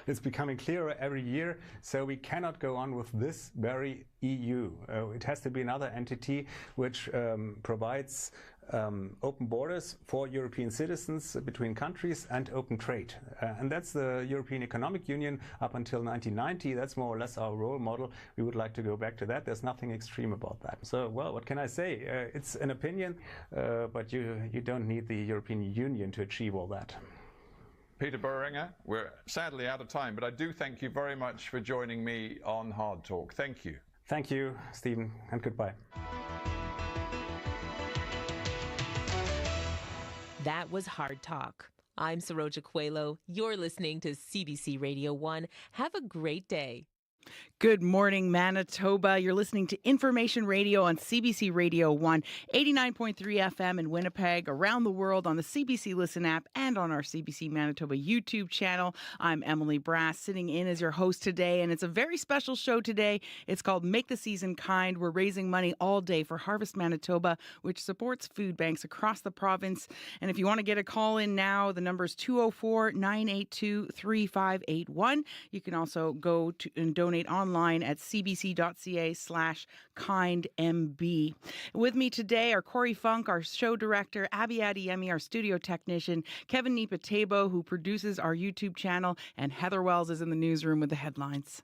It's becoming clearer every year, so we cannot go on with this very EU. It has to be another entity which provides open borders for European citizens between countries and open trade. And that's the European Economic Union up until 1990. That's more or less our role model. We would like to go back to that. There's nothing extreme about that. So, well, what can I say? It's an opinion, but you don't need the European Union to achieve all that. Peter Boehringer, we're sadly out of time, but I do thank you very much for joining me on Hard Talk. Thank you. Thank you, Stephen, and goodbye. That was Hard Talk. I'm Saroja Coelho. You're listening to CBC Radio 1. Have a great day. Good morning, Manitoba. You're listening to Information Radio on CBC Radio 1, 89.3 FM in Winnipeg, around the world on the CBC Listen app and on our CBC Manitoba YouTube channel. I'm Emily Brass, sitting in as your host today, and it's a very special show today. It's called Make the Season Kind. We're raising money all day for Harvest Manitoba, which supports food banks across the province. And if you want to get a call in now, the number is 204-982-3581. You can also go to and donate online at cbc.ca/kindmb. With me today are Corey Funk, our show director, Abby Adeyemi, our studio technician, Kevin Nipatebo, who produces our YouTube channel, and Heather Wells is in the newsroom with the headlines.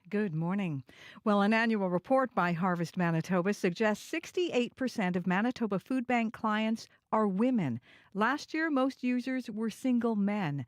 Good morning. Well, an annual report by Harvest Manitoba suggests 68% of Manitoba Food Bank clients are women. Last year, most users were single men.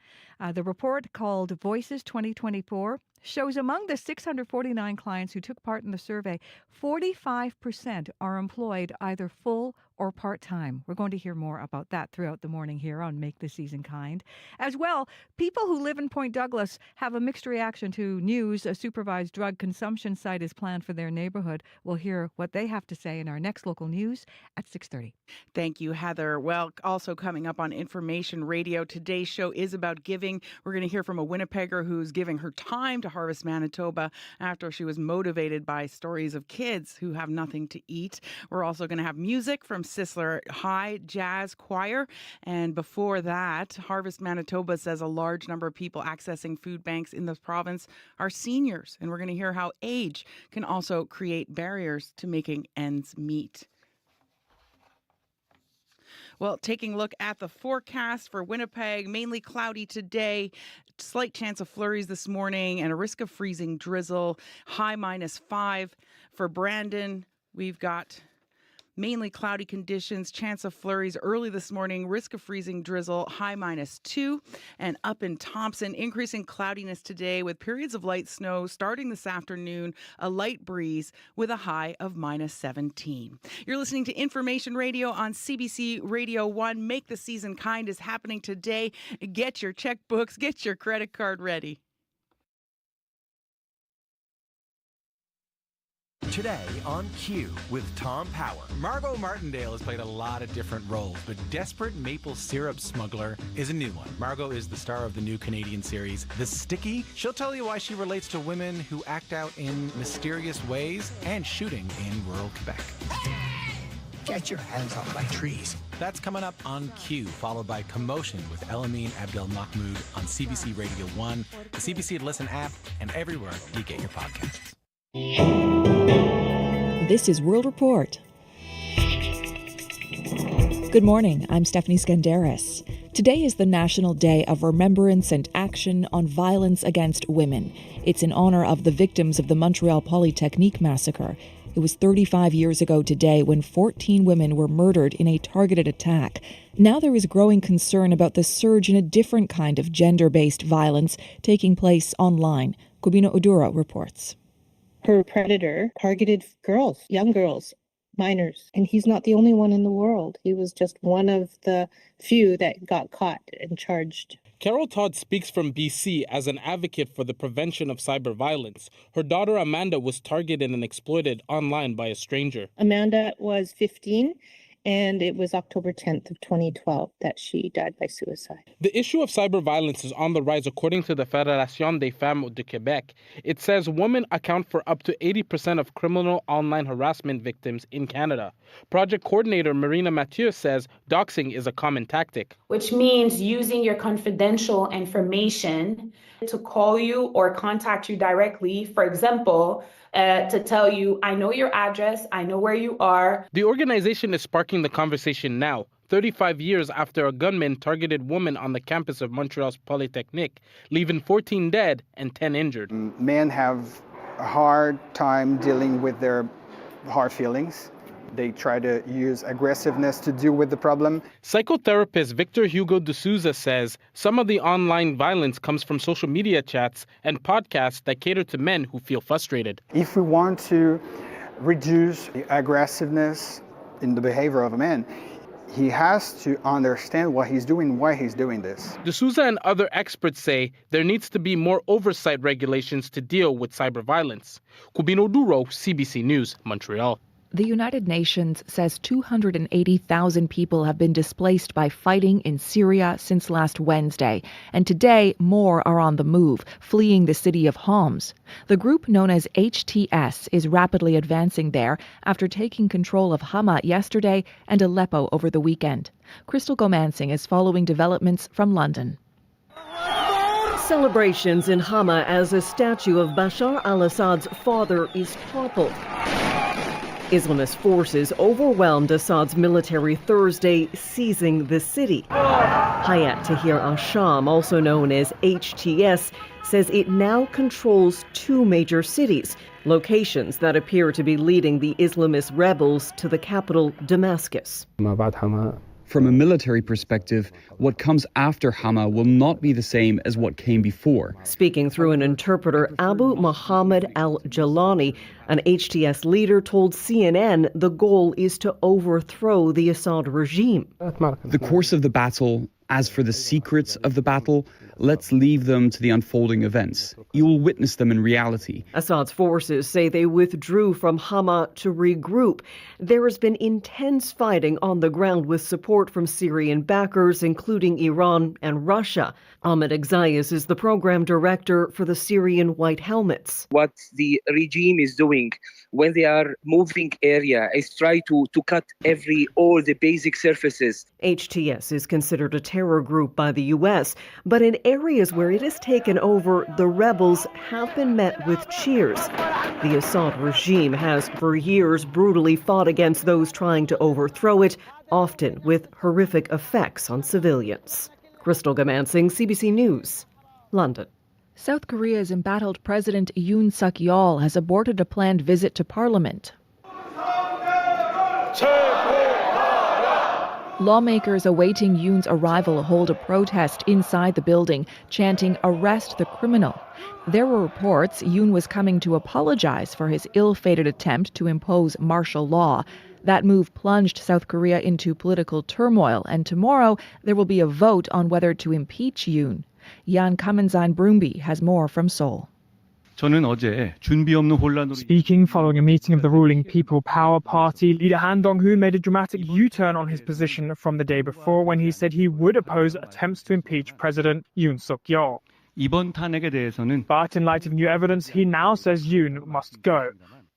The report, called Voices 2024, shows among the 649 clients who took part in the survey, 45% are employed either full or part-time. We're going to hear more about that throughout the morning here on Make the Season Kind. As well, people who live in Point Douglas have a mixed reaction to news a supervised drug consumption site is planned for their neighborhood. We'll hear what they have to say in our next local news at 6:30. Thank you, Heather. Well, also coming up on Information Radio, today's show is about giving. We're going to hear from a Winnipegger who's giving her time to Harvest Manitoba after she was motivated by stories of kids who have nothing to eat. We're also going to have music from Sisler High Jazz Choir. And before that, Harvest Manitoba says a large number of people accessing food banks in the province are seniors. And we're going to hear how age can also create barriers to making ends meet. Well, taking a look at the forecast for Winnipeg, mainly cloudy today, slight chance of flurries this morning, and a risk of freezing drizzle, high -5. For Brandon, we've got mainly cloudy conditions, chance of flurries early this morning, risk of freezing drizzle, high -2. And up in Thompson, increasing cloudiness today with periods of light snow starting this afternoon, a light breeze with a high of -17. You're listening to Information Radio on CBC Radio 1. Make the Season Kind is happening today. Get your checkbooks, get your credit card ready. Today on Q with Tom Power. Margot Martindale has played a lot of different roles, but Desperate Maple Syrup Smuggler is a new one. Margot is the star of the new Canadian series, The Sticky. She'll tell you why she relates to women who act out in mysterious ways and shooting in rural Quebec. Get your hands off my trees. That's coming up on Q, followed by Commotion with Elamine Abdel Mahmoud on CBC Radio 1, the CBC Listen app, and everywhere you get your podcasts. This is World Report. Good morning, I'm Stephanie Skandaris. Today is the National Day of Remembrance and Action on Violence Against Women. It's in honor of the victims of the Montreal Polytechnique massacre. It was 35 years ago today when 14 women were murdered in a targeted attack. Now there is growing concern about the surge in a different kind of gender-based violence taking place online. Kubina Oduro reports. Her predator targeted girls, young girls, minors, and he's not the only one in the world. He was just one of the few that got caught and charged. Carol Todd speaks from BC as an advocate for the prevention of cyber violence. Her daughter Amanda was targeted and exploited online by a stranger. Amanda was 15, And it was October 10th of 2012 that she died by suicide. The issue of cyber violence is on the rise, according to the Fédération des Femmes du Québec. It says women account for up to 80% of criminal online harassment victims in Canada. Project coordinator Marina Mathieu says doxing is a common tactic. Which means using your confidential information to call you or contact you directly, for example, to tell you, I know your address, I know where you are. The organization is sparking the conversation now, 35 years after a gunman targeted women on the campus of Montreal's Polytechnic, leaving 14 dead and 10 injured. Men have a hard time dealing with their hard feelings. They try to use aggressiveness to deal with the problem. Psychotherapist Victor Hugo de Souza says some of the online violence comes from social media chats and podcasts that cater to men who feel frustrated. If we want to reduce the aggressiveness in the behavior of a man, he has to understand what he's doing, why he's doing this. De Souza and other experts say there needs to be more oversight regulations to deal with cyber violence. Cubino Duro, CBC News, Montreal. The United Nations says 280,000 people have been displaced by fighting in Syria since last Wednesday, and today more are on the move, fleeing the city of Homs. The group known as HTS is rapidly advancing there after taking control of Hama yesterday and Aleppo over the weekend. Crystal Gomansing is following developments from London. Celebrations in Hama as a statue of Bashar al-Assad's father is toppled. Islamist forces overwhelmed Assad's military Thursday, seizing the city. Hayat Tahrir al-Sham, also known as HTS, says it now controls two major cities, locations that appear to be leading the Islamist rebels to the capital, Damascus. From a military perspective, what comes after Hama will not be the same as what came before. Speaking through an interpreter, Abu Muhammad al-Jalani, an HTS leader, told CNN the goal is to overthrow the Assad regime. The course of the battle, as for the secrets of the battle, let's leave them to the unfolding events. You will witness them in reality. Assad's forces say they withdrew from Hama to regroup. There has been intense fighting on the ground with support from Syrian backers, including Iran and Russia. Ahmed Exayas is the program director for the Syrian White Helmets. What the regime is doing when they are moving area is try to cut all the basic surfaces. HTS is considered a terror group by the U.S., but in areas where it has taken over, the rebels have been met with cheers. The Assad regime has for years brutally fought against those trying to overthrow it, often with horrific effects on civilians. Crystal Gomansing, CBC News, London. South Korea's embattled President Yoon Suk-yeol has aborted a planned visit to Parliament. Lawmakers awaiting Yoon's arrival hold a protest inside the building, chanting, "Arrest the criminal." There were reports Yoon was coming to apologize for his ill-fated attempt to impose martial law. That move plunged South Korea into political turmoil, and tomorrow there will be a vote on whether to impeach Yoon. Jan Kamenzijn Broomby has more from Seoul. Speaking following a meeting of the ruling People Power Party, leader Han Dong-hoon made a dramatic U-turn on his position from the day before when he said he would oppose attempts to impeach President Yoon Suk-yeol. But in light of new evidence, he now says Yoon must go.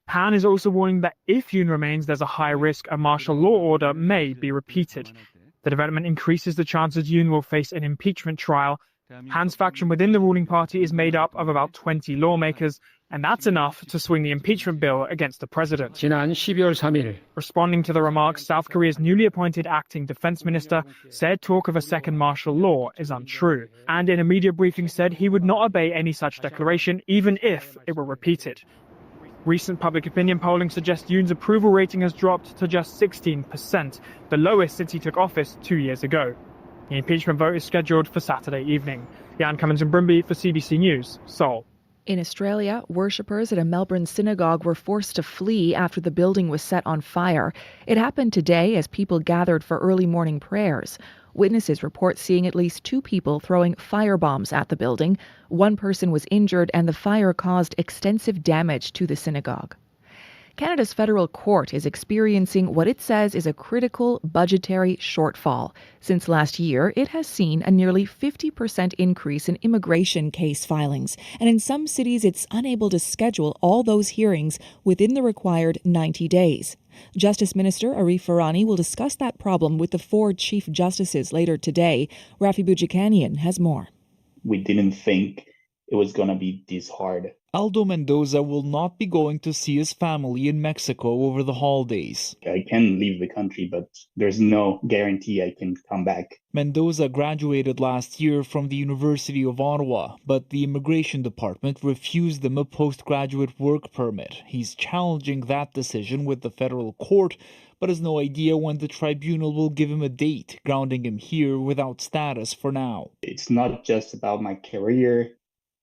Han is also warning that if Yoon remains, there's a high risk a martial law order may be repeated. The development increases the chances Yoon will face an impeachment trial. Han's faction within the ruling party is made up of about 20 lawmakers, and that's enough to swing the impeachment bill against the president. Responding to the remarks, South Korea's newly appointed acting defense minister said talk of a second martial law is untrue, and in a media briefing said he would not obey any such declaration, even if it were repeated. Recent public opinion polling suggests Yoon's approval rating has dropped to just 16%, the lowest since he took office 2 years ago. The impeachment vote is scheduled for Saturday evening. Jan Kamenzijn Broomby for CBC News, Seoul. In Australia, worshippers at a Melbourne synagogue were forced to flee after the building was set on fire. It happened today as people gathered for early morning prayers. Witnesses report seeing at least 2 people throwing firebombs at the building. 1 person was injured and the fire caused extensive damage to the synagogue. Canada's federal court is experiencing what it says is a critical budgetary shortfall. Since last year, it has seen a nearly 50% increase in immigration case filings, and in some cities it's unable to schedule all those hearings within the required 90 days. Justice Minister Arif Farani will discuss that problem with the 4 Chief Justices later today. Rafi Boudjikanian has more. We didn't think it was going to be this hard. Aldo Mendoza will not be going to see his family in Mexico over the holidays. I can leave the country, but there's no guarantee I can come back. Mendoza graduated last year from the University of Ottawa, but the Immigration Department refused him a postgraduate work permit. He's challenging that decision with the federal court, but has no idea when the tribunal will give him a date, grounding him here without status for now. It's not just about my career.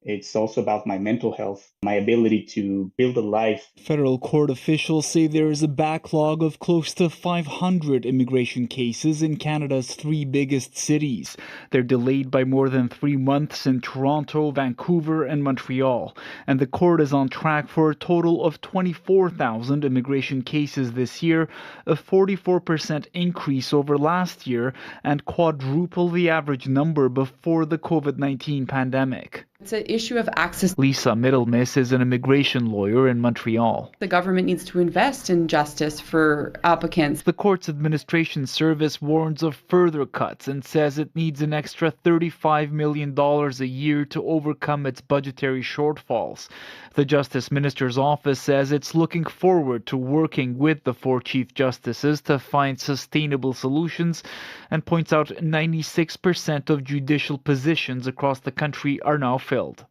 It's also about my mental health, my ability to build a life. Federal court officials say there is a backlog of close to 500 immigration cases in Canada's 3 biggest cities. They're delayed by more than 3 months in Toronto, Vancouver, and Montreal. And the court is on track for a total of 24,000 immigration cases this year, a 44% increase over last year, and quadruple the average number before the COVID-19 pandemic. It's an issue of access. Lisa Middlemiss is an immigration lawyer in Montreal. The government needs to invest in justice for applicants. The court's administration service warns of further cuts and says it needs an extra $35 million a year to overcome its budgetary shortfalls. The Justice Minister's office says it's looking forward to working with the 4 Chief Justices to find sustainable solutions and points out 96% of judicial positions across the country are now filled.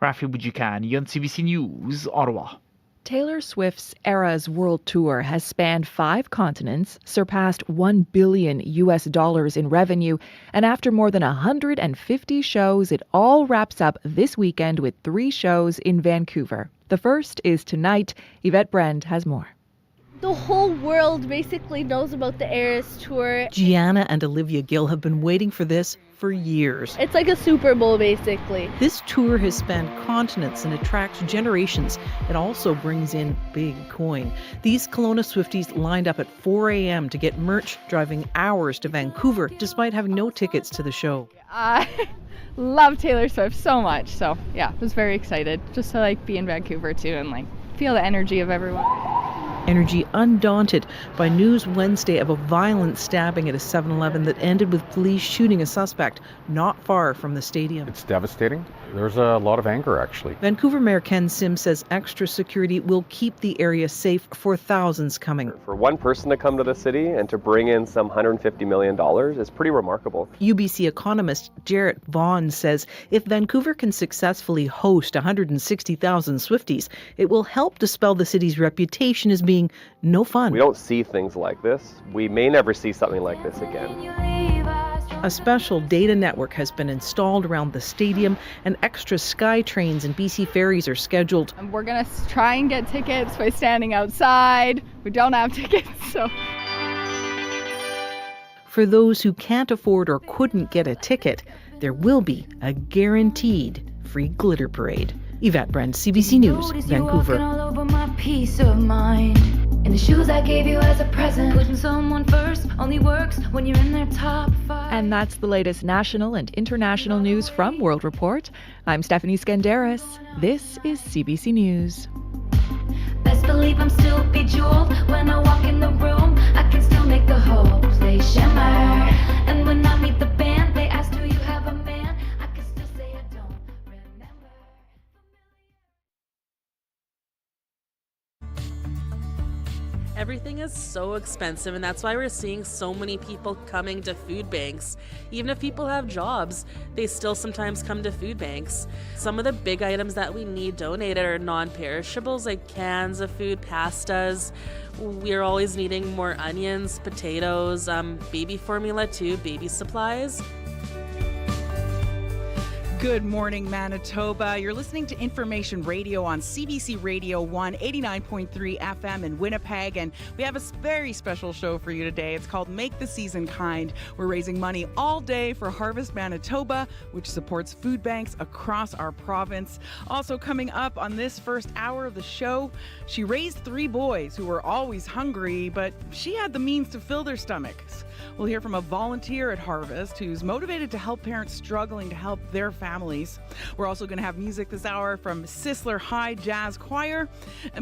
Rafi Boudjikanian, CBC News, Ottawa. Taylor Swift's Eras World Tour has spanned 5 continents, surpassed $1 billion in revenue, and after more than 150 shows, it all wraps up this weekend with 3 shows in Vancouver. The first is tonight. Yvette Brand has more. The whole world basically knows about the Eras Tour. Gianna and Olivia Gill have been waiting for this for years. It's like a Super Bowl, basically. This tour has spanned continents and attracts generations. It also brings in big coin. These Kelowna Swifties lined up at 4 a.m. to get merch, driving hours to Vancouver, despite having no tickets to the show. I love Taylor Swift so much. So, yeah, I was very excited just to, be in Vancouver, too, and, feel the energy of everyone. Energy undaunted by news Wednesday of a violent stabbing at a 7-Eleven that ended with police shooting a suspect not far from the stadium. It's devastating. There's a lot of anger, actually. Vancouver Mayor Ken Sim says extra security will keep the area safe for thousands coming. For one person to come to the city and to bring in some $150 million is pretty remarkable. UBC economist Jarrett Vaughn says if Vancouver can successfully host 160,000 Swifties, it will help dispel the city's reputation as being no fun. We don't see things like this. We may never see something like this again. A special data network has been installed around the stadium, and extra Sky trains and BC ferries are scheduled. We're going to try and get tickets by standing outside. We don't have tickets, so... For those who can't afford or couldn't get a ticket, there will be a guaranteed free glitter parade. Yvette Brand, CBC News, Vancouver. And the shoes I gave you as a present, putting someone first only works when you're in their top 5. And that's the latest national and international news from World Report. I'm Stephanie Skandaris. This is CBC News. Best believe I'm still bejeweled when I walk in the room. I can still make the whole place shimmer. And when I meet the band, they ask, do you have a man? I can still say I don't remember. Everything is so expensive, and that's why we're seeing so many people coming to food banks. Even if people have jobs, they still sometimes come to food banks. Some of the big items that we need donated are non-perishables, like cans of food, pastas. We're always needing more onions, potatoes, baby formula too, baby supplies. Good morning, Manitoba. You're listening to Information Radio on CBC Radio 1, 89.3 FM in Winnipeg, and we have a very special show for you today. It's called Make the Season Kind. We're raising money all day for Harvest Manitoba, which supports food banks across our province. Also coming up on this first hour of the show, she raised 3 boys who were always hungry, but she had the means to fill their stomachs. We'll hear from a volunteer at Harvest who's motivated to help parents struggling to help their families. We're also going to have music this hour from Sisler High Jazz Choir.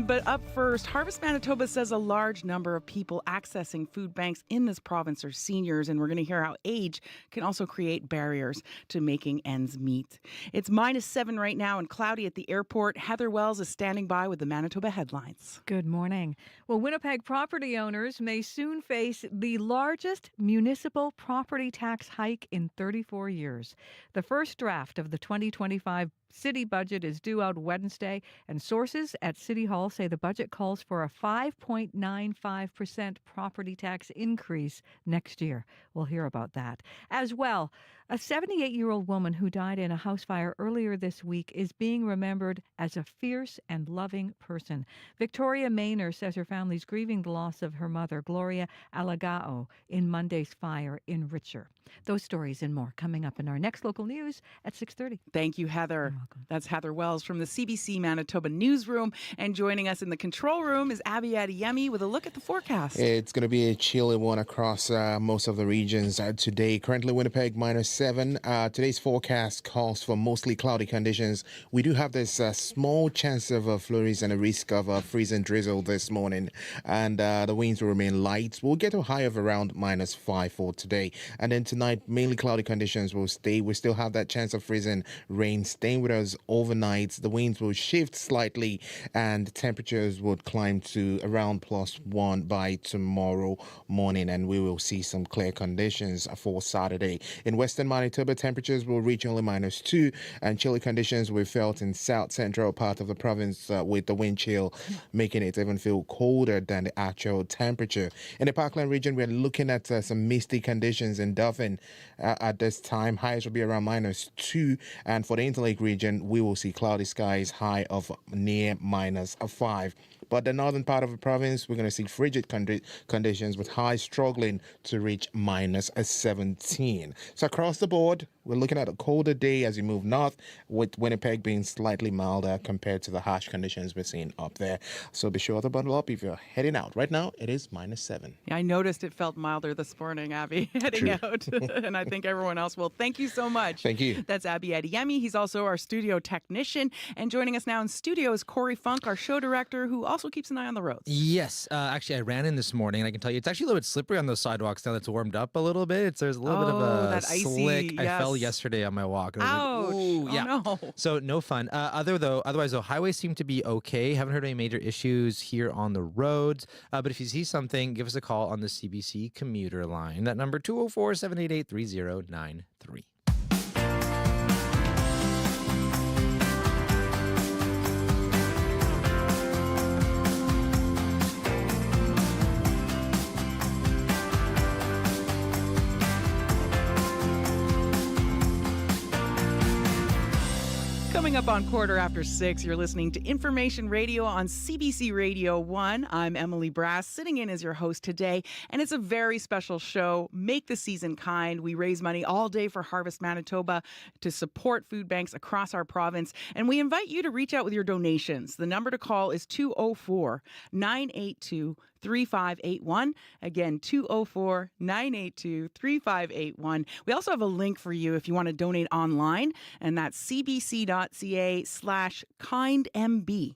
But up first, Harvest Manitoba says a large number of people accessing food banks in this province are seniors, and we're going to hear how age can also create barriers to making ends meet. It's -7 right now and cloudy at the airport. Heather Wells is standing by with the Manitoba headlines. Good morning. Well, Winnipeg property owners may soon face the largest municipal property tax hike in 34 years. The first draft of the 2025 city budget is due out Wednesday, and sources at City Hall say the budget calls for a 5.95% property tax increase next year. We'll hear about that. As well, a 78-year-old woman who died in a house fire earlier this week is being remembered as a fierce and loving person. Victoria Maynor says her family's grieving the loss of her mother, Gloria Alagao, in Monday's fire in Richer. Those stories and more coming up in our next local news at 6:30. Thank you, Heather. That's Heather Wells from the CBC Manitoba newsroom. And joining us in the control room is Abby Adeyemi with a look at the forecast. It's going to be a chilly one across most of the regions today. Currently, Winnipeg -7. Today's forecast calls for mostly cloudy conditions. We do have this small chance of flurries and a risk of freezing drizzle this morning. And the winds will remain light. We'll get to a high of around -5 for today. And then tonight, mainly cloudy conditions will stay. We still have that chance of freezing rain staying with us overnight. The winds will shift slightly and temperatures would climb to around +1 by tomorrow morning, and we will see some clear conditions for Saturday. In western Manitoba, temperatures will reach only -2, and chilly conditions will be felt in south central part of the province with the wind chill making it even feel colder than the actual temperature. In the Parkland region, we're looking at some misty conditions in Dauphin at this time. Highs will be around -2, and for the Interlake region, we will see cloudy skies, high of near -5. But the northern part of the province, we're going to see frigid conditions with highs struggling to reach -17. So across the board, we're looking at a colder day as you move north, with Winnipeg being slightly milder compared to the harsh conditions we're seeing up there. So be sure to bundle up if you're heading out. Right now, it is -7. Yeah, I noticed it felt milder this morning, Abby, heading out. And I think everyone else will. Thank you so much. Thank you. That's Abby Adeyemi. He's also our studio technician. And joining us now in studio is Corey Funk, our show director, who also keeps an eye on the roads. Yes. Actually, I ran in this morning, and I can tell you it's actually a little bit slippery on those sidewalks now that's warmed up a little bit. There's a little bit of a that icy, slick. yes. I fell yesterday on my walk. And I was Ouch. like, ooh, yeah. Oh, no. So no fun. Otherwise, though, highways seem to be okay. Haven't heard any major issues here on the roads. But if you see something, give us a call on the CBC commuter line. That number 204-788-3093. Coming up on 6:15, you're listening to Information Radio on CBC Radio 1. I'm Emily Brass, sitting in as your host today, and it's a very special show, Make the Season Kind. We raise money all day for Harvest Manitoba to support food banks across our province, and we invite you to reach out with your donations. The number to call is 204-982-3581. Again, 204-982-3581. We also have a link for you if you want to donate online, and that's cbc.ca/kindmb.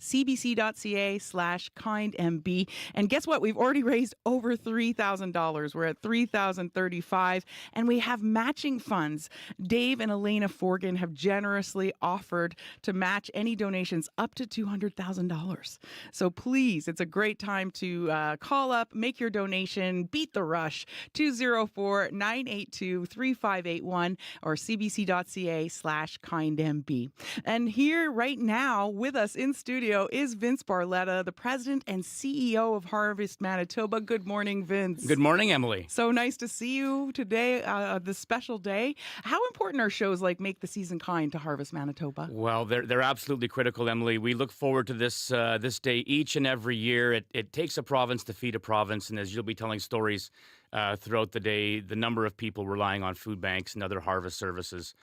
cbc.ca/kindmb. And guess what? We've already raised over $3,000. We're at $3,035, and we have matching funds. Dave and Elena Forgan have generously offered to match any donations up to $200,000. So please, it's a great time to call up, make your donation, beat the rush. 204-982-3581 or cbc.ca/kindmb. And here right now with us in studio studio is Vince Barletta, the president and CEO of Harvest Manitoba. Good morning, Vince. Good morning, Emily. So nice to see you today, this special day. How important are shows like Make the Season Kind to Harvest Manitoba? Well, they're absolutely critical, Emily. We look forward to this day each and every year. It takes a province to feed a province, and as you'll be telling stories throughout the day, the number of people relying on food banks and other harvest services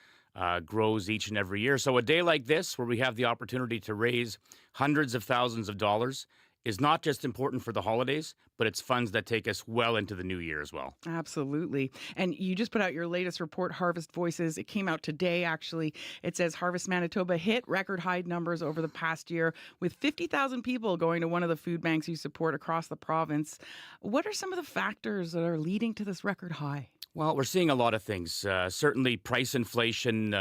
grows each and every year. So a day like this, where we have the opportunity to raise hundreds of thousands of dollars, is not just important for the holidays, but it's funds that take us well into the new year as well. Absolutely. And you just put out your latest report, Harvest Voices. It came out today, actually. It says Harvest Manitoba hit record high numbers over the past year, with 50,000 people going to one of the food banks you support across the province. What are some of the factors that are leading to this record high? Well, we're seeing a lot of things. Certainly price inflation,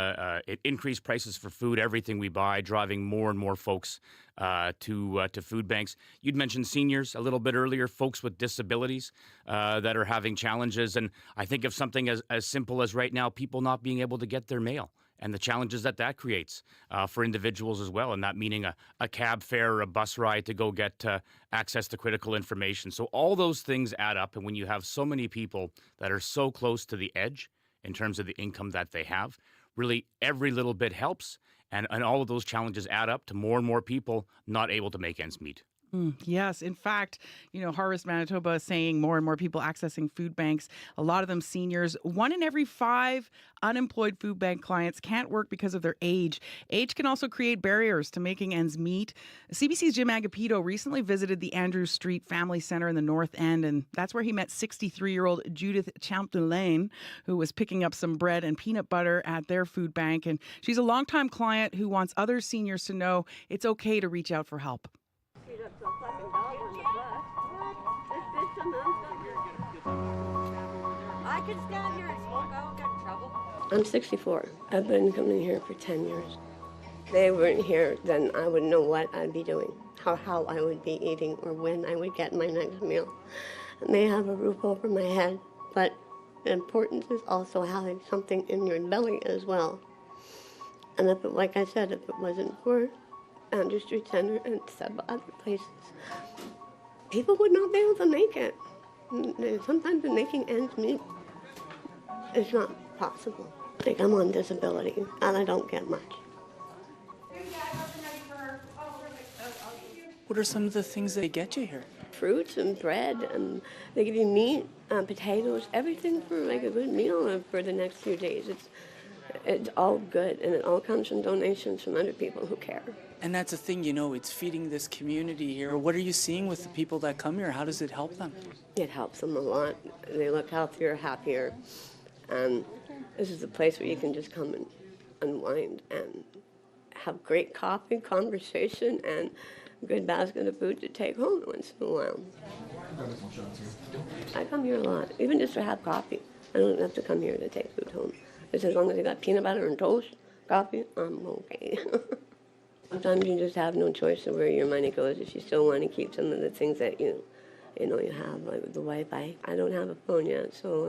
increased prices for food, everything we buy, driving more and more folks to food banks. You'd mentioned seniors a little bit earlier, folks with disabilities that are having challenges. And I think of something as simple as right now, people not being able to get their mail, and the challenges that creates for individuals as well, and that meaning a cab fare or a bus ride to go get access to critical information. So all those things add up, and when you have so many people that are so close to the edge in terms of the income that they have, really every little bit helps, and all of those challenges add up to more and more people not able to make ends meet. Yes. In fact, Harvest Manitoba is saying more and more people accessing food banks, a lot of them seniors. 1 in every 5 unemployed food bank clients can't work because of their age. Age can also create barriers to making ends meet. CBC's Jim Agapito recently visited the Andrews Street Family Center in the North End, and that's where he met 63-year-old Judith Champlain, who was picking up some bread and peanut butter at their food bank. And she's a longtime client who wants other seniors to know it's okay to reach out for help. I can stand here and smoke. I won't get in trouble. I'm 64. I've been coming here for 10 years. If they weren't here, then I wouldn't know what I'd be doing, how I would be eating, or when I would get my next meal. I may have a roof over my head, but the importance is also having something in your belly as well. And like I said, if it wasn't for Andrew Street Center and some other places, people would not be able to make it. Sometimes making ends meet is not possible. Like, I'm on disability and I don't get much. What are some of the things they get you here? Fruits and bread, and they give you meat, potatoes, everything for like a good meal for the next few days. It's all good, and it all comes from donations from other people who care. And that's the thing, it's feeding this community here. What are you seeing with the people that come here? How does it help them? It helps them a lot. They look healthier, happier. And this is a place where you can just come and unwind and have great coffee, conversation, and a good basket of food to take home once in a while. I come here a lot, even just to have coffee. I don't have to come here to take food home. Just as long as I got peanut butter and toast, coffee, I'm okay. Sometimes you just have no choice of where your money goes if you still want to keep some of the things that you have, like with the Wi-Fi. I don't have a phone yet, so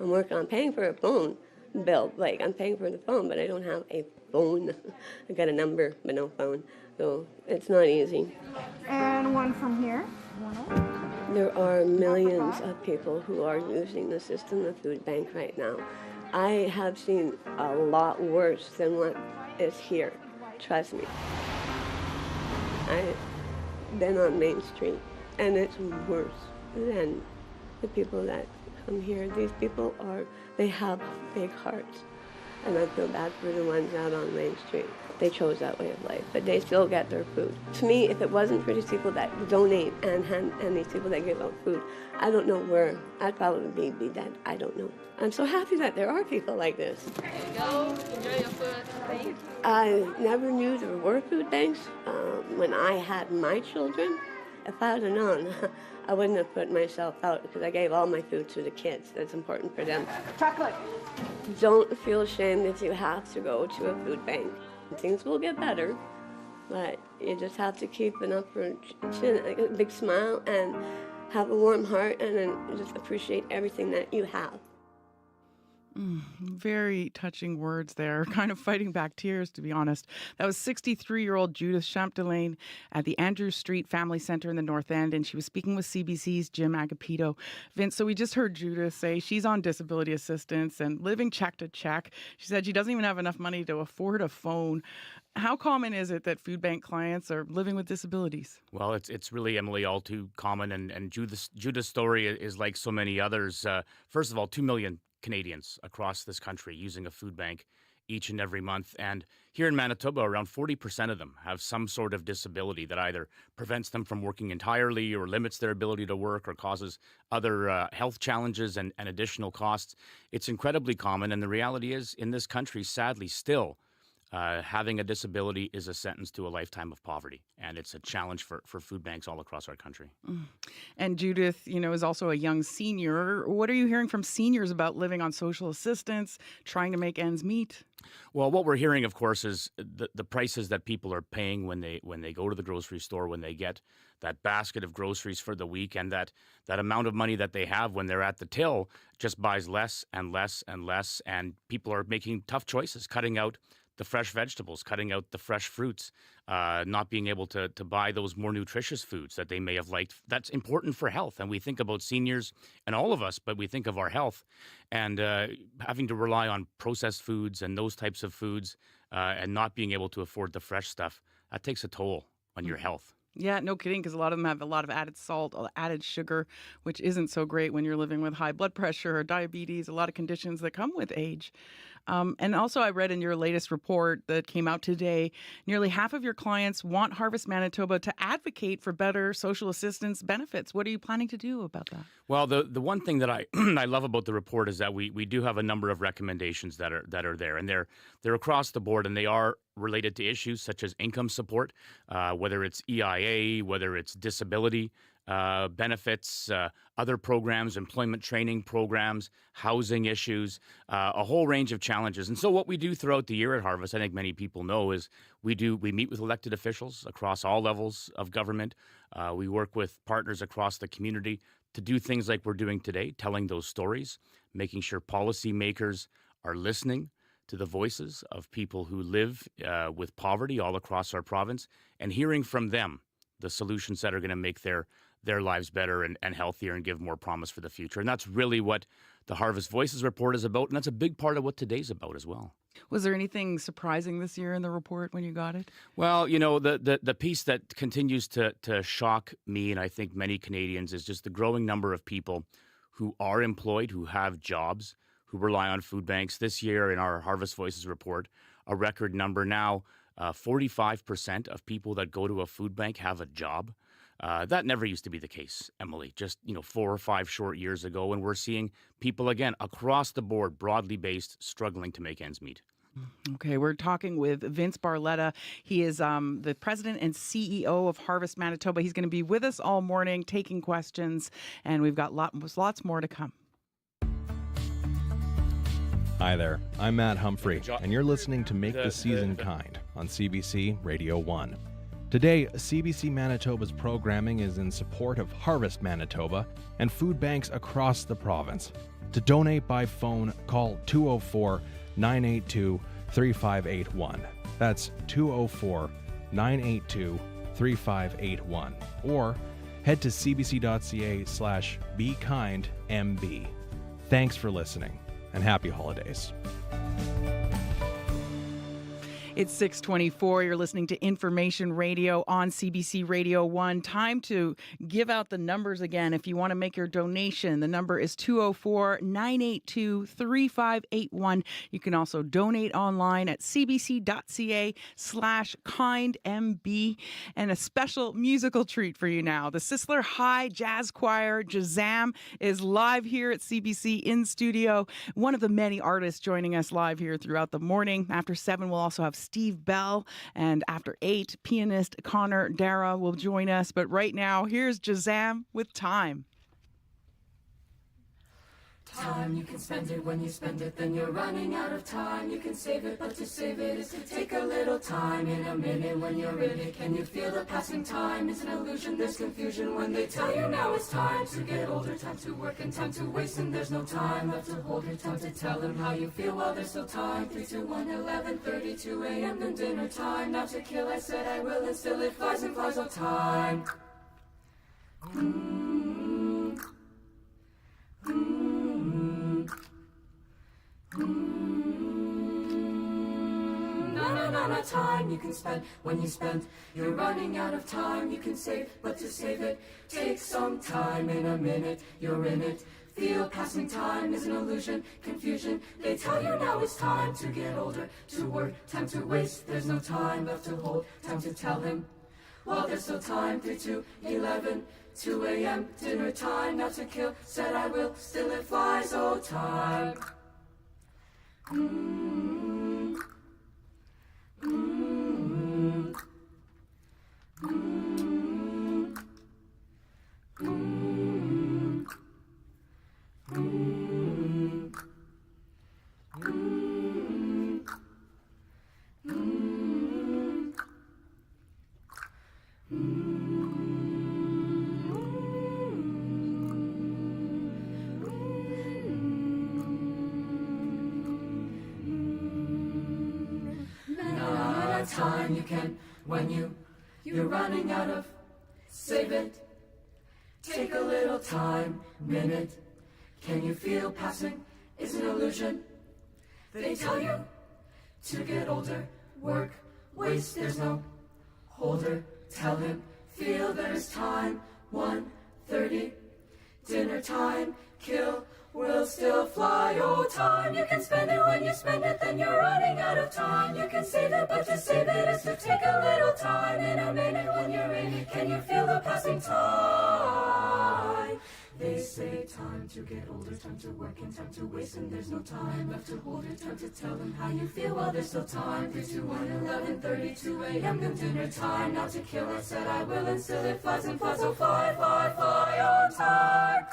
I'm working on paying for a phone bill. Like, I'm paying for the phone, but I don't have a phone. I got a number, but no phone. So it's not easy. And one from here. There are millions of people who are using the system of food bank right now. I have seen a lot worse than what is here. Trust me. I've been on Main Street, and it's worse than the people that come here. These people they have big hearts, and I feel bad for the ones out on Main Street. They chose that way of life, but they still get their food. To me, if it wasn't for these people that donate and these people that give out food, I don't know where I'd probably be dead. I don't know. I'm so happy that there are people like this. There you go. Enjoy your food. Thank you. I never knew there were food banks when I had my children. If I had known, I wouldn't have put myself out because I gave all my food to the kids. That's important for them. Chocolate. Don't feel ashamed if you have to go to a food bank. Things will get better, but you just have to keep an upper chin, like a big smile, and have a warm heart, and then just appreciate everything that you have. Very touching words there, kind of fighting back tears, to be honest. That was 63-year-old Judith Champdelaine at the Andrews Street Family Center in the North End, and she was speaking with CBC's Jim Agapito. Vince, so we just heard Judith say she's on disability assistance and living check to check. She said she doesn't even have enough money to afford a phone. How common is it that food bank clients are living with disabilities? Well, it's really, Emily, all too common, and Judith's story is like so many others. First of all, 2 million Canadians across this country using a food bank each and every month. And here in Manitoba, around 40% of them have some sort of disability that either prevents them from working entirely or limits their ability to work or causes other health challenges and additional costs. It's incredibly common. And the reality is, in this country, sadly, still, having a disability is a sentence to a lifetime of poverty, and it's a challenge for food banks all across our country. And Judith, is also a young senior. What are you hearing from seniors about living on social assistance, trying to make ends meet? Well, what we're hearing, of course, is the prices that people are paying when they go to the grocery store, when they get that basket of groceries for the week, and that amount of money that they have when they're at the till just buys less and less and less, and people are making tough choices, cutting out the fresh vegetables, cutting out the fresh fruits, not being able to buy those more nutritious foods that they may have liked. That's important for health. And we think about seniors and all of us, but we think of our health. And having to rely on processed foods and those types of foods and not being able to afford the fresh stuff, that takes a toll on your health. Yeah, no kidding, because a lot of them have a lot of added salt, added sugar, which isn't so great when you're living with high blood pressure or diabetes, a lot of conditions that come with age. And also, I read in your latest report that came out today, nearly half of your clients want Harvest Manitoba to advocate for better social assistance benefits. What are you planning to do about that? Well, the one thing that I I love about the report is that we do have a number of recommendations that are there, and they're across the board, and they are related to issues such as income support, whether it's EIA, whether it's disability benefits, other programs, employment training programs, housing issues, a whole range of challenges. And so what we do throughout the year at Harvest, I think many people know, is we meet with elected officials across all levels of government. We work with partners across the community to do things like we're doing today, telling those stories, making sure policymakers are listening to the voices of people who live with poverty all across our province, and hearing from them the solutions that are going to make their lives better and healthier and give more promise for the future. And that's really what the Harvest Voices report is about, and that's a big part of what today's about as well. Was there anything surprising this year in the report when you got it? Well, the piece that continues to shock me, and I think many Canadians, is just the growing number of people who are employed, who have jobs, who rely on food banks. This year in our Harvest Voices report, a record number now, 45% of people that go to a food bank have a job. That never used to be the case, Emily, just 4 or 5 short years ago. And we're seeing people, again, across the board, broadly based, struggling to make ends meet. Okay, we're talking with Vince Barletta. He is the president and CEO of Harvest Manitoba. He's going to be with us all morning taking questions, and we've got lots more to come. Hi there, I'm Matt Humphrey, and you're listening to Make the Season Kind on CBC Radio 1. Today, CBC Manitoba's programming is in support of Harvest Manitoba and food banks across the province. To donate by phone, call 204-982-3581. That's 204-982-3581. Or head to cbc.ca/BeKindMB. Thanks for listening, and happy holidays. It's 6:24. You're listening to Information Radio on CBC Radio 1. Time to give out the numbers again. If you want to make your donation, the number is 204-982-3581. You can also donate online at cbc.ca/kindmb. And a special musical treat for you now. The Sisler High Jazz Choir, Jazam, is live here at CBC in studio. One of the many artists joining us live here throughout the morning. After 7, we'll also have Steve Bell, and after 8, pianist Connor Dara will join us. But right now, here's Jazam with Time. Time, you can spend it. When you spend it, then you're running out of time. You can save it, but to save it is to take a little time. In a minute, when you're in it, can you feel the passing time? It's an illusion, there's confusion when they tell you now it's time to get older, time to work and time to waste, and there's no time left to hold your time to tell them how you feel while there's still time. 3, 2, 1, 11:32 a.m. then dinner time. Now to kill, I said I will, and still it flies and flies all time. No time you can spend. When you spend, you're running out of time. You can save, but to save it takes some time. In a minute, you're in it. Feel passing time is an illusion, confusion. They tell you now it's time to get older, to work, time to waste. There's no time left to hold, time to tell him. While there's still time, 3, 2, 11, 2 a.m. dinner time. Now to kill, said I will, still it flies, oh time. Time you can, when you're running out of, save it, take a little time, minute, can you feel passing is an illusion, they tell you to get older, work, waste, there's no holder, tell him, feel there's time, 1:30, dinner time, kill, will still fly, oh time, you can spend it. When you spend it, then you're running out of time. You can save it, but to save it is to take a little time. In a minute, when you're in it, can you feel the passing time? They say time to get older, time to work and time to waste, and there's no time left to hold it, time to tell them how you feel while there's still time. 3, 2, 1, 11:32 a.m. then dinner time. Now to kill, I said I will, and still it flies and flies, oh fly, fly, fly on time.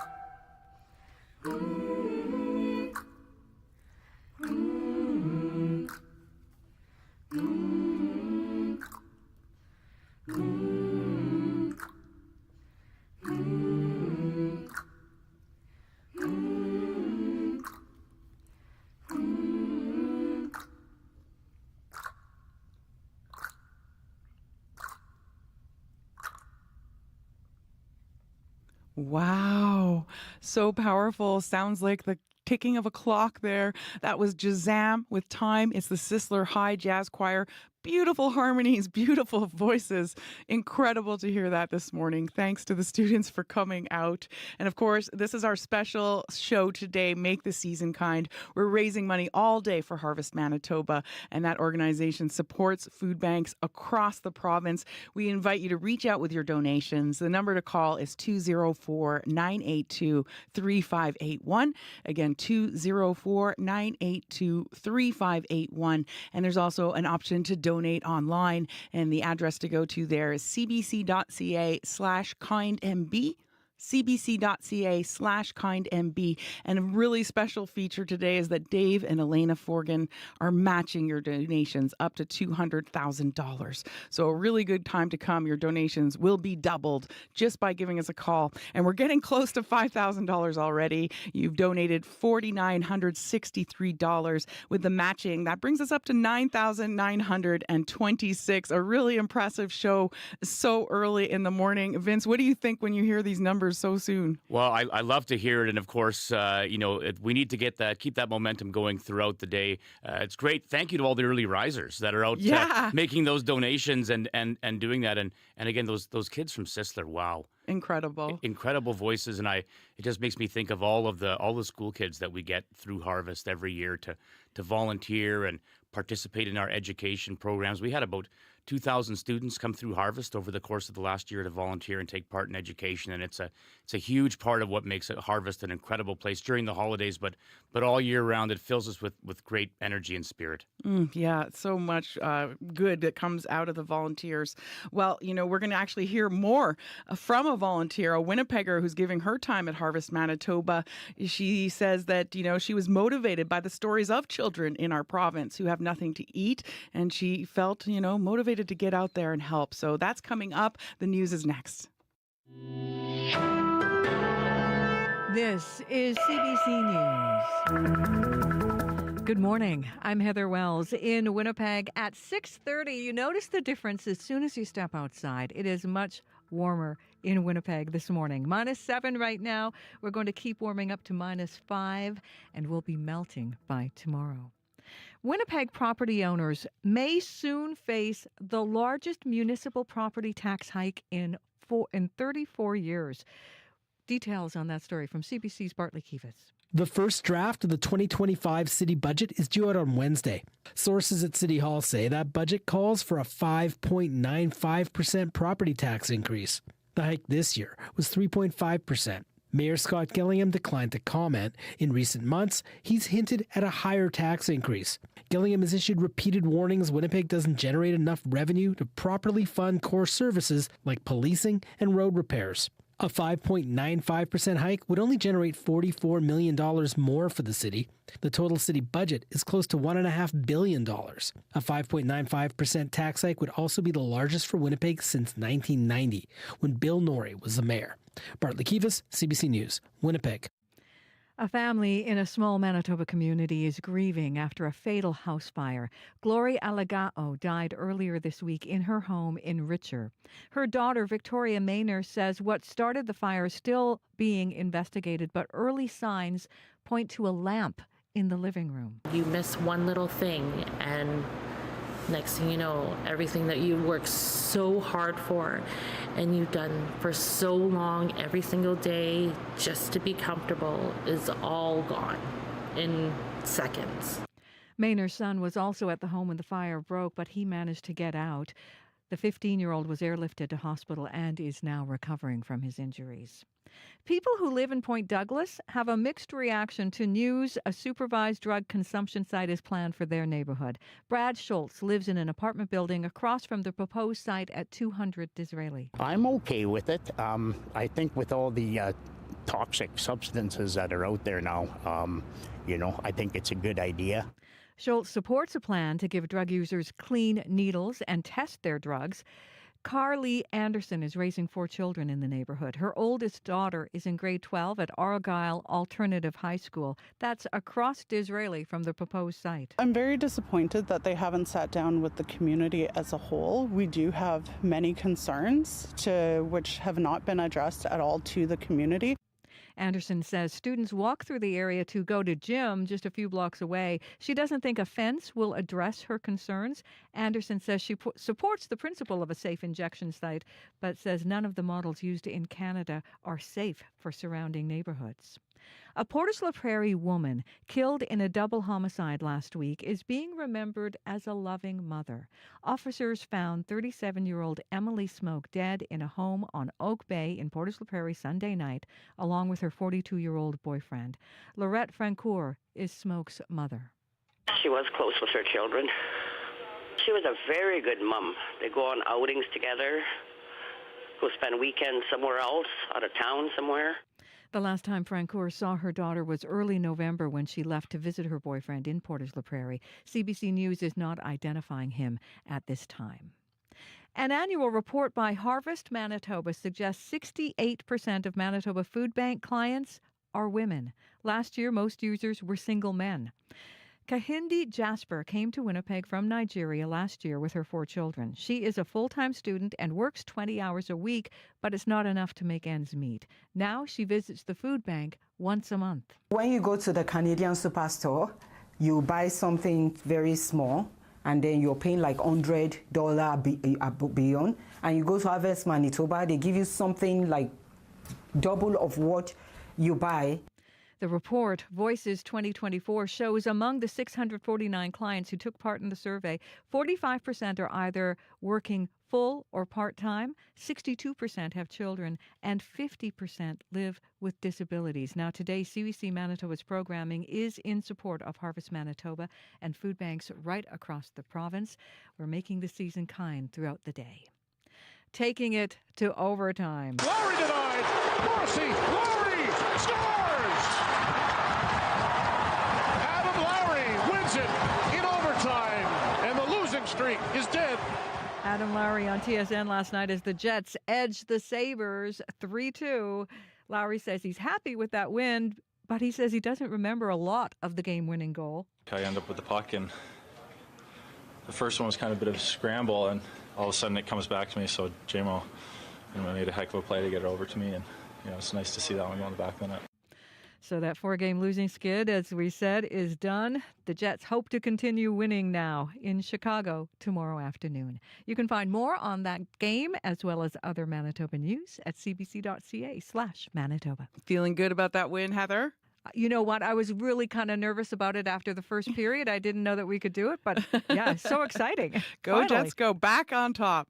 Wow, so powerful. Sounds like the ticking of a clock there. That was Jazam with Time. It's the Sisler High Jazz Choir. Beautiful harmonies, beautiful voices. Incredible to hear that this morning. Thanks to the students for coming out. And of course, this is our special show today, Make the Season Kind. We're raising money all day for Harvest Manitoba, and that organization supports food banks across the province. We invite you to reach out with your donations. The number to call is 204-982-3581. Again, 204-982-3581. And there's also an option to donate online, and the address to go to there is cbc.ca/kindmb. cbc.ca/kindmb. And a really special feature today is that Dave and Elena Forgan are matching your donations up to $200,000. So a really good time to come. Your donations will be doubled just by giving us a call. And we're getting close to $5,000 already. You've donated $4,963 with the matching. That brings us up to $9,926. A really impressive show so early in the morning. Vince, what do you think when you hear these numbers so soon? Well, I love to hear it, and of course, we need to keep that momentum going throughout the day. It's great. Thank you to all the early risers that are out making those donations and doing that, and again those kids from Sisler. Wow, incredible voices, and it just makes me think of all the school kids that we get through Harvest every year to volunteer and participate in our education programs. We had about 2,000 students come through Harvest over the course of the last year to volunteer and take part in education, and it's a huge part of what makes Harvest an incredible place during the holidays, but all year round. It fills us with great energy and spirit. Yeah, so much good that comes out of the volunteers. Well, we're going to actually hear more from a volunteer, a Winnipegger who's giving her time at Harvest Manitoba. She says that, she was motivated by the stories of children in our province who have nothing to eat, and she felt, motivated to get out there and help. So that's coming up. The news is next. This is CBC News. Good morning. I'm Heather Wells in Winnipeg at 6:30. You notice the difference as soon as you step outside. It is much warmer in Winnipeg this morning. -7 right now. We're going to keep warming up to -5, and we'll be melting by tomorrow. Winnipeg property owners may soon face the largest municipal property tax hike in 34 years. Details on that story from CBC's Bartley Kivas. The first draft of the 2025 city budget is due out on Wednesday. Sources at City Hall say that budget calls for a 5.95% property tax increase. The hike this year was 3.5%. Mayor Scott Gillingham declined to comment. In recent months, he's hinted at a higher tax increase. Gillingham has issued repeated warnings Winnipeg doesn't generate enough revenue to properly fund core services like policing and road repairs. A 5.95% hike would only generate $44 million more for the city. The total city budget is close to $1.5 billion. A 5.95% tax hike would also be the largest for Winnipeg since 1990, when Bill Norrie was the mayor. Bartley Kivas, CBC News, Winnipeg. A family in a small Manitoba community is grieving after a fatal house fire. Glory Alagao died earlier this week in her home in Richer. Her daughter, Victoria Maynor, says what started the fire is still being investigated, but early signs point to a lamp in the living room. You miss one little thing, and next thing you know, everything that you worked so hard for and you've done for so long every single day just to be comfortable is all gone in seconds. Maynor's son was also at the home when the fire broke, but he managed to get out. The 15-year-old was airlifted to hospital and is now recovering from his injuries. People who live in Point Douglas have a mixed reaction to news a supervised drug consumption site is planned for their neighborhood. Brad Schultz lives in an apartment building across from the proposed site at 200 Disraeli. I'm okay with it. I think with all the toxic substances that are out there now, I think it's a good idea. Schultz supports a plan to give drug users clean needles and test their drugs. Carly Anderson is raising 4 children in the neighborhood. Her oldest daughter is in grade 12 at Argyle Alternative High School. That's across Disraeli from the proposed site. I'm very disappointed that they haven't sat down with the community as a whole. We do have many concerns which have not been addressed at all to the community. Anderson says students walk through the area to go to gym just a few blocks away. She doesn't think a fence will address her concerns. Anderson says she supports the principle of a safe injection site, but says none of the models used in Canada are safe for surrounding neighborhoods. A Portage la Prairie woman killed in a double homicide last week is being remembered as a loving mother. Officers found 37-year-old Emily Smoke dead in a home on Oak Bay in Portage la Prairie Sunday night, along with her 42-year-old boyfriend. Lorette Francoeur is Smoke's mother. She was close with her children. She was a very good mom. They go on outings together, go spend weekends somewhere else, out of town somewhere. The last time Francoeur saw her daughter was early November when she left to visit her boyfriend in Portage la Prairie. CBC News is not identifying him at this time. An annual report by Harvest Manitoba suggests 68% of Manitoba Food Bank clients are women. Last year, most users were single men. Kahindi Jasper came to Winnipeg from Nigeria last year with her 4 children. She is a full-time student and works 20 hours a week, but it's not enough to make ends meet. Now she visits the food bank once a month. When you go to the Canadian superstore, you buy something very small, and then you're paying like $100 beyond. And you go to Harvest Manitoba, they give you something like double of what you buy. The report, Voices 2024, shows among the 649 clients who took part in the survey, 45% are either working full or part-time, 62% have children, and 50% live with disabilities. Now, today, CBC Manitoba's programming is in support of Harvest Manitoba and food banks right across the province. We're making the season kind throughout the day. Taking it to overtime. Lowry denied. Morrissey. Lowry scores. Adam Lowry wins it in overtime, and the losing streak is dead. Adam Lowry on TSN last night as the Jets edged the Sabres 3-2. Lowry says he's happy with that win, but he says he doesn't remember a lot of the game-winning goal. I end up with the puck, and the first one was kind of a bit of a scramble, and all of a sudden it comes back to me. So JMO made a heck of a play to get it over to me, and it's nice to see that one go in the back of the net. So that 4-game losing skid, as we said, is done. The Jets hope to continue winning now in Chicago tomorrow afternoon. You can find more on that game as well as other Manitoba news at cbc.ca/Manitoba. Feeling good about that win, Heather? You know what? I was really kind of nervous about it after the first period. I didn't know that we could do it, but yeah, it's so exciting. Go Finally. Jets, go back on top.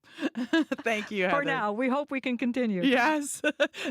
Thank you, Heather. For now, we hope we can continue. Yes.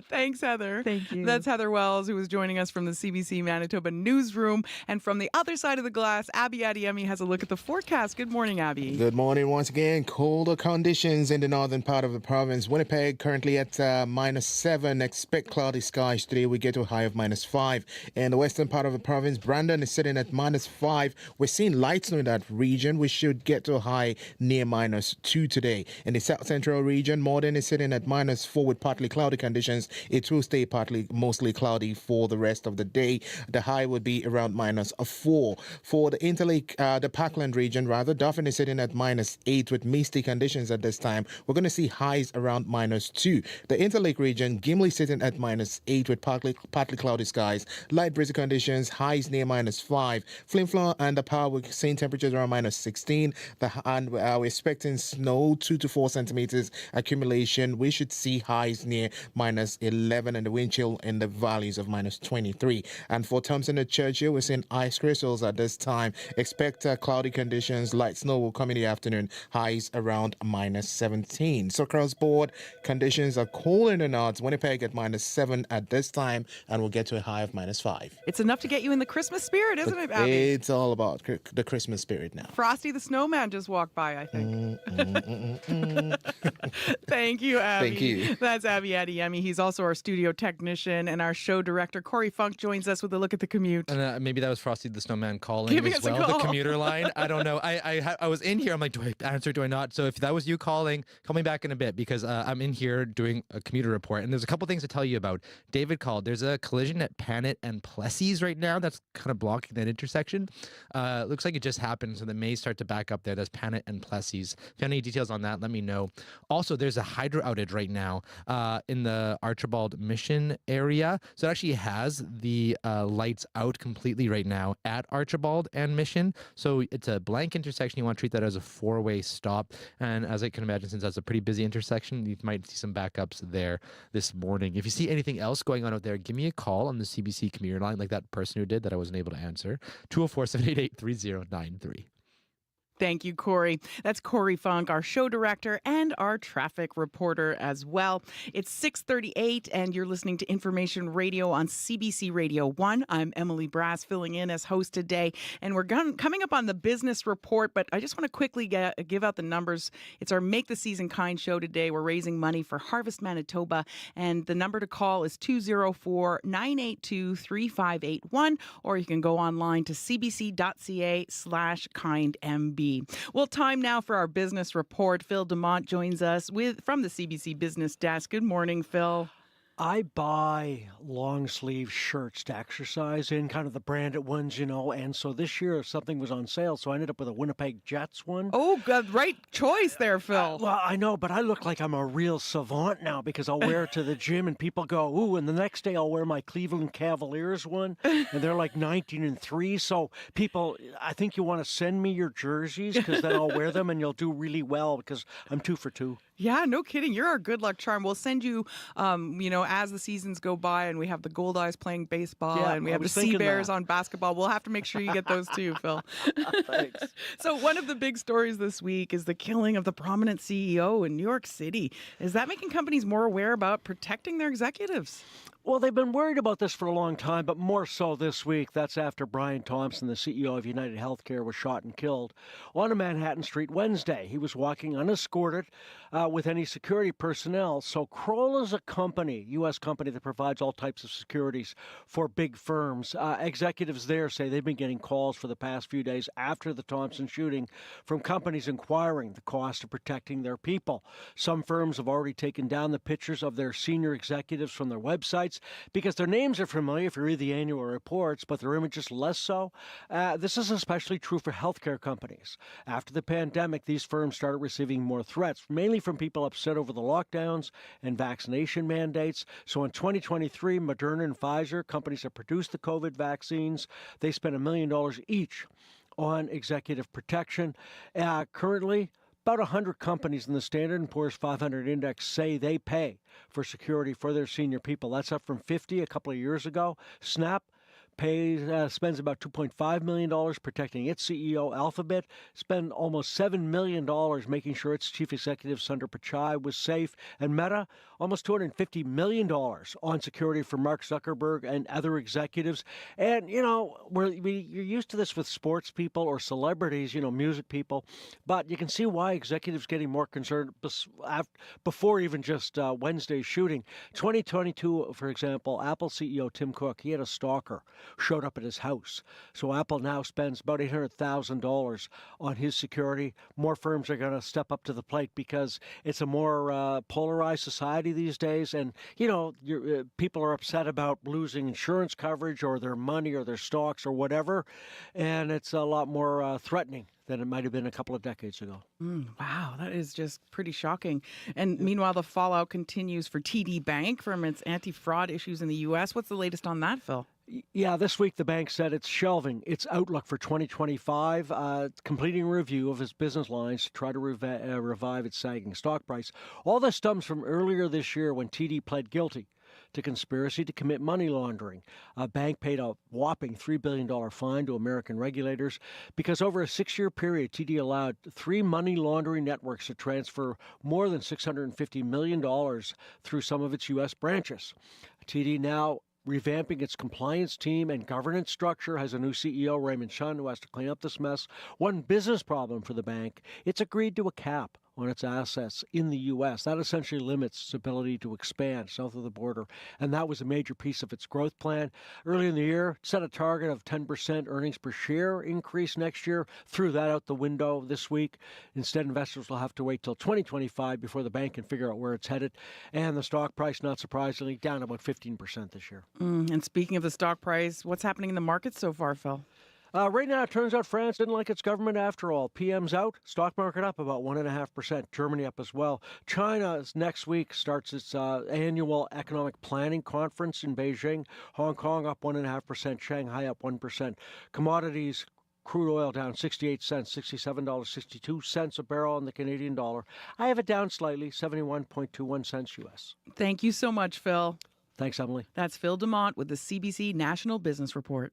Thanks, Heather. Thank you. That's Heather Wells, who was joining us from the CBC Manitoba newsroom. And from the other side of the glass, Abby Adiemi has a look at the forecast. Good morning, Abby. Good morning once again. Colder conditions in the northern part of the province. Winnipeg currently at -7. Expect cloudy skies today. We get to a high of -5. In the western part of the province, Brandon is sitting at -5. We're seeing light snow in that region. We should get to a high near -2 today. In the south central region, Morden is sitting at -4 with partly cloudy conditions. It will stay mostly cloudy for the rest of the day. The high would be around -4. For the Interlake, the Parkland region, Dauphin is sitting at -8 with misty conditions at this time. We're going to see highs around -2. The Interlake region, Gimli sitting at -8 with partly cloudy skies. Light breezy conditions, highs near -5. Flin Flon and the Power, we're seeing temperatures around -16. We're expecting snow, 2 to 4 centimeters accumulation. We should see highs near -11 and the wind chill in the valleys of -23. And for Thompson and Churchill, we're seeing ice crystals at this time. Expect cloudy conditions. Light snow will come in the afternoon. Highs around -17. So across board, conditions are cool in the north. Winnipeg at -7 at this time, and we'll get to a high of -5. It's enough to get you in the Christmas spirit, isn't it, Abby? It's all about the Christmas spirit now. Frosty the Snowman just walked by, I think. Thank you, Abby. Thank you. That's Abby Adiemi. He's also our studio technician, and our show director, Corey Funk, joins us with a look at the commute. And maybe that was Frosty the Snowman calling Giving as us a well, call. the commuter line. I don't know. I was in here. I'm like, do I answer? Do I not? So if that was you calling, call me back in a bit because I'm in here doing a commuter report. And there's a couple things to tell you about. David called. There's a collision at Panet and Plessis right now that's kind of blocking that intersection. Looks like it just happened, so they may start to back up there. That's Panet and Plessis. If you have any details on that, let me know. Also, there's a hydro outage right now in the Archibald Mission area. So it actually has the lights out completely right now at Archibald and Mission. So it's a blank intersection. You want to treat that as a 4-way stop. And as I can imagine, since that's a pretty busy intersection, you might see some backups there this morning. If you see anything else going on out there, give me a call on the CBC commuter line like that person who did that I wasn't able to answer. 204-788-3093. Thank you, Corey. That's Corey Funk, our show director and our traffic reporter as well. It's 6:38 and you're listening to Information Radio on CBC Radio 1. I'm Emily Brass filling in as host today. And we're coming up on the business report, but I just want to quickly give out the numbers. It's our Make the Season Kind show today. We're raising money for Harvest Manitoba. And the number to call is 204-982-3581, or you can go online to cbc.ca/kindmb. Well, time now for our business report. Phil DeMont joins us from the CBC Business Desk. Good morning, Phil. I buy long sleeve shirts to exercise in, kind of the branded ones, and so this year something was on sale, so I ended up with a Winnipeg Jets one. Oh, good, right choice there, Phil. Well, I know, but I look like I'm a real savant now because I'll wear it to the gym and people go, ooh, and the next day I'll wear my Cleveland Cavaliers one, and they're like 19-3, so people, I think you want to send me your jerseys because then I'll wear them and you'll do really well because I'm 2 for 2. Yeah, no kidding. You're our good luck charm. We'll send you, as the seasons go by and we have the Gold Eyes playing baseball Yeah, and we I have the was Sea thinking Bears that. on basketball, we'll have to make sure you get those too, Phil. Thanks. So one of the big stories this week is the killing of the prominent CEO in New York City. Is that making companies more aware about protecting their executives? Well, they've been worried about this for a long time, but more so this week. That's after Brian Thompson, the CEO of United Healthcare, was shot and killed on a Manhattan street Wednesday. He was walking unescorted with any security personnel. So Kroll is a company, U.S. company that provides all types of securities for big firms. Executives there say they've been getting calls for the past few days after the Thompson shooting from companies inquiring the cost of protecting their people. Some firms have already taken down the pictures of their senior executives from their websites because their names are familiar if you read the annual reports, but their images less so. This is especially true for healthcare companies. After the pandemic, these firms started receiving more threats, mainly from people upset over the lockdowns and vaccination mandates. So in 2023, Moderna and Pfizer, companies that produce the COVID vaccines, they spent $1 million each on executive protection. Currently, about 100 companies in the Standard & Poor's 500 index say they pay for security for their senior people. That's up from 50 a couple of years ago. Snap spends about $2.5 million protecting its CEO. Alphabet spent almost $7 million making sure its chief executive, Sundar Pichai, was safe. And Meta, almost $250 million on security for Mark Zuckerberg and other executives. And, you know, you're used to this with sports people or celebrities, you know, music people. But you can see why executives getting more concerned before even just Wednesday's shooting. 2022, for example, Apple CEO Tim Cook, he had a stalker showed up at his house. So Apple now spends about $800,000 on his security. More firms are going to step up to the plate because it's a more polarized society these days. And, you know, people are upset about losing insurance coverage or their money or their stocks or whatever. And it's a lot more threatening than it might have been a couple of decades ago. Wow, that is just pretty shocking. And meanwhile, the fallout continues for TD Bank from its anti-fraud issues in the U.S. What's the latest on that, Phil? Yeah, this week the bank said it's shelving its outlook for 2025, completing a review of its business lines to try to revive its sagging stock price. All this stems from earlier this year when TD pled guilty to conspiracy to commit money laundering. A bank paid a whopping $3 billion fine to American regulators because over a 6-year period, TD allowed 3 money laundering networks to transfer more than $650 million through some of its U.S. branches. TD now revamping its compliance team and governance structure, has a new CEO, Raymond Chun, who has to clean up this mess. One business problem for the bank, it's agreed to a cap on its assets in the U.S. That essentially limits its ability to expand south of the border, and that was a major piece of its growth plan. Early in the year, set a target of 10% earnings per share increase next year, threw that out the window this week. Instead, investors will have to wait till 2025 before the bank can figure out where it's headed, and the stock price, not surprisingly, down about 15% this year. And speaking of the stock price, what's happening in the market so far, Phil? Right now, it turns out France didn't like its government after all. PM's out, stock market up about 1.5%. Germany up as well. China next week starts its annual economic planning conference in Beijing. Hong Kong up 1.5%. Shanghai up 1%. Commodities, crude oil down 68 cents, $67.62 a barrel on the Canadian dollar. I have it down slightly, 71.21 cents U.S. Thank you so much, Phil. Thanks, Emily. That's Phil DeMont with the CBC National Business Report.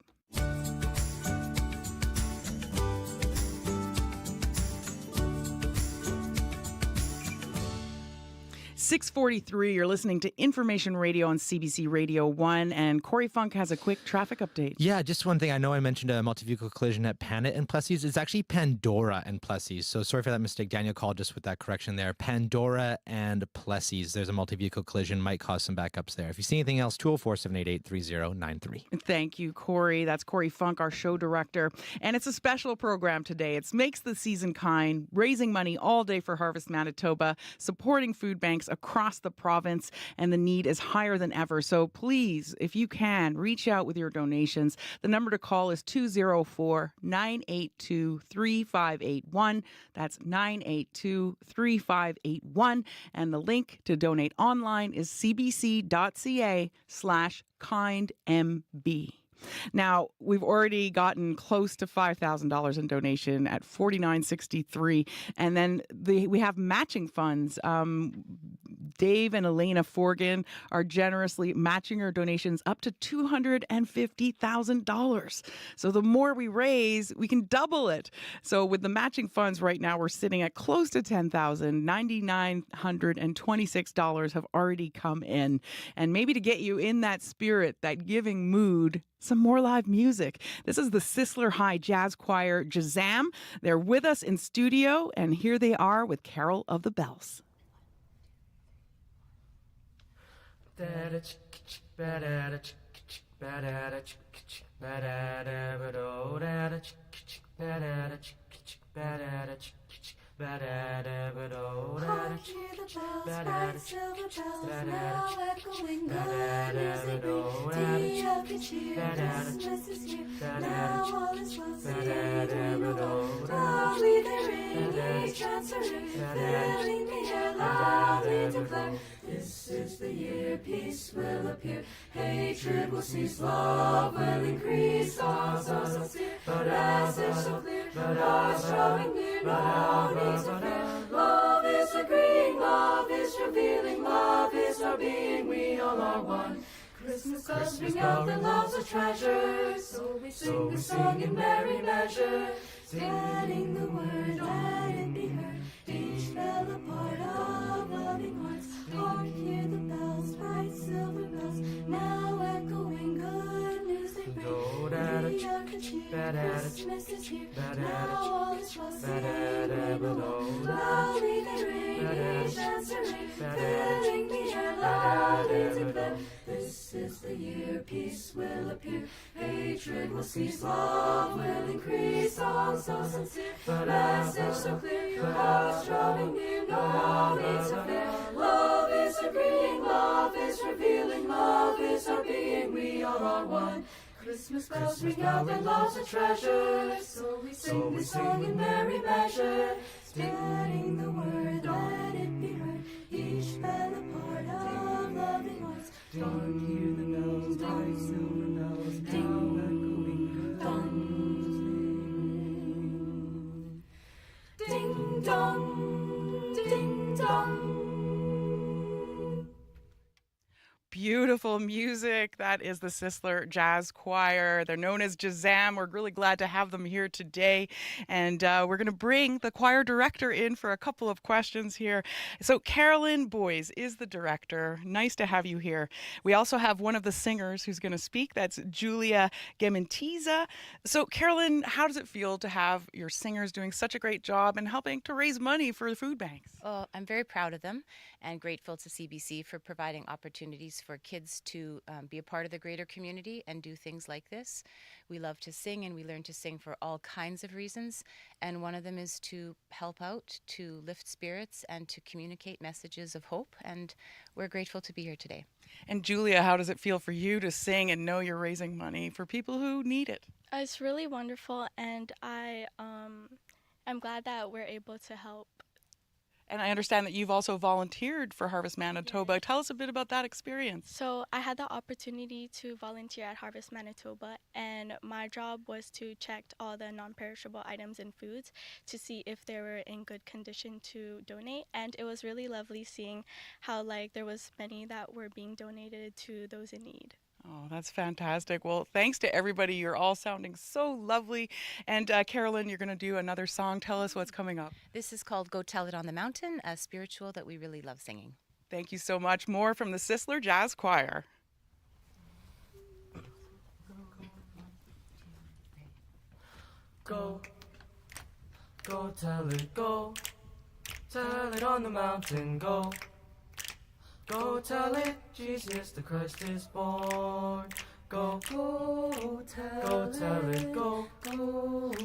6:43, you're listening to Information Radio on CBC Radio 1, and Corey Funk has a quick traffic update. Yeah, just one thing. I know I mentioned a multi-vehicle collision at Panet and Plessis. It's actually Pandora and Plessis. So sorry for that mistake. Daniel called just with that correction there. Pandora and Plessis. There's a multi-vehicle collision. Might cause some backups there. If you see anything else, 204-788-3093. Thank you, Corey. That's Corey Funk, our show director. And it's a special program today. It's Makes the Season Kind, raising money all day for Harvest Manitoba, supporting food banks across the province, and the need is higher than ever. So please, if you can, reach out with your donations. The number to call is 204-982-3581. That's 982-3581. And the link to donate online is cbc.ca/kindmb. Now, we've already gotten close to $5,000 in donation at $49.63, and then we have matching funds Dave and Elena Forgan are generously matching our donations up to $250,000. So the more we raise, we can double it. So with the matching funds right now, we're sitting at close to $10,000. $9,926 have already come in. And maybe to get you in that spirit, that giving mood, some more live music. This is the Sisler High Jazz Choir Jazam. They're with us in studio, and here they are with Carol of the Bells. Hark, hear the bells, bright silver bells, now echoing good music. Tea of good cheer, Christmas is here, now all is well, singing loudly they ring, each answering, filling the air, loudly declare, this is the year peace will appear, hatred will cease, love will increase, songs are sincere, message so clear, hearts drawing near, now needs to fear. Love is agreeing, love is revealing, love is our being, we all are one. Christmas bells ring out, their love's a treasure, so we sing the song in merry measure, spreading the word, let it be heard, each bell a part of loving hearts. Hark, hear the bells, bright silver bells, now echoing good news they bring. We are good cheer, Christmas is here, now all is well, singing loudly they ring, each answering, filling the air, loudly declare, this is the year peace will appear, hatred will cease, love will increase, songs so sincere, message so clear, hearts drawing near, no need to fear. Love is agreeing, love is revealing, love is our being, we all are one. Christmas bells ring out, their love's a treasure, so we sing this song in merry measure, spreading the word, let it be heard, each bell a part of loving hearts. Hark, hear the bells, bright silver bells, now echoing good. Ding dong, ding dong. Beautiful music. That is the Sisler Jazz Choir. They're known as Jazam. We're really glad to have them here today. And we're going to bring the choir director in for a couple of questions here. So Carolyn Boys is the director. Nice to have you here. We also have one of the singers who's going to speak. That's Julia Gementiza. So Carolyn, how does it feel to have your singers doing such a great job and helping to raise money for the food banks? Well, I'm very proud of them and grateful to CBC for providing opportunities for kids to be a part of the greater community and do things like this. We love to sing, and we learn to sing for all kinds of reasons, and one of them is to help out, to lift spirits, and to communicate messages of hope, and we're grateful to be here today. And Julia, how does it feel for you to sing and know you're raising money for people who need it? It's really wonderful, and I'm glad that we're able to help. And I understand that you've also volunteered for Harvest Manitoba. Yeah. Tell us a bit about that experience. So I had the opportunity to volunteer at Harvest Manitoba, and my job was to check all the non-perishable items and foods to see if they were in good condition to donate. And it was really lovely seeing how there was many that were being donated to those in need. Oh, that's fantastic. Well, thanks to everybody. You're all sounding so lovely. And Carolyn, you're going to do another song. Tell us what's coming up. This is called Go Tell It on the Mountain, a spiritual that we really love singing. Thank you so much. More from the Sisler Jazz Choir. Go tell it, go tell it on the mountain, go tell it, Jesus the Christ is born. Go tell it, go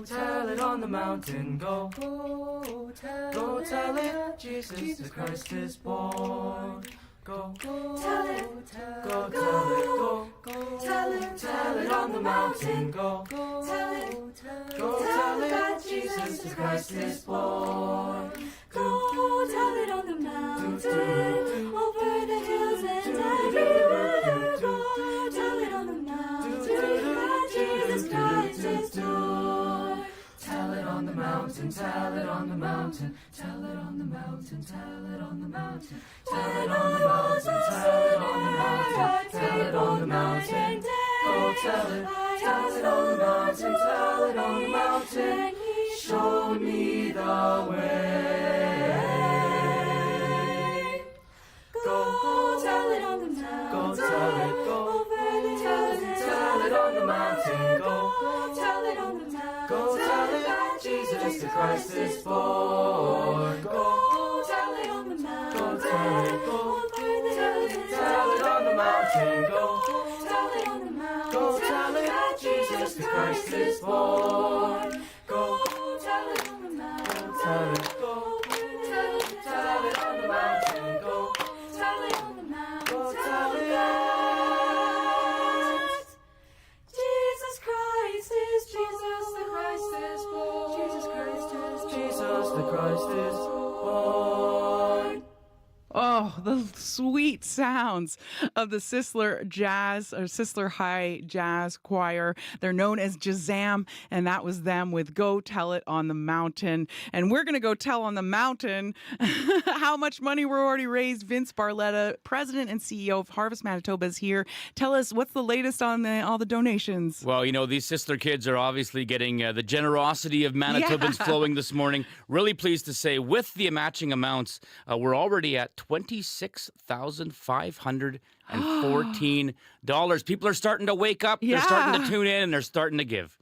tell it on the mountain, go tell it, Jesus the Christ is born. Go tell it, go tell it on the mountain, go tell it, Jesus the Christ is born. Go tell it on the mountain, over the hills and everywhere. Go tell it on the mountain, that Jesus Christ is born. Tell it on the mountain, tell it on the mountain, tell it on the mountain, tell it on the mountain. mountain, tell it on the mountain, tell it on the mountain, tell it on the mountain. Go tell it on the mountain, tell it on the mountain. Show me the way. Go tell it on the mountain. Go tell it. Go tell it on the mountain. Go tell it on the mountain. Go tell it that Jesus the Christ is born. Go tell it on the mountain. Go tell it. Go tell it on the mountain. Go tell it on the mountain. Go tell it that Jesus the Christ is born. Go tell it on the mountain. Tell it. Go tell it on the mountain. Go tell it on the mountain. Go tell it that Jesus Christ is Jesus the Christ is born. Jesus the Christ is born. Oh, the sweet sounds of the Sisler Jazz or Sisler High Jazz Choir. They're known as Jazam, and that was them with Go Tell It on the Mountain. And we're going to go tell on the mountain how much money we're already raised. Vince Barletta, President and CEO of Harvest Manitoba, is here. Tell us, what's the latest on all the donations? Well, you know, these Sisler kids are obviously getting the generosity of Manitobans flowing this morning. Really pleased to say, with the matching amounts, we're already at $26,514. People are starting to wake up. They're starting to tune in, and they're starting to give.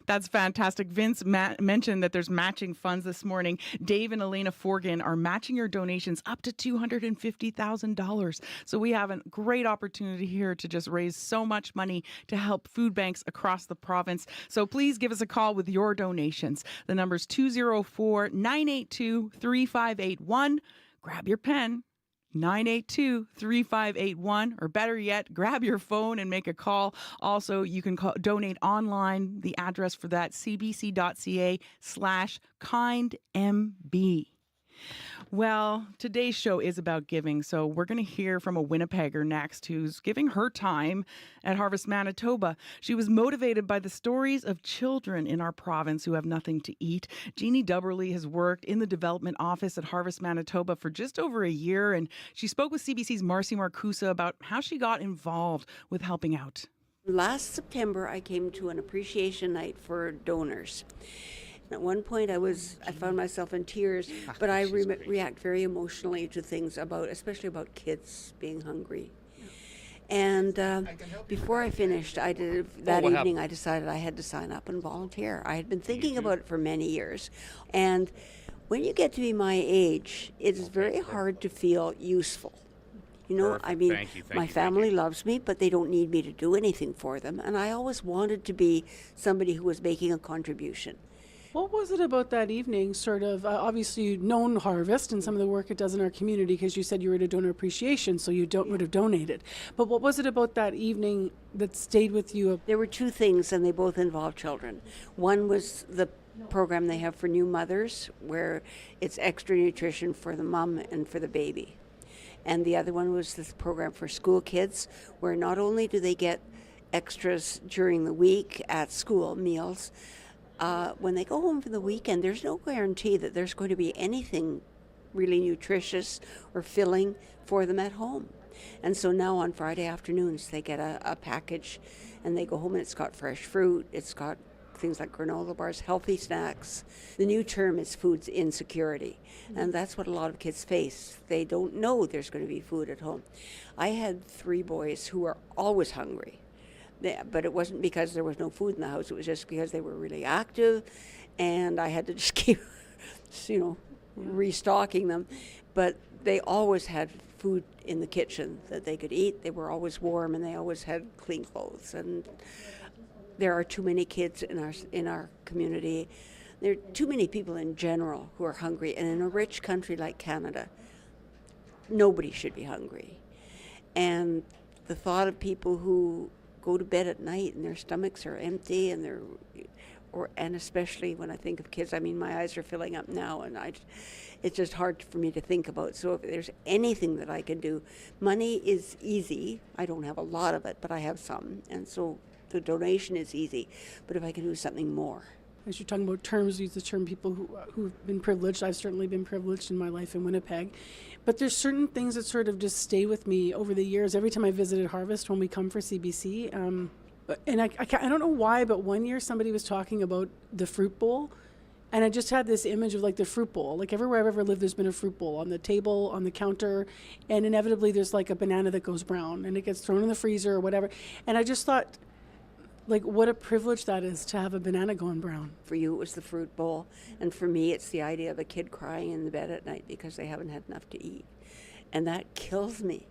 That's fantastic. Vince mentioned that there's matching funds this morning. Dave and Elena Forgan are matching your donations up to $250,000. So we have a great opportunity here to just raise so much money to help food banks across the province. So please give us a call with your donations. The number's 204-982-3581. Grab your pen, 982-3581, or better yet, grab your phone and make a call. Also, you can donate online. The address for that, cbc.ca/kindmb. Well, today's show is about giving, so we're going to hear from a Winnipegger next who's giving her time at Harvest Manitoba. She was motivated by the stories of children in our province who have nothing to eat. Jeannie Dubberly has worked in the development office at Harvest Manitoba for just over a year, and she spoke with CBC's Marcy Marcusa about how she got involved with helping out. Last September, I came to an appreciation night for donors. At one point, I found myself in tears, but I react very emotionally to things especially about kids being hungry. And before I finished, I decided I had to sign up and volunteer. I had been thinking about it for many years. And when you get to be my age, it is very hard to feel useful. You know, Perfect. I mean, Thank you. my family loves me, but they don't need me to do anything for them. And I always wanted to be somebody who was making a contribution. What was it about that evening, sort of, obviously you'd known Harvest and some of the work it does in our community because you said you were at a donor appreciation, so you would have donated. But what was it about that evening that stayed with you? There were two things, and they both involved children. One was the program they have for new mothers, where it's extra nutrition for the mom and for the baby. And the other one was this program for school kids, where not only do they get extras during the week at school, meals, when they go home for the weekend, there's no guarantee that there's going to be anything really nutritious or filling for them at home. And so now on Friday afternoons, they get a package, and they go home, and it's got fresh fruit, it's got things like granola bars, healthy snacks. The new term is food insecurity, and that's what a lot of kids face. They don't know there's going to be food at home. I had 3 boys who were always hungry. But it wasn't because there was no food in the house. It was just because they were really active, and I had to just keep, restocking them. But they always had food in the kitchen that they could eat. They were always warm, and they always had clean clothes. And there are too many kids in our community. There are too many people in general who are hungry. And in a rich country like Canada, nobody should be hungry. And the thought of people who go to bed at night and their stomachs are empty, and and especially when I think of kids, I mean, my eyes are filling up now, and it's just hard for me to think about. So if there's anything that I can do, money is easy. I don't have a lot of it, but I have some, and so the donation is easy. But if I can do something more. as you're talking about terms, use the term people who've been privileged. I've certainly been privileged in my life in Winnipeg. But there's certain things that sort of just stay with me over the years. Every time I visited Harvest when we come for CBC, and I don't know why, but one year somebody was talking about the fruit bowl, and I just had this image of like the fruit bowl. Like everywhere I've ever lived, there's been a fruit bowl on the table, on the counter, and inevitably there's like a banana that goes brown and it gets thrown in the freezer or whatever. And I just thought, like, what a privilege that is to have a banana going brown. For you, it was the fruit bowl. And for me, it's the idea of a kid crying in the bed at night because they haven't had enough to eat. And that kills me.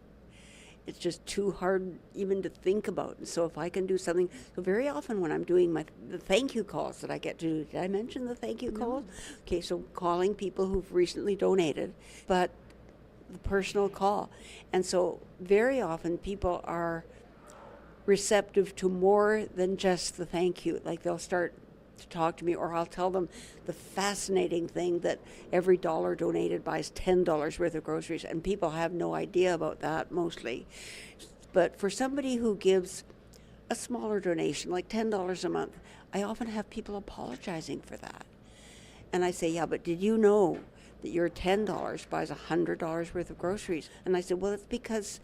It's just too hard even to think about. And so if I can do something, so very often when I'm doing the thank you calls that I get to do, did I mention the thank you calls? Okay, so calling people who've recently donated, but the personal call. And so very often people are receptive to more than just the thank you. Like they'll start to talk to me, or I'll tell them the fascinating thing that every dollar donated buys $10 worth of groceries, and people have no idea about that mostly. But for somebody who gives a smaller donation, like $10 a month, I often have people apologizing for that. And I say, yeah, but did you know that your $10 buys $100 worth of groceries? And I said, well, it's because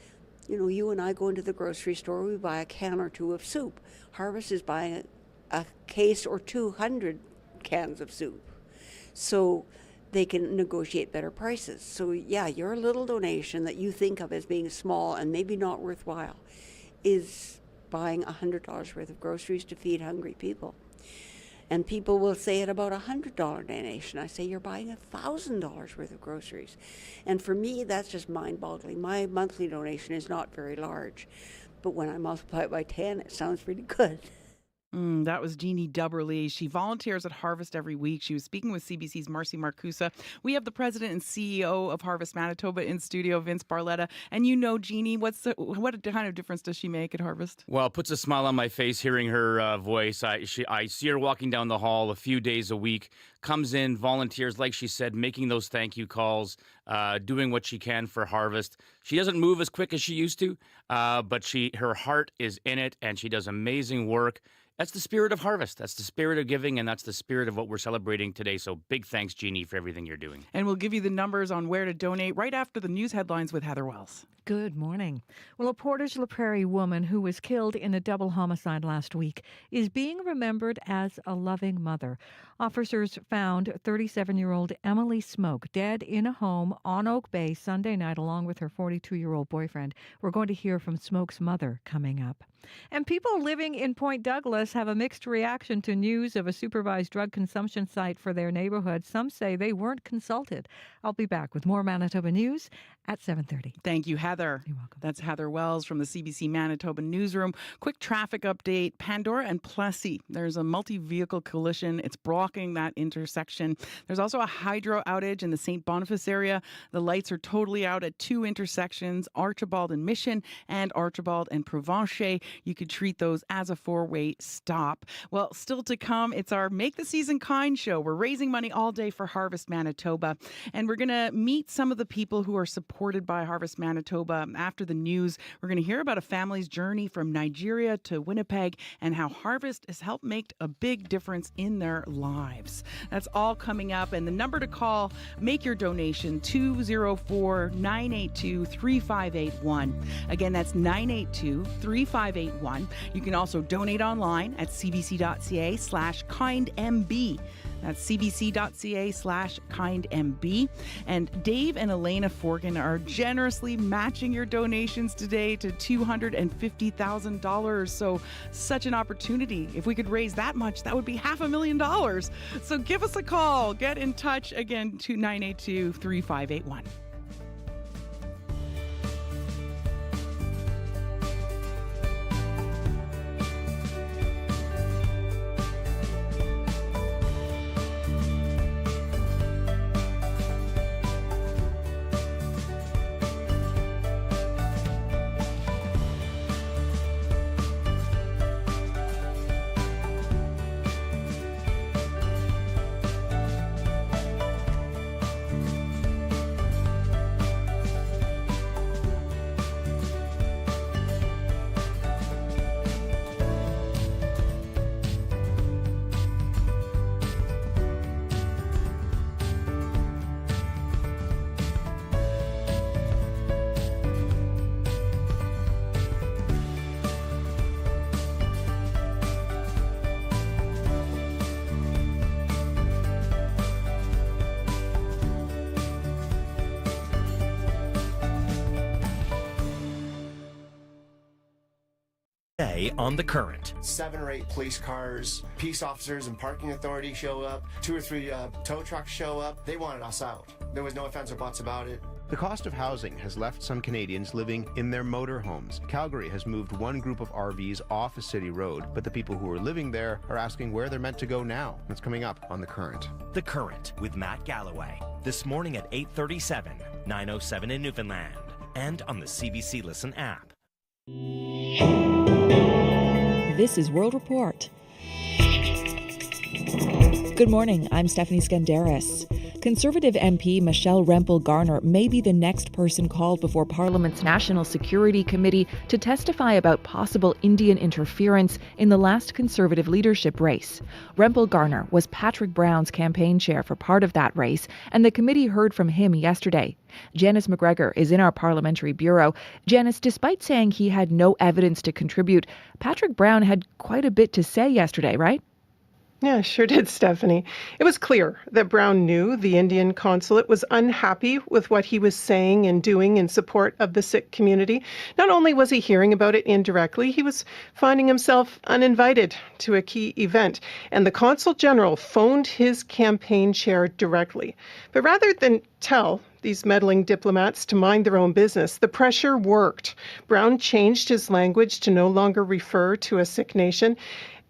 you and I go into the grocery store, we buy a can or two of soup. Harvest is buying a case or 200 cans of soup. So they can negotiate better prices. So yeah, your little donation that you think of as being small and maybe not worthwhile is buying $100 worth of groceries to feed hungry people. And people will say it about $100 donation. I say, you're buying $1,000 worth of groceries. And for me, that's just mind-boggling. My monthly donation is not very large. But when I multiply it by 10, it sounds pretty good. That was Jeannie Dubberly. She volunteers at Harvest every week. She was speaking with CBC's Marcy Marcusa. We have the president and CEO of Harvest Manitoba in studio, Vince Barletta. And Jeannie, what kind of difference does she make at Harvest? Well, it puts a smile on my face hearing her voice. I see her walking down the hall a few days a week, comes in, volunteers, like she said, making those thank you calls, doing what she can for Harvest. She doesn't move as quick as she used to, but her heart is in it, and she does amazing work. That's the spirit of Harvest. That's the spirit of giving, and that's the spirit of what we're celebrating today. So big thanks, Jeannie, for everything you're doing. And we'll give you the numbers on where to donate right after the news headlines with Heather Wells. Good morning. Well, a Portage La Prairie woman who was killed in a double homicide last week is being remembered as a loving mother. Officers found 37-year-old Emily Smoke dead in a home on Oak Bay Sunday night along with her 42-year-old boyfriend. We're going to hear from Smoke's mother coming up. And people living in Point Douglas have a mixed reaction to news of a supervised drug consumption site for their neighborhood. Some say they weren't consulted. I'll be back with more Manitoba news at 7:30. Thank you, Heather. You're welcome. That's Heather Wells from the CBC Manitoba newsroom. Quick traffic update. Pandora and Plessy. There's a multi-vehicle collision. It's blocking that intersection. There's also a hydro outage in the St. Boniface area. The lights are totally out at two intersections, Archibald and Mission and Archibald and Provencher. You could treat those as a four-way stop. Well, still to come, it's our Make the Season Kind show. We're raising money all day for Harvest Manitoba. And we're going to meet some of the people who are supported by Harvest Manitoba. After the news, we're going to hear about a family's journey from Nigeria to Winnipeg and how Harvest has helped make a big difference in their lives. That's all coming up. And the number to call, make your donation, 204-982-3581. Again, that's 982-3581. You can also donate online at cbc.ca/kindmb. That's cbc.ca/kindmb. And Dave and Elena Forgan are generously matching your donations today to $250,000. So such an opportunity. If we could raise that much, that would be $500,000. So give us a call. Get in touch again to 982-3581. Today on The Current. 7 or 8 police cars, peace officers and parking authority show up, 2 or 3 tow trucks show up. They wanted us out. There was no offense or buts about it. The cost of housing has left some Canadians living in their motorhomes. Calgary has moved one group of RVs off a city road, but the people who are living there are asking where they're meant to go now. That's coming up on The Current. The Current with Matt Galloway. This morning at 8:37, 9:07 in Newfoundland, and on the CBC Listen app. This is World Report. Good morning, I'm Stephanie Skandaris. Conservative MP Michelle Rempel-Garner may be the next person called before Parliament's National Security Committee to testify about possible Indian interference in the last Conservative leadership race. Rempel-Garner was Patrick Brown's campaign chair for part of that race, and the committee heard from him yesterday. Janice McGregor is in our parliamentary bureau. Janice, despite saying he had no evidence to contribute, Patrick Brown had quite a bit to say yesterday, right? Yeah, sure did, Stephanie. It was clear that Brown knew the Indian consulate was unhappy with what he was saying and doing in support of the Sikh community. Not only was he hearing about it indirectly, he was finding himself uninvited to a key event. And the Consul General phoned his campaign chair directly. But rather than tell these meddling diplomats to mind their own business, the pressure worked. Brown changed his language to no longer refer to a Sikh nation.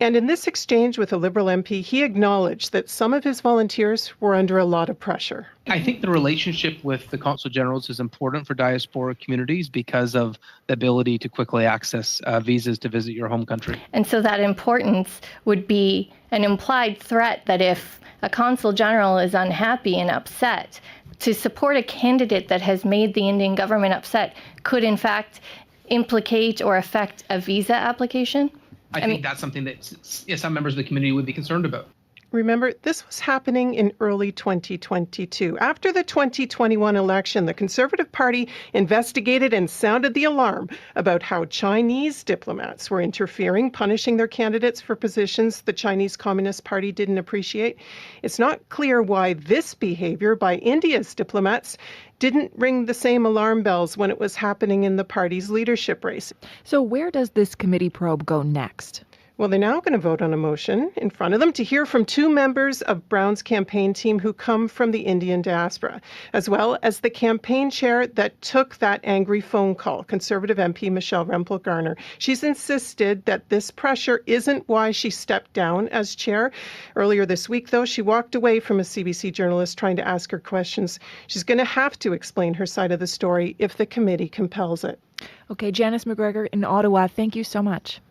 And in this exchange with a Liberal MP, he acknowledged that some of his volunteers were under a lot of pressure. I think the relationship with the Consul Generals is important for diaspora communities because of the ability to quickly access visas to visit your home country. And so that importance would be an implied threat that if a Consul General is unhappy and upset, to support a candidate that has made the Indian government upset could in fact implicate or affect a visa application. I think that's something that some members of the community would be concerned about. Remember, this was happening in early 2022. After the 2021 election, the Conservative Party investigated and sounded the alarm about how Chinese diplomats were interfering, punishing their candidates for positions the Chinese Communist Party didn't appreciate. It's not clear why this behavior by India's diplomats didn't ring the same alarm bells when it was happening in the party's leadership race. So where does this committee probe go next? Well, they're now going to vote on a motion in front of them to hear from 2 members of Brown's campaign team who come from the Indian diaspora, as well as the campaign chair that took that angry phone call, Conservative MP Michelle Rempel-Garner. She's insisted that this pressure isn't why she stepped down as chair. Earlier this week, though, she walked away from a CBC journalist trying to ask her questions. She's going to have to explain her side of the story if the committee compels it. Okay, Janice McGregor in Ottawa, thank you so much.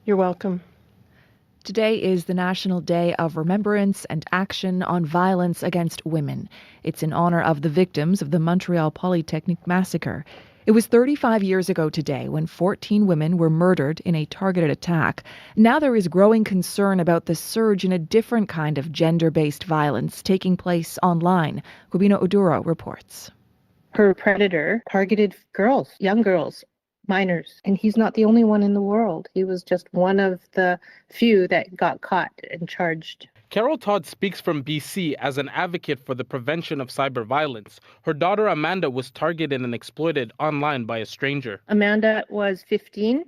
You're welcome. Today is the National Day of Remembrance and Action on Violence Against Women. It's in honor of the victims of the Montreal Polytechnic massacre. It was 35 years ago today when 14 women were murdered in a targeted attack. Now there is growing concern about the surge in a different kind of gender-based violence taking place online. Gubino Oduro reports. Her predator targeted girls, young girls, minors, and he's not the only one in the world. He was just one of the few that got caught and charged. Carol Todd speaks from BC as an advocate for the prevention of cyber violence. Her daughter Amanda was targeted and exploited online by a stranger. Amanda was 15,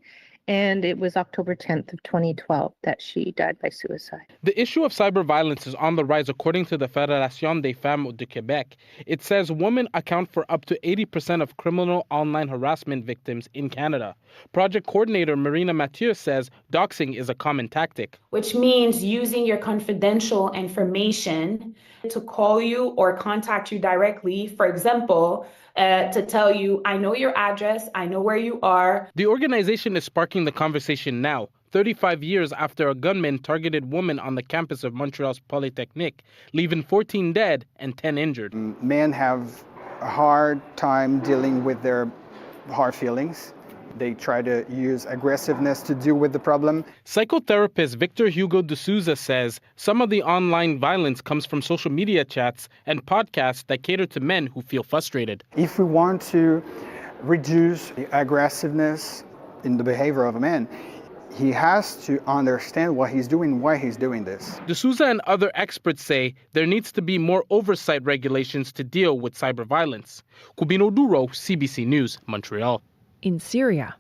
and it was October 10th of 2012 that she died by suicide. The issue of cyber violence is on the rise according to the Fédération des Femmes du Québec. It says women account for up to 80% of criminal online harassment victims in Canada. Project coordinator Marina Mathieu says doxing is a common tactic. Which means using your confidential information to call you or contact you directly, for example, to tell you, I know your address, I know where you are. The organization is sparking the conversation now, 35 years after a gunman targeted women on the campus of Montreal's Polytechnic, leaving 14 dead and 10 injured. Men have a hard time dealing with their hard feelings. They try to use aggressiveness to deal with the problem. Psychotherapist Victor Hugo de Souza says some of the online violence comes from social media chats and podcasts that cater to men who feel frustrated. If we want to reduce the aggressiveness in the behavior of a man, he has to understand what he's doing, why he's doing this. De Souza and other experts say there needs to be more oversight regulations to deal with cyber violence. Gubino Oduro, CBC News, Montreal. In Syria.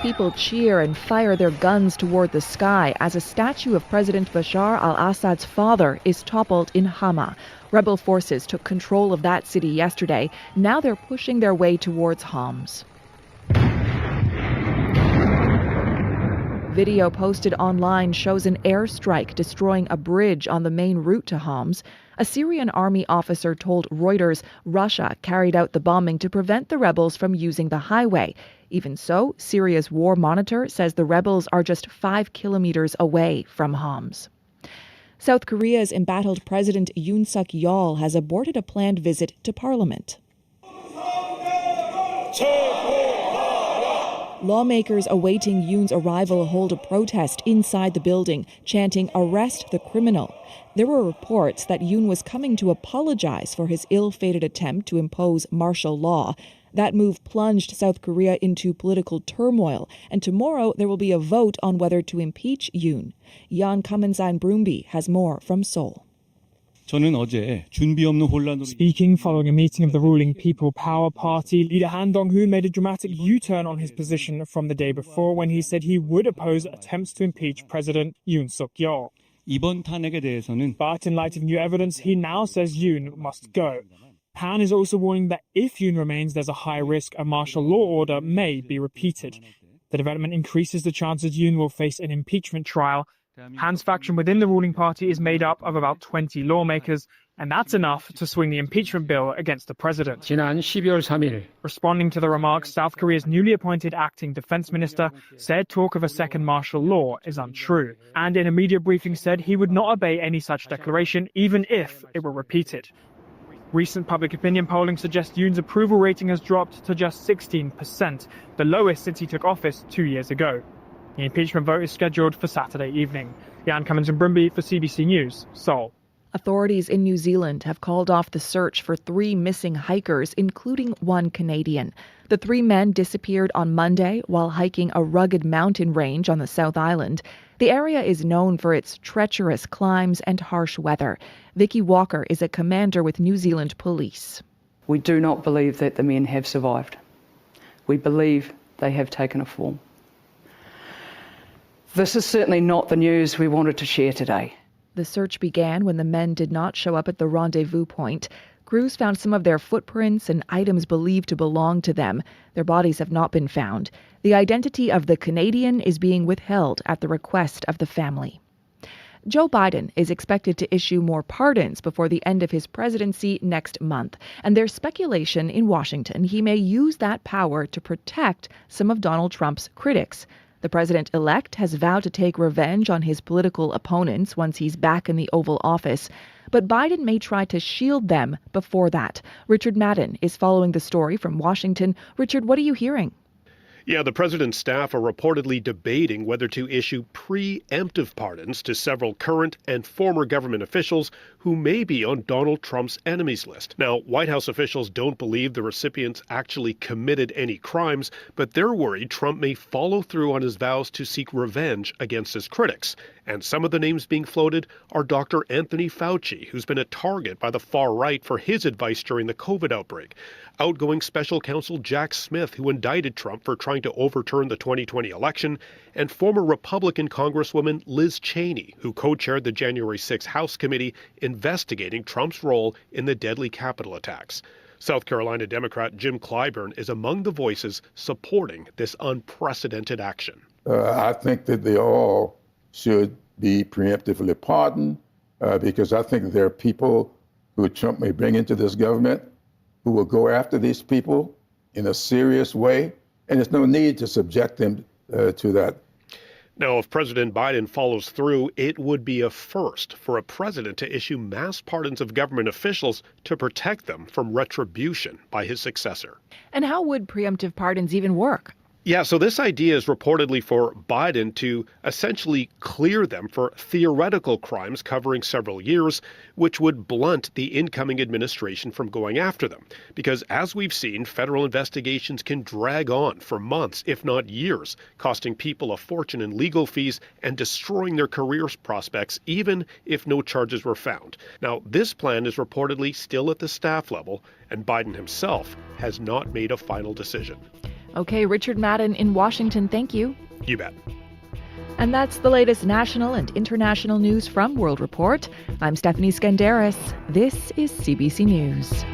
people cheer and fire their guns toward the sky as a statue of President Bashar al-Assad's father is toppled in Hama. Rebel forces took control of that city yesterday. Now they're pushing their way towards Homs. Video posted online shows an airstrike destroying a bridge on the main route to Homs. A Syrian army officer told Reuters Russia carried out the bombing to prevent the rebels from using the highway. Even so, Syria's war monitor says the rebels are just 5 kilometers away from Homs. South Korea's embattled President Yoon Suk-yeol has aborted a planned visit to Parliament. Lawmakers awaiting Yoon's arrival hold a protest inside the building, chanting, "Arrest the criminal." There were reports that Yoon was coming to apologize for his ill-fated attempt to impose martial law. That move plunged South Korea into political turmoil, and tomorrow there will be a vote on whether to impeach Yoon. Jan Kamensain-Brumby has more from Seoul. Speaking following a meeting of the ruling People Power Party, leader Han Dong-hoon made a dramatic U-turn on his position from the day before when he said he would oppose attempts to impeach President Yoon Suk-yeol. But in light of new evidence, he now says Yoon must go. Han is also warning that if Yoon remains, there's a high risk a martial law order may be repeated. The development increases the chances Yoon will face an impeachment trial. Han's faction within the ruling party is made up of about 20 lawmakers, and that's enough to swing the impeachment bill against the president. Responding to the remarks, South Korea's newly appointed acting defense minister said talk of a second martial law is untrue, and in a media briefing said he would not obey any such declaration, even if it were repeated. Recent public opinion polling suggests Yoon's approval rating has dropped to just 16%, the lowest since he took office 2 years ago. The impeachment vote is scheduled for Saturday evening. Jan Kamensain-Brumby for CBC News, Seoul. Authorities in New Zealand have called off the search for 3 missing hikers, including 1 Canadian. The 3 men disappeared on Monday while hiking a rugged mountain range on the South Island. The area is known for its treacherous climbs and harsh weather. Vicky Walker is a commander with New Zealand Police. We do not believe that the men have survived. We believe they have taken a fall. This is certainly not the news we wanted to share today. The search began when the men did not show up at the rendezvous point. Crews found some of their footprints and items believed to belong to them. Their bodies have not been found. The identity of the Canadian is being withheld at the request of the family. Joe Biden is expected to issue more pardons before the end of his presidency next month, and there's speculation in Washington he may use that power to protect some of Donald Trump's critics. The president-elect has vowed to take revenge on his political opponents once he's back in the Oval Office, but Biden may try to shield them before that. Richard Madden is following the story from Washington. Richard, what are you hearing? Yeah, the president's staff are reportedly debating whether to issue preemptive pardons to several current and former government officials who may be on Donald Trump's enemies list. Now, White House officials don't believe the recipients actually committed any crimes, but they're worried Trump may follow through on his vows to seek revenge against his critics. And some of the names being floated are Dr. Anthony Fauci, who's been a target by the far right for his advice during the COVID outbreak. Outgoing special counsel Jack Smith, who indicted Trump for trying to overturn the 2020 election, and former Republican Congresswoman Liz Cheney, who co-chaired the January 6 House Committee investigating Trump's role in the deadly Capitol attacks. South Carolina Democrat Jim Clyburn is among the voices supporting this unprecedented action. I think that they all should be preemptively pardoned because I think there are people who Trump may bring into this government who will go after these people in a serious way, and there's no need to subject them to that. Now, if President Biden follows through, it would be a first for a president to issue mass pardons of government officials to protect them from retribution by his successor. And how would preemptive pardons even work? Yeah, so this idea is reportedly for Biden to essentially clear them for theoretical crimes covering several years, which would blunt the incoming administration from going after them. Because as we've seen, federal investigations can drag on for months, if not years, costing people a fortune in legal fees and destroying their career prospects, even if no charges were found. Now, this plan is reportedly still at the staff level, and Biden himself has not made a final decision. Okay, Richard Madden in Washington, thank you. You bet. And that's the latest national and international news from World Report. I'm Stephanie Skandaris. This is CBC News.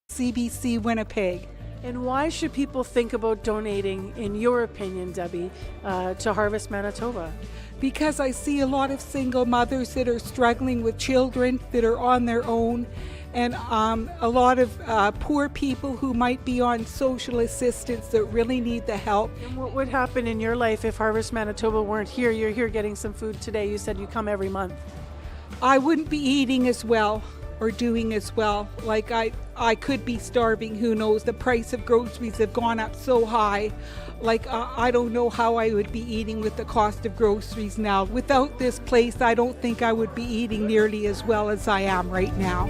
CBC Winnipeg. And why should people think about donating, in your opinion, Debbie, to Harvest Manitoba? Because I see a lot of single mothers that are struggling with children that are on their own, and a lot of poor people who might be on social assistance that really need the help. And what would happen in your life if Harvest Manitoba weren't here? You're here getting some food today. You said you come every month. I wouldn't be eating as well or doing as well. Like I could be starving, who knows? The price of groceries have gone up so high. Like I don't know how I would be eating with the cost of groceries now. Without this place, I don't think I would be eating nearly as well as I am right now.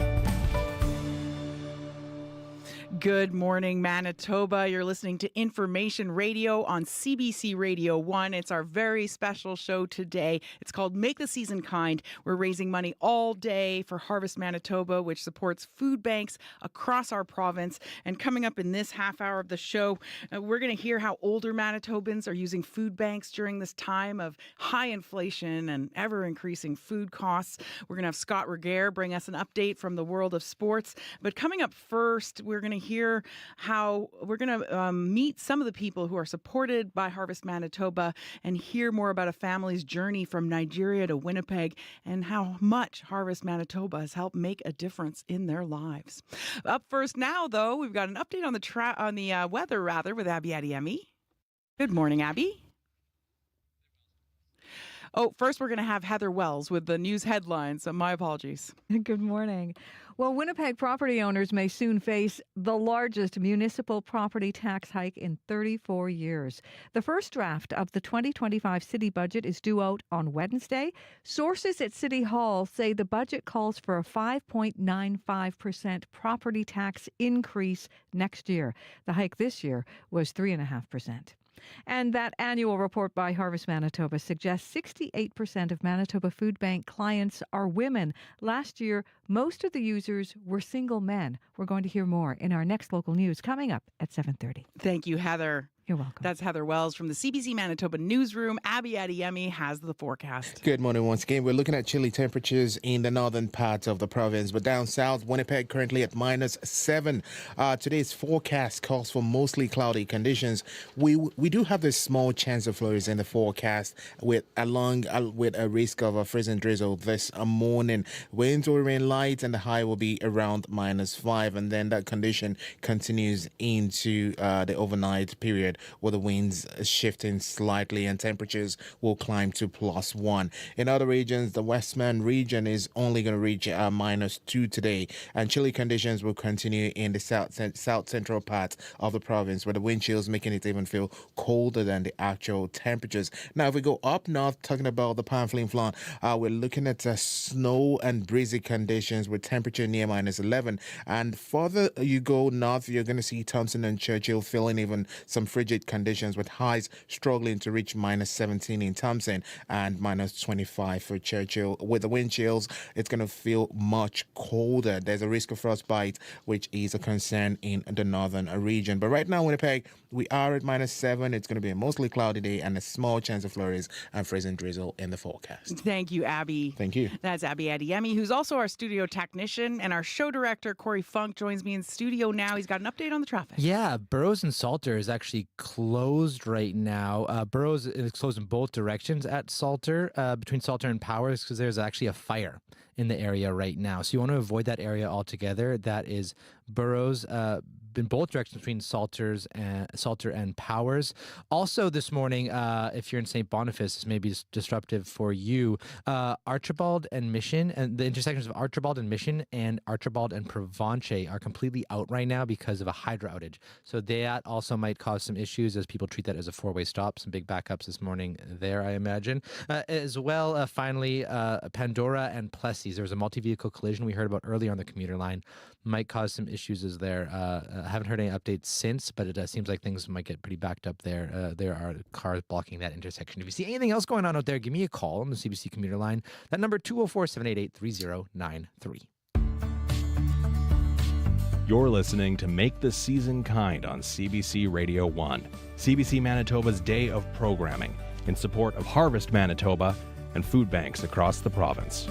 Good morning, Manitoba. You're listening to Information Radio on CBC Radio 1. It's our very special show today. It's called Make the Season Kind. We're raising money all day for Harvest Manitoba, which supports food banks across our province. And coming up in this half hour of the show, we're going to hear how older Manitobans are using food banks during this time of high inflation and ever-increasing food costs. We're going to have Scott Regehr bring us an update from the world of sports. But coming up first, we're going to hear how we're going to meet some of the people who are supported by Harvest Manitoba and hear more about a family's journey from Nigeria to Winnipeg and how much Harvest Manitoba has helped make a difference in their lives. Up first now, though, we've got an update on the weather with Abby Adiemi. Good morning, Abby. Oh, first we're going to have Heather Wells with the news headlines. So my apologies. Good morning. Well, Winnipeg property owners may soon face the largest municipal property tax hike in 34 years. The first draft of the 2025 city budget is due out on Wednesday. Sources at City Hall say the budget calls for a 5.95% property tax increase next year. The hike this year was 3.5%. And that annual report by Harvest Manitoba suggests 68% of Manitoba Food Bank clients are women. Last year, most of the users were single men. We're going to hear more in our next local news coming up at 7:30. Thank you, Heather. You're welcome. That's Heather Wells from the CBC Manitoba newsroom. Abby Adiemi has the forecast. Good morning once again. We're looking at chilly temperatures in the northern part of the province, but down south, Winnipeg currently at -7. Today's forecast calls for mostly cloudy conditions. We do have this small chance of flurries in the forecast with a risk of a freezing drizzle this morning. Winds will remain light and the high will be around -5, and then that condition continues into the overnight period, with the winds shifting slightly and temperatures will climb to +1. In other regions, the Westman region is only going to reach -2 today, and chilly conditions will continue in the south central part of the province, where the wind chills making it even feel colder than the actual temperatures. Now, if we go up north, talking about the Pamphlet Flan, we're looking at snow and breezy conditions with temperature near -11. And further you go north, you're going to see Thompson and Churchill feeling even some frigid conditions, with highs struggling to reach -17 in Thompson and -25 for Churchill. With the wind chills, it's going to feel much colder. There's a risk of frostbite, which is a concern in the northern region. But right now, Winnipeg, we are at -7. It's going to be a mostly cloudy day and a small chance of flurries and freezing drizzle in the forecast. Thank you, Abby. Thank you. That's Abby Adiemi, who's also our studio technician, and our show director, Corey Funk, joins me in studio now. He's got an update on the traffic. Yeah, Burroughs and Salter is actually closed right now. Burroughs is closed in both directions at Salter, between Salter and Powers, because there's actually a fire in the area right now. So you want to avoid that area altogether. That is Burroughs, in both directions between Salter and Powers. Also this morning, if you're in St. Boniface, this may be disruptive for you. Archibald and Mission, and the intersections of Archibald and Mission and Archibald and Provencher are completely out right now because of a hydro outage. So that also might cause some issues as people treat that as a four-way stop. Some big backups this morning there, I imagine. As well, finally, Pandora and Plessis. curiosities. There was a multi-vehicle collision we heard about earlier on the commuter line. Might cause some issues as there. I haven't heard any updates since, but it seems like things might get pretty backed up there. There are cars blocking that intersection. If you see anything else going on out there, give me a call on the CBC commuter line. That number 204-788-3093. You're listening to Make the Season Kind on CBC Radio 1, CBC Manitoba's day of programming in support of Harvest Manitoba and food banks across the province.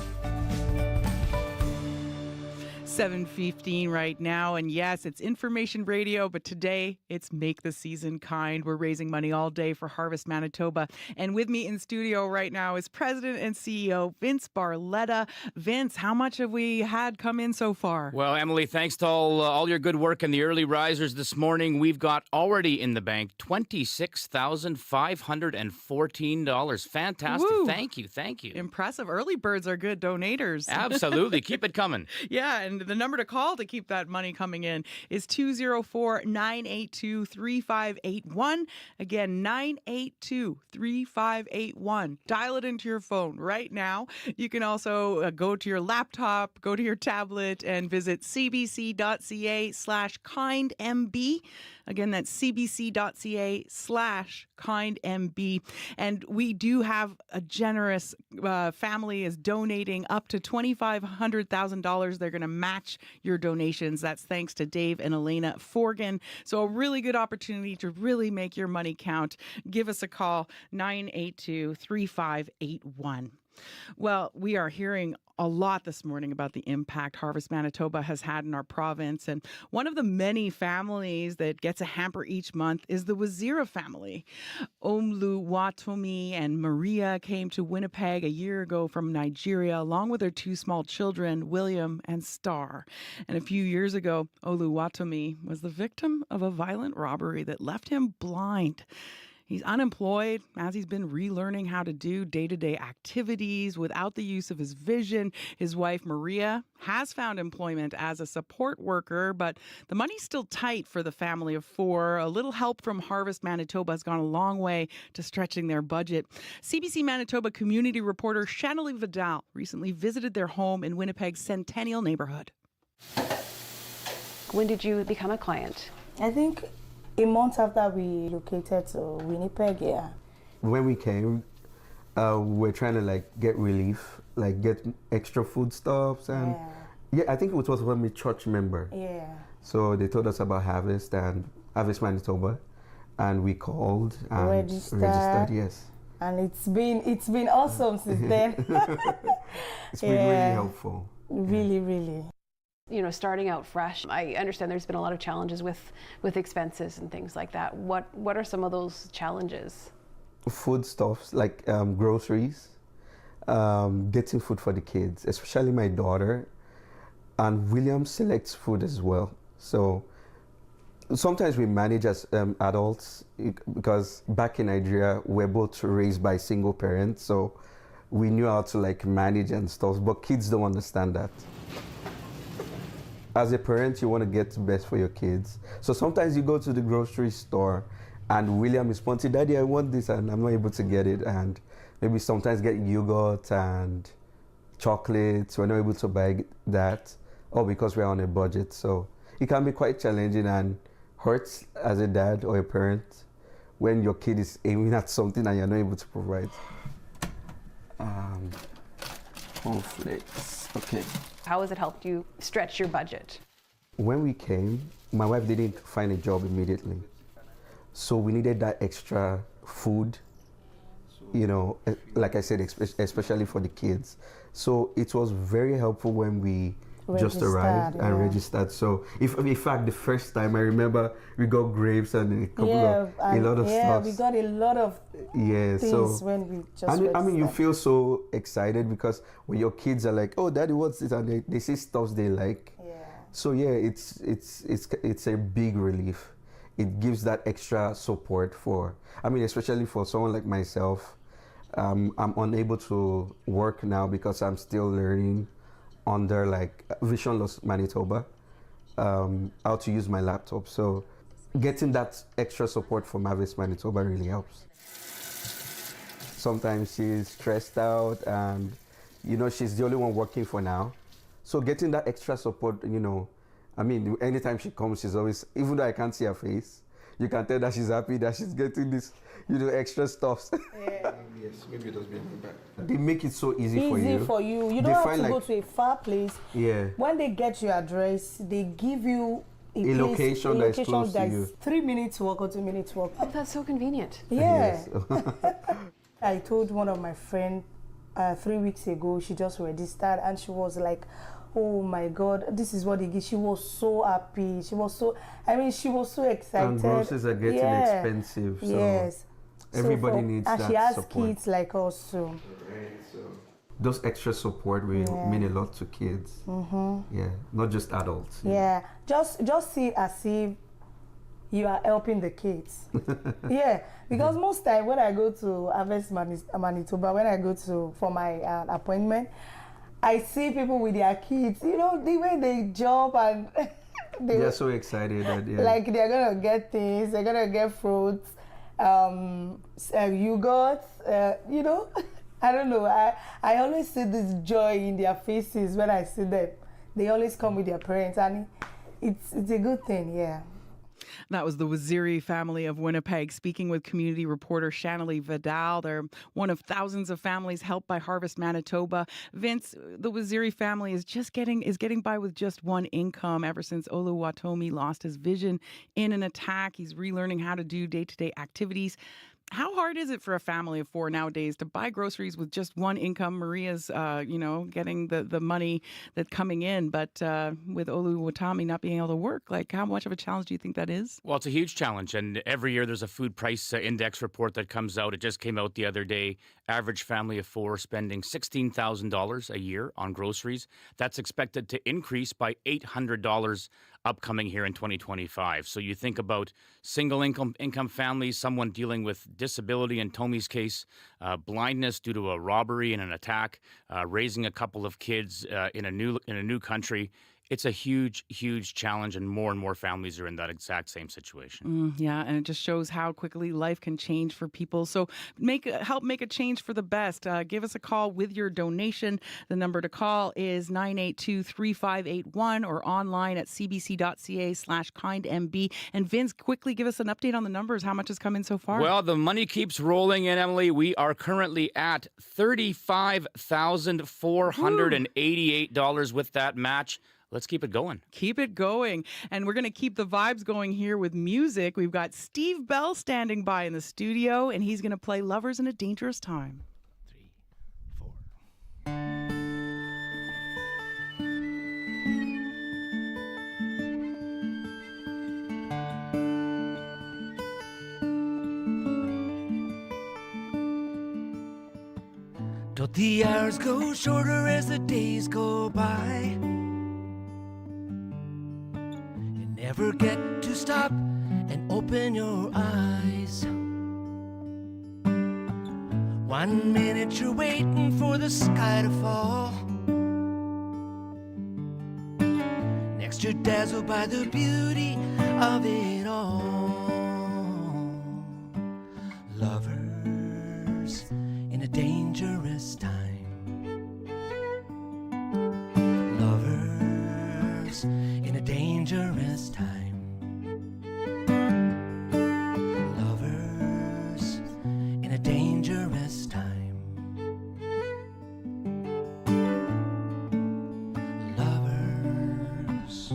7:15 right now, and yes, it's information radio, but today it's Make the Season Kind. We're raising money all day for Harvest Manitoba, and with me in studio right now is President and CEO Vince Barletta. Vince, how much have we had come in so far? Well, Emily, thanks to all your good work and the early risers this morning, we've got already in the bank $26,514. Fantastic. Woo. Thank you. Impressive. Early birds are good donators. Absolutely. Keep it coming. Yeah, and the number to call to keep that money coming in is 204-982-3581. Again, 982-3581. Dial it into your phone right now. You can also go to your laptop, go to your tablet, and visit cbc.ca/kindmb. Again, that's cbc.ca/kindmb. And we do have a generous family is donating up to $2,500,000. They're going to match your donations. That's thanks to Dave and Elena Forgan. So a really good opportunity to really make your money count. Give us a call, 982-3581. Well, we are hearing a lot this morning about the impact Harvest Manitoba has had in our province. And one of the many families that gets a hamper each month is the Wazira family. Oluwatomi and Maria came to Winnipeg a year ago from Nigeria, along with their two small children, William and Star. And a few years ago, Oluwatomi was the victim of a violent robbery that left him blind. He's unemployed as he's been relearning how to do day-to-day activities without the use of his vision. His wife, Maria, has found employment as a support worker, but the money's still tight for the family of four. A little help from Harvest Manitoba has gone a long way to stretching their budget. CBC Manitoba community reporter Shanley Vidal recently visited their home in Winnipeg's Centennial neighborhood. When did you become a client? I think a month after we located to Winnipeg, yeah. When we came, we were trying to get relief, get extra foodstuffs, and I think it was from a church member. Yeah. So they told us about Harvest and Harvest Manitoba, and we called and registered. Yes. And it's been awesome since then. It's been really helpful. Really, really. You know, starting out fresh, I understand there's been a lot of challenges with expenses and things like that. What are some of those challenges? Foodstuffs, groceries, getting food for the kids, especially my daughter. And William selects food as well. So sometimes we manage as adults because back in Nigeria, we're both raised by single parents. So we knew how to manage and stuff, but kids don't understand that. As a parent, you want to get the best for your kids. So sometimes you go to the grocery store and William is pointing, Daddy, I want this, and I'm not able to get it. And maybe sometimes get yogurt and chocolates. We're not able to buy that, or because we're on a budget. So it can be quite challenging and hurts as a dad or a parent when your kid is aiming at something and you're not able to provide. Cornflakes, okay. How has it helped you stretch your budget? When we came, my wife didn't find a job immediately. So we needed that extra food, like I said, especially for the kids. So it was very helpful when we just arrived and registered. So in fact, the first time I remember we got grapes and a lot of stuff. Yeah, we got a lot of things when we just registered. I mean, you feel so excited because when your kids are like, oh, Daddy, what's this? And they see stuff they like. Yeah. So yeah, it's a big relief. It gives that extra support especially for someone like myself. I'm unable to work now because I'm still learning under Vision Loss Manitoba, how to use my laptop. So getting that extra support from Harvest Manitoba really helps. Sometimes she's stressed out and she's the only one working for now. So getting that extra support, I mean, anytime she comes, she's always, even though I can't see her face, you can tell that she's happy that she's getting this, extra stuff. Yeah. Yes, maybe it does be back. They make it so easy for you. Easy for you. You don't have to go to a far place. Yeah. When they get your address, they give you a location that is close to you. 3 minutes walk or 2 minutes walk. Oh, that's so convenient. Yeah. Yes. I told one of my friends 3 weeks ago, she just registered and she was like, oh my God, this is what they give. She was so happy. She was so excited. And groceries are getting expensive. So yes. Everybody needs that support. And she has kids like us too. Right, so those extra support will mean a lot to kids. Yeah, not just adults. Yeah, just see it as if you are helping the kids. Yeah, because most time when I go to Harvest Manitoba, when I go for my appointment, I see people with their kids. The way they jump and they're so excited that like they're gonna get things. They're gonna get fruits, yogurt. I don't know. I always see this joy in their faces when I see them. They always come with their parents, and it's a good thing. Yeah. That was the Waziri family of Winnipeg speaking with community reporter Shanley Vidal. They're one of thousands of families helped by Harvest Manitoba. Vince, the Waziri family is getting by with just one income ever since Oluwatomi lost his vision in an attack. He's relearning how to do day-to-day activities. How hard is it for a family of four nowadays to buy groceries with just one income? Maria's, getting the money that's coming in, but with Oluwatomi not being able to work, like how much of a challenge do you think that is? Well, it's a huge challenge, and every year there's a food price index report that comes out. It just came out the other day. Average family of four spending $16,000 a year on groceries. That's expected to increase by $800 upcoming here in 2025. So you think about single income families, someone dealing with disability, in Tomi's case, blindness due to a robbery and an attack, raising a couple of kids in a new country. It's a huge, huge challenge, and more families are in that exact same situation. Yeah, and it just shows how quickly life can change for people. So help make a change for the best. Give us a call with your donation. The number to call is 982-3581 or online at cbc.ca/kindmb. And Vince, quickly give us an update on the numbers. How much has come in so far? Well, the money keeps rolling in, Emily. We are currently at $35,488 with that match. Let's keep it going. Keep it going. And we're going to keep the vibes going here with music. We've got Steve Bell standing by in the studio, and he's going to play Lovers in a Dangerous Time. 3, 4. Don't the hours go shorter as the days go by? Never get to stop and open your eyes. 1 minute you're waiting for the sky to fall. Next you're dazzled by the beauty of it all. Lovers in a dangerous time. Lovers in a dangerous time. Lovers in a dangerous time. Lovers.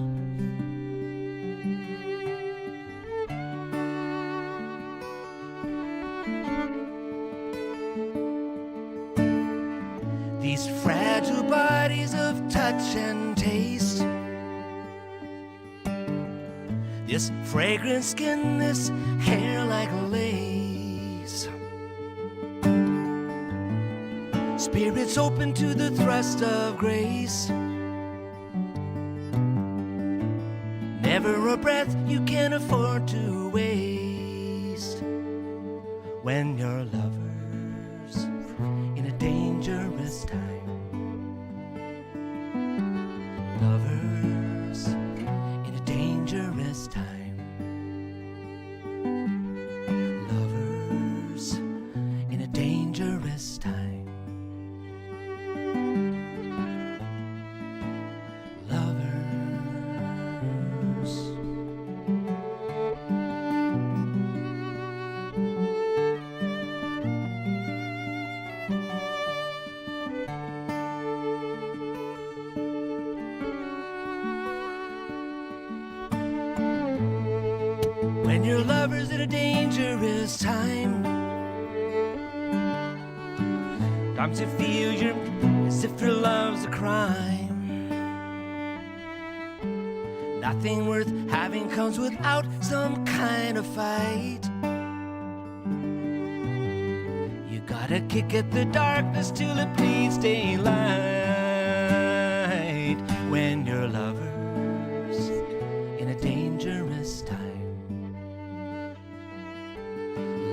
These fragile bodies of touch and taste. This fragrant skin, this hair like lace. Spirits open to the thrust of grace. Never a breath you can afford to waste. When you're lovers in a dangerous time. Lovers in a dangerous time. Lovers in a dangerous time. at a dangerous time. Times you feel you're as if your love's a crime. Nothing worth having comes without some kind of fight. You gotta kick at the darkness till it bleeds daylight. When you're lovers in a dangerous time.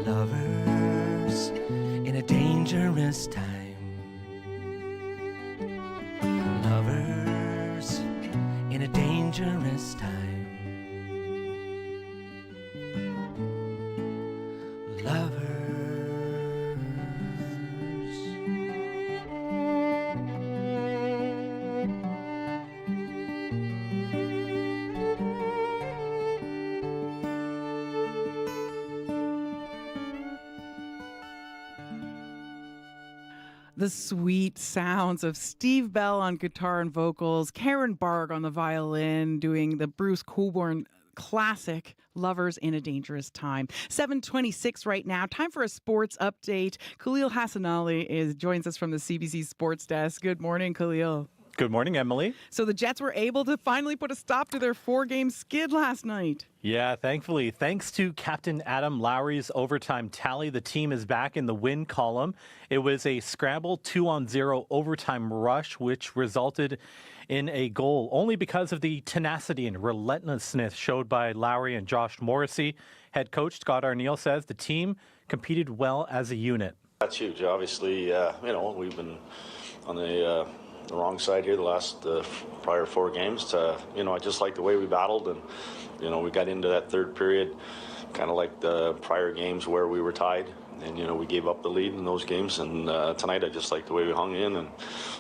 Lovers in a dangerous time. Lovers in a dangerous time. Lovers. The sweet sounds of Steve Bell on guitar and vocals, Karen Barg on the violin doing the Bruce Cockburn classic Lovers in a Dangerous Time. 7:26 right now. Time for a sports update. Khalil Hassanali joins us from the CBC Sports Desk. Good morning, Khalil. Good morning, Emily. So the Jets were able to finally put a stop to their 4-game skid last night. Yeah, thankfully. Thanks to Captain Adam Lowry's overtime tally, the team is back in the win column. It was a scramble 2-on-0 overtime rush, which resulted in a goal only because of the tenacity and relentlessness showed by Lowry and Josh Morrissey. Head coach Scott Arniel says the team competed well as a unit. That's huge. Obviously, we've been on the wrong side here the last prior 4 games. I just like the way we battled, and we got into that third period kind of like the prior games where we were tied, and we gave up the lead in those games. And tonight I just like the way we hung in, and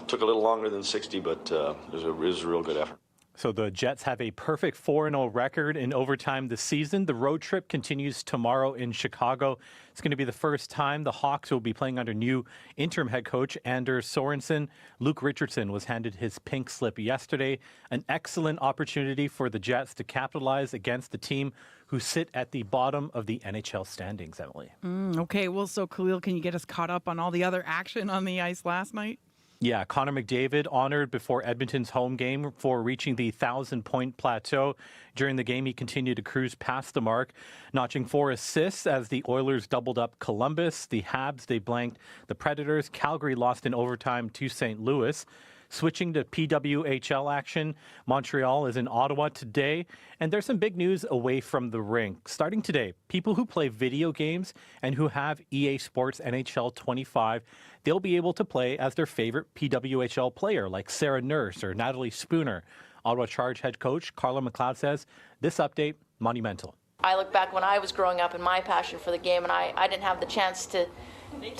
took a little longer than 60, but it was a real good effort. So the Jets have a perfect 4-0 record in overtime this season. The road trip continues tomorrow in Chicago. It's going to be the first time the Hawks will be playing under new interim head coach Anders Sorensen. Luke Richardson was handed his pink slip yesterday. An excellent opportunity for the Jets to capitalize against the team who sit at the bottom of the NHL standings, Emily. Okay, well, so Khalil, can you get us caught up on all the other action on the ice last night? Yeah, Connor McDavid honored before Edmonton's home game for reaching the 1,000-point plateau. During the game, he continued to cruise past the mark, notching 4 assists as the Oilers doubled up Columbus. The Habs, they blanked the Predators. Calgary lost in overtime to St. Louis. Switching to PWHL action, Montreal is in Ottawa today, and there's some big news away from the rink. Starting today, people who play video games and who have EA Sports NHL 25, they'll be able to play as their favorite PWHL player, like Sarah Nurse or Natalie Spooner. Ottawa Charge head coach Carla McLeod says this update, monumental. I look back when I was growing up and my passion for the game, and I didn't have the chance to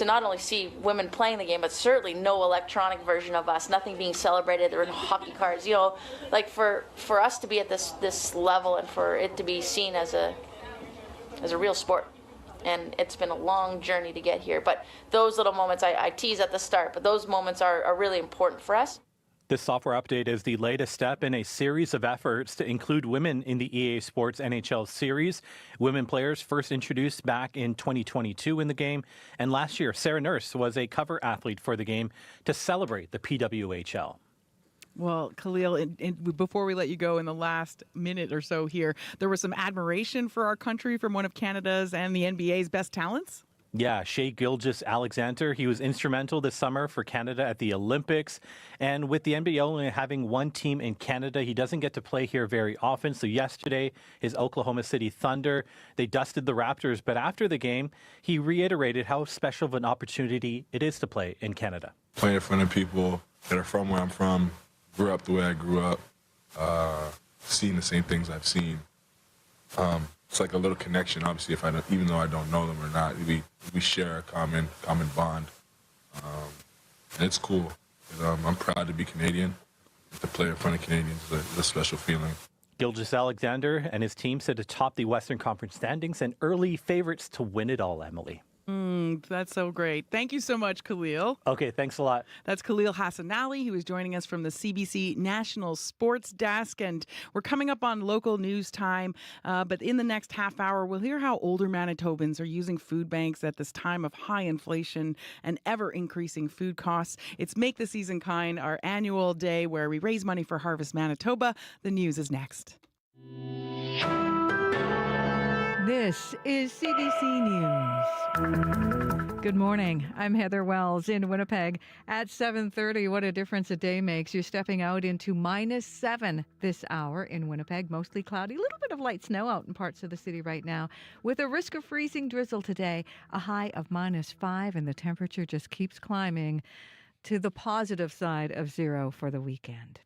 not only see women playing the game, but certainly no electronic version of us, nothing being celebrated. There were no hockey cards, like for us to be at this level and for it to be seen as a real sport. And it's been a long journey to get here. But those little moments, I tease at the start, but those moments are really important for us. This software update is the latest step in a series of efforts to include women in the EA Sports NHL series. Women players first introduced back in 2022 in the game. And last year, Sarah Nurse was a cover athlete for the game to celebrate the PWHL. Well, Khalil, before we let you go in the last minute or so here, there was some admiration for our country from one of Canada's and the NBA's best talents. Yeah, Shai Gilgeous-Alexander, he was instrumental this summer for Canada at the Olympics. And with the NBA only having one team in Canada, he doesn't get to play here very often. So yesterday, his Oklahoma City Thunder, they dusted the Raptors. But after the game, he reiterated how special of an opportunity it is to play in Canada. Playing in front of people that are from where I'm from, grew up the way I grew up, seeing the same things I've seen. It's like a little connection, obviously, even though I don't know them or not, we share a common bond. And it's cool. I'm proud to be Canadian. To play in front of Canadians is a special feeling. Gilgeous-Alexander and his team sit atop the Western Conference standings and early favorites to win it all, Emily. That's so great. Thank you so much, Khalil. Okay, thanks a lot. That's Khalil Hassanali, who is joining us from the CBC National Sports Desk. And we're coming up on local news time. But in the next half hour, we'll hear how older Manitobans are using food banks at this time of high inflation and ever-increasing food costs. It's Make the Season Kind, our annual day where we raise money for Harvest Manitoba. The news is next. This is CBC News. Good morning. I'm Heather Wells in Winnipeg at 7:30. What a difference a day makes. You're stepping out into -7 this hour in Winnipeg. Mostly cloudy. A little bit of light snow out in parts of the city right now with a risk of freezing drizzle today. A high of -5 and the temperature just keeps climbing to the positive side of 0 for the weekend.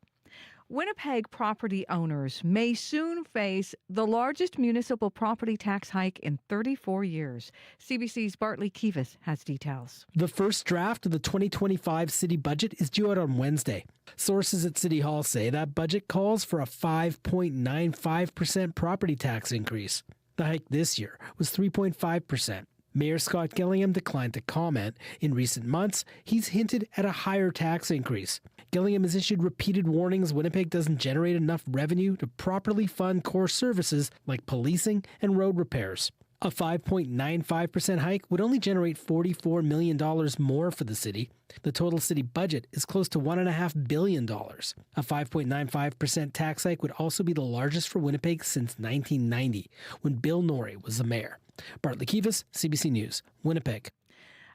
Winnipeg property owners may soon face the largest municipal property tax hike in 34 years. CBC's Bartley Kivas has details. The first draft of the 2025 city budget is due out on Wednesday. Sources at City Hall say that budget calls for a 5.95% property tax increase. The hike this year was 3.5%. Mayor Scott Gillingham declined to comment. In recent months, he's hinted at a higher tax increase. Gillingham has issued repeated warnings Winnipeg doesn't generate enough revenue to properly fund core services like policing and road repairs. A 5.95% hike would only generate $44 million more for the city. The total city budget is close to $1.5 billion. A 5.95% tax hike would also be the largest for Winnipeg since 1990, when Bill Norrie was the mayor. Bartley Kivas, CBC News, Winnipeg.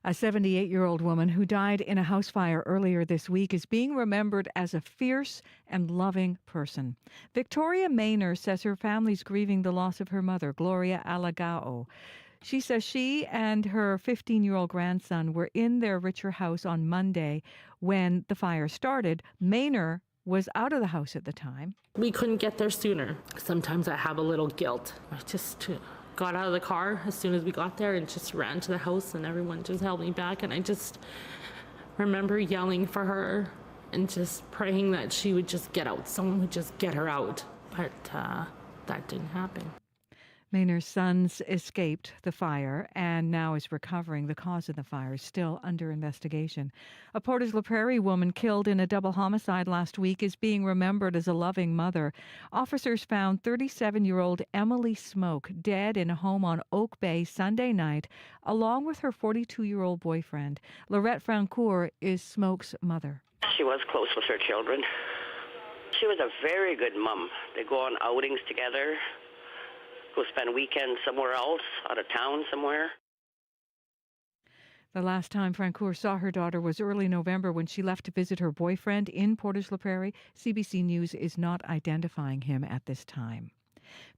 A 78-year-old woman who died in a house fire earlier this week is being remembered as a fierce and loving person. Victoria Maynor says her family's grieving the loss of her mother, Gloria Alagao. She says she and her 15-year-old grandson were in their Richer house on Monday when the fire started. Maynor was out of the house at the time. We couldn't get there sooner. Sometimes I have a little guilt. I just got out of the car as soon as we got there and just ran to the house, and everyone just held me back, and I just remember yelling for her and just praying that she would just get out. Someone would just get her out. But that didn't happen. Maynor's sons escaped the fire and now is recovering. The cause of the fire is still under investigation. A Portage la Prairie woman killed in a double homicide last week is being remembered as a loving mother. Officers found 37-year-old Emily Smoke dead in a home on Oak Bay Sunday night, along with her 42-year-old boyfriend. Lorette Francoeur is Smoke's mother. She was close with her children. She was a very good mom. They go on outings together, go spend weekends somewhere else, out of town somewhere. The last time Francoeur saw her daughter was early November when she left to visit her boyfriend in Portage la Prairie. CBC News is not identifying him at this time.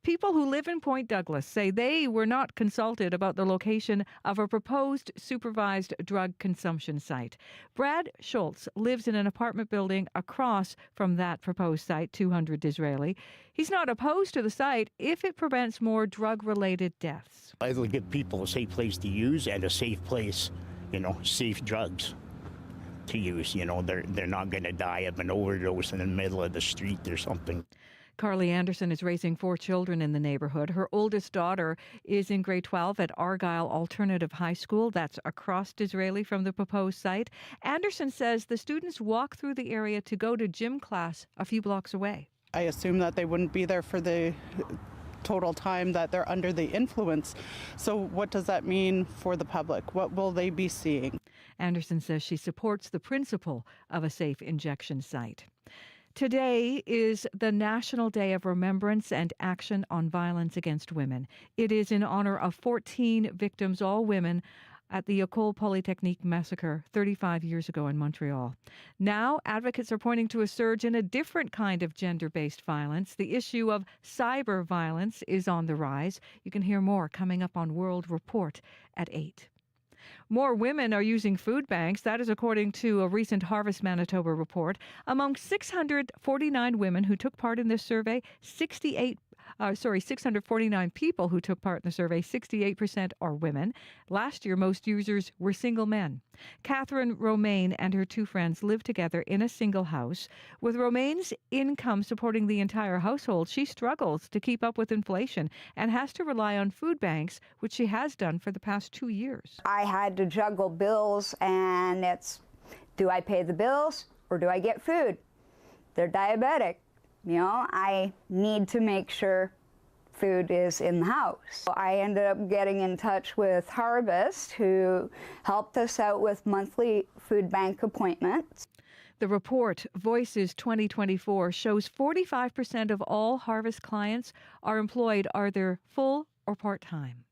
People who live in Point Douglas say they were not consulted about the location of a proposed supervised drug consumption site. Brad Schultz lives in an apartment building across from that proposed site, 200 Disraeli. He's not opposed to the site if it prevents more drug-related deaths. It'll give people a safe place to use and a safe place, safe drugs to use. They're not going to die of an overdose in the middle of the street or something. Carly Anderson is raising 4 children in the neighborhood. Her oldest daughter is in grade 12 at Argyle Alternative High School. That's across Disraeli from the proposed site. Anderson says the students walk through the area to go to gym class a few blocks away. I assume that they wouldn't be there for the total time that they're under the influence. So what does that mean for the public? What will they be seeing? Anderson says she supports the principle of a safe injection site. Today is the National Day of Remembrance and Action on Violence Against Women. It is in honor of 14 victims, all women, at the École Polytechnique massacre 35 years ago in Montreal. Now, advocates are pointing to a surge in a different kind of gender-based violence. The issue of cyber violence is on the rise. You can hear more coming up on World Report at 8. More women are using food banks. That is according to a recent Harvest Manitoba report. Among 649 women who took part in this survey, 68 649 people who took part in the survey. 68% are women. Last year, most users were single men. Catherine Romaine and her two friends live together in a single house. With Romaine's income supporting the entire household, she struggles to keep up with inflation and has to rely on food banks, which she has done for the past 2 years. I had to juggle bills, and it's, do I pay the bills or do I get food? They're diabetic. You know, I need to make sure food is in the house. So I ended up getting in touch with Harvest, who helped us out with monthly food bank appointments. The report, Voices 2024, shows 45% of all Harvest clients are employed either full or part-time.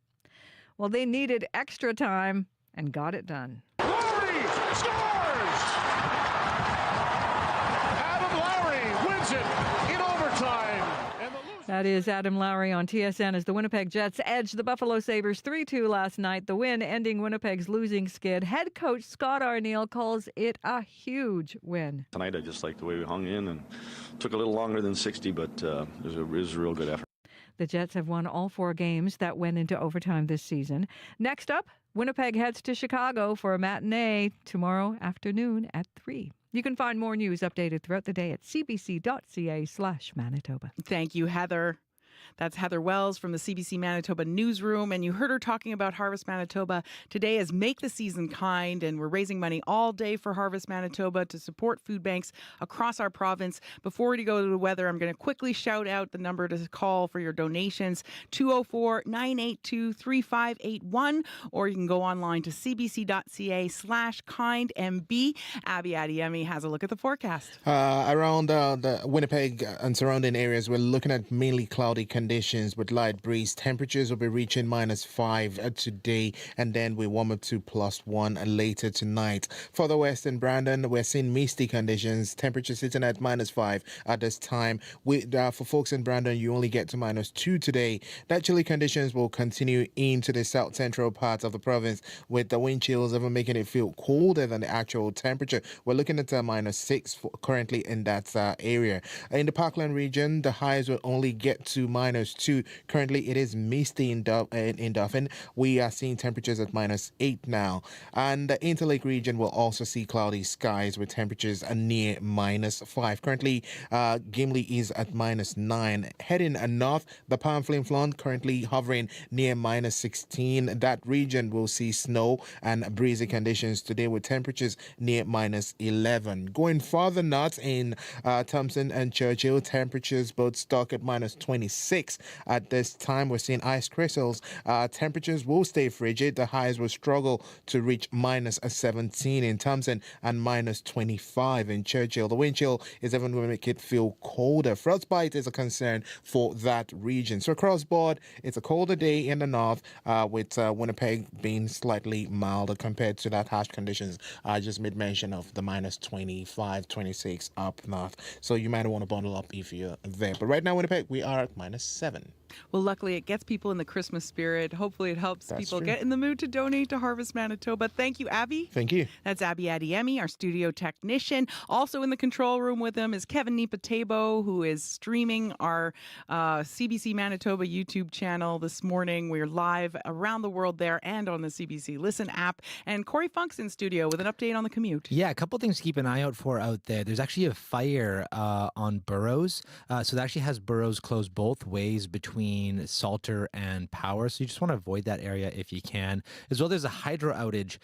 Well, they needed extra time and got it done. Lowry scores! Adam Lowry wins it in overtime. That is Adam Lowry on TSN as the Winnipeg Jets edged the Buffalo Sabres 3-2 last night. The win ending Winnipeg's losing skid. Head coach Scott Arniel calls it a huge win. Tonight, I just liked the way we hung in, and took a little longer than 60, but it was a real good effort. The Jets have won all 4 games that went into overtime this season. Next up, Winnipeg heads to Chicago for a matinee tomorrow afternoon at 3. You can find more news updated throughout the day at cbc.ca/Manitoba. Thank you, Heather. That's Heather Wells from the CBC Manitoba newsroom, and you heard her talking about Harvest Manitoba. Today is Make the Season Kind, and we're raising money all day for Harvest Manitoba to support food banks across our province. Before we go to the weather, I'm going to quickly shout out the number to call for your donations, 204-982-3581, or you can go online to cbc.ca/kindmb. Abby Adiemi has a look at the forecast. Around the Winnipeg and surrounding areas, we're looking at mainly cloudy conditions with light breeze. Temperatures will be reaching -5 today, and then we warm up to +1 later tonight. Further west in Brandon, we're seeing misty conditions. Temperatures sitting at -5 at this time. For folks in Brandon, you only get to -2 today. That chilly conditions will continue into the south central part of the province, with the wind chills even making it feel colder than the actual temperature. We're looking at -6 currently in that area. In the Parkland region, the highs will only get to -2. Currently, it is misty in Dauphin. We are seeing temperatures at -8 now. And the Interlake region will also see cloudy skies with temperatures near -5. Currently, Gimli is at -9. Heading north, the Pamphlet Flaunt currently hovering near -16. That region will see snow and breezy conditions today with temperatures near -11. Going farther north in Thompson and Churchill, temperatures both stuck at -26. At this time, we're seeing ice crystals. Temperatures will stay frigid. The highs will struggle to reach -17 in Thompson and -25 in Churchill. The wind chill is even going to make it feel colder. Frostbite is a concern for that region. So across board, it's a colder day in the north, with Winnipeg being slightly milder compared to that harsh conditions I just made mention of, the -25, 26 up north. So you might want to bundle up if you're there. But right now, Winnipeg, we are at -7. Well, luckily, it gets people in the Christmas spirit. Hopefully, it helps people get in the mood to donate to Harvest Manitoba. Thank you, Abby. Thank you. That's Abby Adiemi, our studio technician. Also in the control room with him is Kevin Nipatebo, who is streaming our CBC Manitoba YouTube channel this morning. We're live around the world there and on the CBC Listen app. And Corey Funk's in studio with an update on the commute. Yeah, a couple things to keep an eye out for out there. There's actually a fire on Burroughs. So that actually has Burroughs closed both ways between Salter and Power. So you just want to avoid that area if you can. As well, there's a hydro outage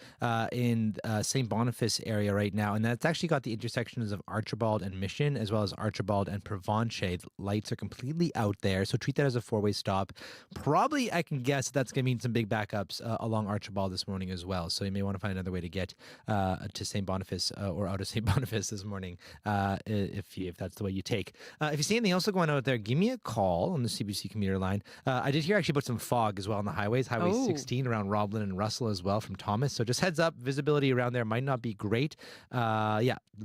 in St. Boniface area right now. And that's actually got the intersections of Archibald and Mission, as well as Archibald and Provencher. The lights are completely out there. So treat that as a 4-way stop. Probably, I can guess that's going to mean some big backups along Archibald this morning as well. So you may want to find another way to get to St. Boniface or out of St. Boniface this morning if that's the way you take. If you see anything else going on out there, give me a call on the CBC Commute meter line. I did hear actually about some fog as well on the highways. Highway 16 around Roblin and Russell as well from Thomas. So just heads up, visibility around there might not be great.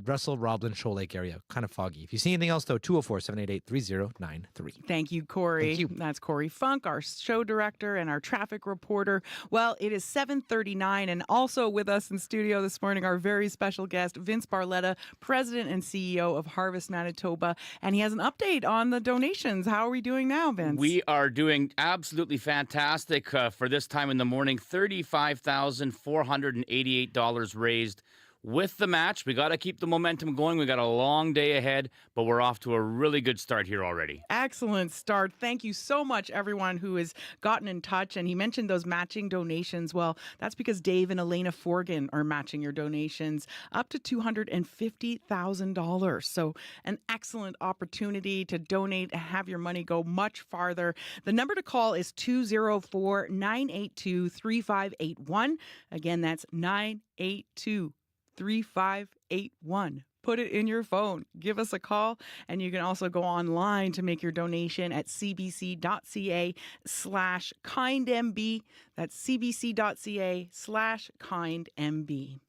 Russell, Roblin, Shoal Lake area, kind of foggy. If you see anything else, though, 204-788-3093. Thank you, Corey. Thank you. That's Corey Funk, our show director and our traffic reporter. Well, it is 7:39, and also with us in studio this morning, our very special guest, Vince Barletta, President and CEO of Harvest Manitoba, and he has an update on the donations. How are we doing now, Vince? We are doing absolutely fantastic for this time in the morning. $35,488 raised. With the match, we got to keep the momentum going. We got a long day ahead, but we're off to a really good start here already. Excellent start. Thank you so much, everyone who has gotten in touch. And he mentioned those matching donations. Well, that's because Dave and Elena Forgan are matching your donations up to $250,000. So an excellent opportunity to donate and have your money go much farther. The number to call is 204-982-3581. Again, that's 982-3581. Put it in your phone. Give us a call, and you can also go online to make your donation at cbc.ca/kindmb. That's cbc.ca/kindmb.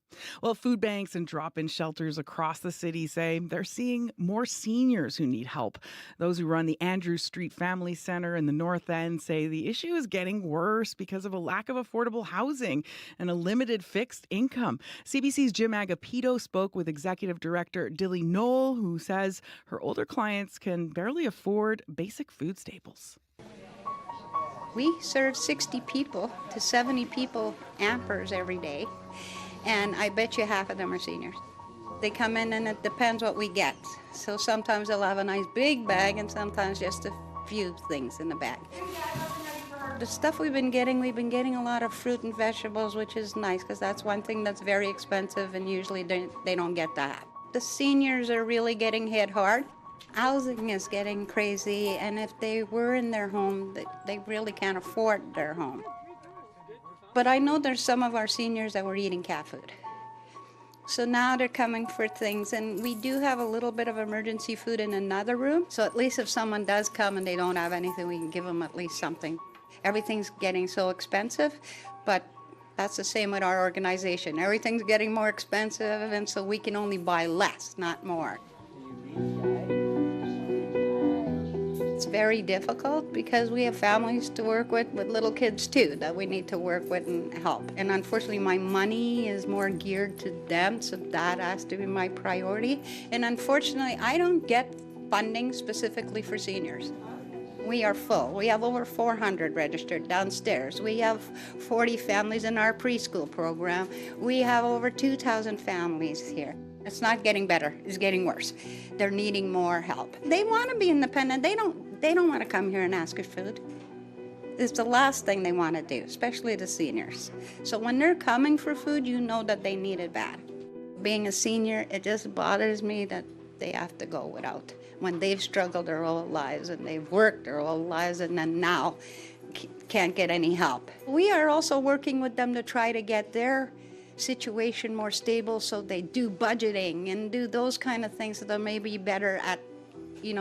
Well, food banks and drop-in shelters across the city say they're seeing more seniors who need help. Those who run the Andrews Street Family Center in the North End say the issue is getting worse because of a lack of affordable housing and a limited fixed income. CBC's Jim Agapito spoke with Executive Director Dilly Knoll, who says her older clients can barely afford basic food staples. We serve 60 people to 70 people Ampers every day. And I bet you half of them are seniors. They come in and it depends what we get. So sometimes they'll have a nice big bag and sometimes just a few things in the bag. The stuff we've been getting a lot of fruit and vegetables, which is nice because that's one thing that's very expensive and usually they don't get that. The seniors are really getting hit hard. Housing is getting crazy, and if they were in their home, they really can't afford their home. But I know there's some of our seniors that were eating cat food. So now they're coming for things, and we do have a little bit of emergency food in another room. So at least if someone does come and they don't have anything, we can give them at least something. Everything's getting so expensive, but that's the same with our organization. Everything's getting more expensive, and so we can only buy less, not more. It's very difficult because we have families to work with little kids too that we need to work with and help. And unfortunately, my money is more geared to them, so that has to be my priority. And unfortunately, I don't get funding specifically for seniors. We are full. We have over 400 registered downstairs. We have 40 families in our preschool program. We have over 2,000 families here. It's not getting better, it's getting worse. They're needing more help. They want to be independent. They don't want to come here and ask for food. It's the last thing they want to do, especially the seniors. So when they're coming for food, you know that they need it bad. Being a senior, it just bothers me that they have to go without when they've struggled their whole lives and they've worked their whole lives and then now can't get any help. We are also working with them to try to get their situation more stable, so they do budgeting and do those kind of things so they may be better at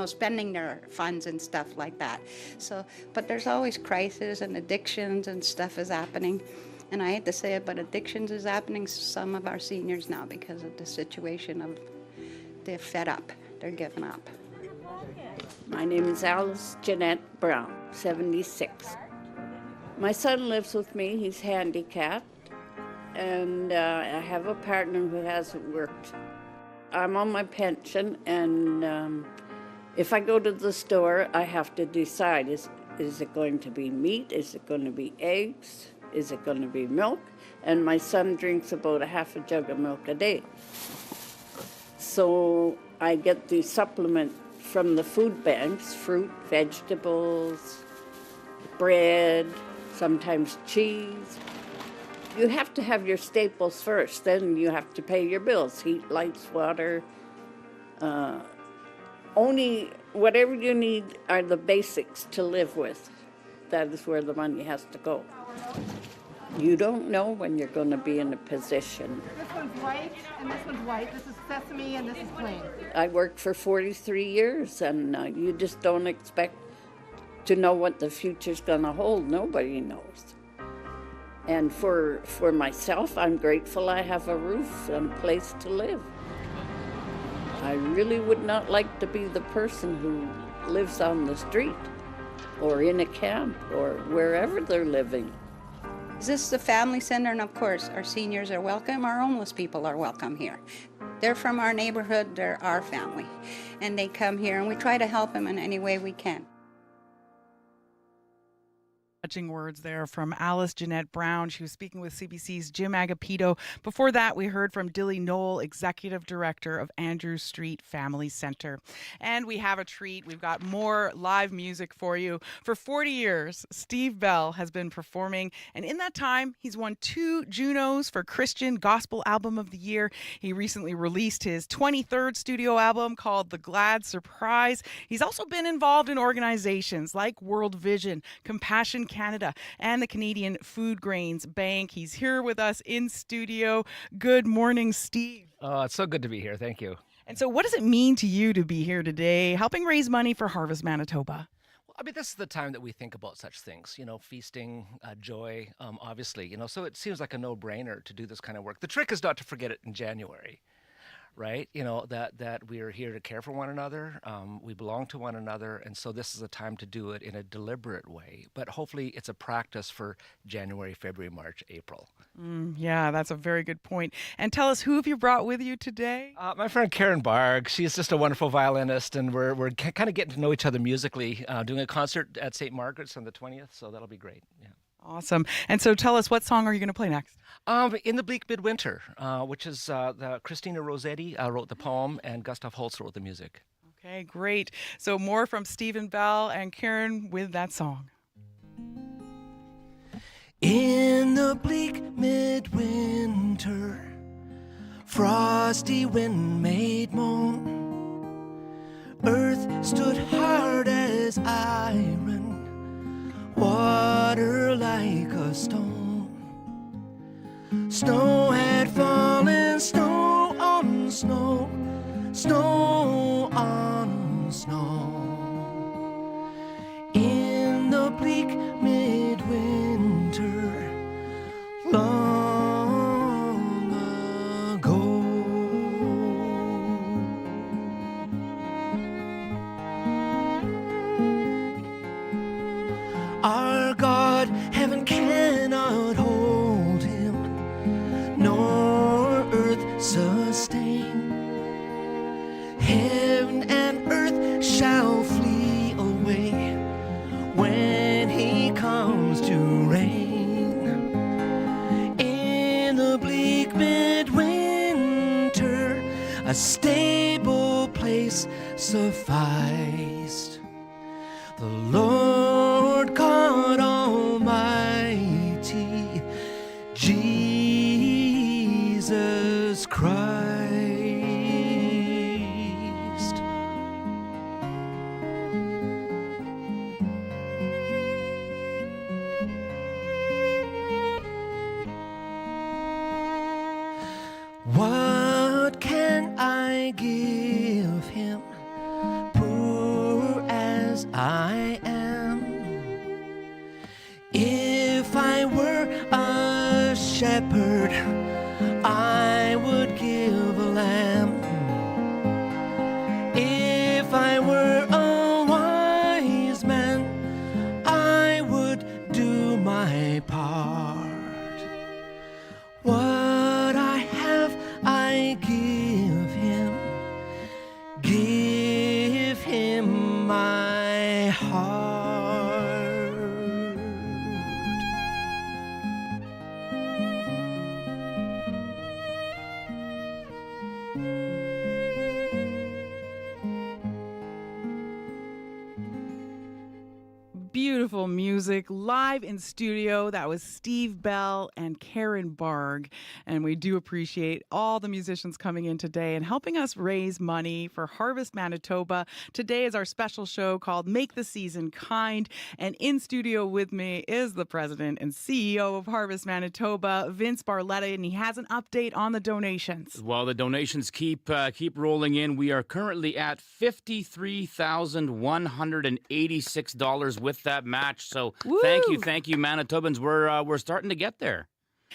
spending their funds and stuff like that. So, but there's always crises and addictions and stuff is happening. And I hate to say it, but addictions is happening to some of our seniors now because of the situation of they're fed up, they're giving up. My name is Alice Jeanette Brown, 76. My son lives with me, he's handicapped, and I have a partner who hasn't worked. I'm on my pension, and if I go to the store, I have to decide, is it going to be meat? Is it going to be eggs? Is it going to be milk? And my son drinks about a half a jug of milk a day. So I get the supplement from the food banks, fruit, vegetables, bread, sometimes cheese. You have to have your staples first, then you have to pay your bills, heat, lights, water. Only whatever you need are the basics to live with. That is where the money has to go. You don't know when you're going to be in a position. This one's white, and this one's white. This is sesame, and this is plain. I worked for 43 years, and you just don't expect to know what the future's going to hold. Nobody knows. And for myself, I'm grateful I have a roof and a place to live. I really would not like to be the person who lives on the street or in a camp or wherever they're living. This is a family center, and of course, our seniors are welcome. Our homeless people are welcome here. They're from our neighborhood, they're our family. And they come here, and we try to help them in any way we can. Touching words there from Alice Jeanette Brown. She was speaking with CBC's Jim Agapito. Before that, we heard from Dilly Knoll, Executive Director of Andrew Street Family Center. And we have a treat. We've got more live music for you. For 40 years, Steve Bell has been performing, and in that time, he's won 2 Junos for Christian Gospel Album of the Year. He recently released his 23rd studio album called The Glad Surprise. He's also been involved in organizations like World Vision, Compassion Canada, and the Canadian Food Grains Bank. He's here with us in studio. Good morning, Steve. Oh, it's so good to be here. Thank you. And so what does it mean to you to be here today, helping raise money for Harvest Manitoba? Well, I mean, this is the time that we think about such things, feasting, joy, obviously, so it seems like a no-brainer to do this kind of work. The trick is not to forget it in January. Right? That we are here to care for one another. We belong to one another. And so this is a time to do it in a deliberate way. But hopefully it's a practice for January, February, March, April. Yeah, that's a very good point. And tell us, who have you brought with you today? My friend Karen Barg. She's just a wonderful violinist. And we're kind of getting to know each other musically, doing a concert at St. Margaret's on the 20th. So that'll be great. Yeah. Awesome. And so tell us, what song are you going to play next? In the Bleak Midwinter, which is Christina Rossetti wrote the poem and Gustav Holst wrote the music. Okay, great. So more from Stephen Bell and Karen with that song. In the bleak midwinter, frosty wind made moan. Earth stood hard as iron, water like a stone. Snow had fallen, snow on snow, snow on snow. In the bleak midwinter, long ago. Our God, heaven cannot hold him, nor earth sustain. Heaven and earth shall flee away when he comes to reign. In the bleak midwinter, a stable place sufficed. The Lord God Almighty, Jesus Christ. What can I give him, poor as I am? If I were a shepherd, I would give a lamb. If I were a wise man, I would do my part. What I have, I give him my heart. beautiful music live in studio. That was Steve Bell and Karen Barg. And we do appreciate all the musicians coming in today and helping us raise money for Harvest Manitoba. Today is our special show called Make the Season Kind. And in studio with me is the president and CEO of Harvest Manitoba, Vince Barletta, and he has an update on the donations. Well, the donations keep rolling in. We are currently at $53,186 with that match. So thank you, Manitobans. We're starting to get there.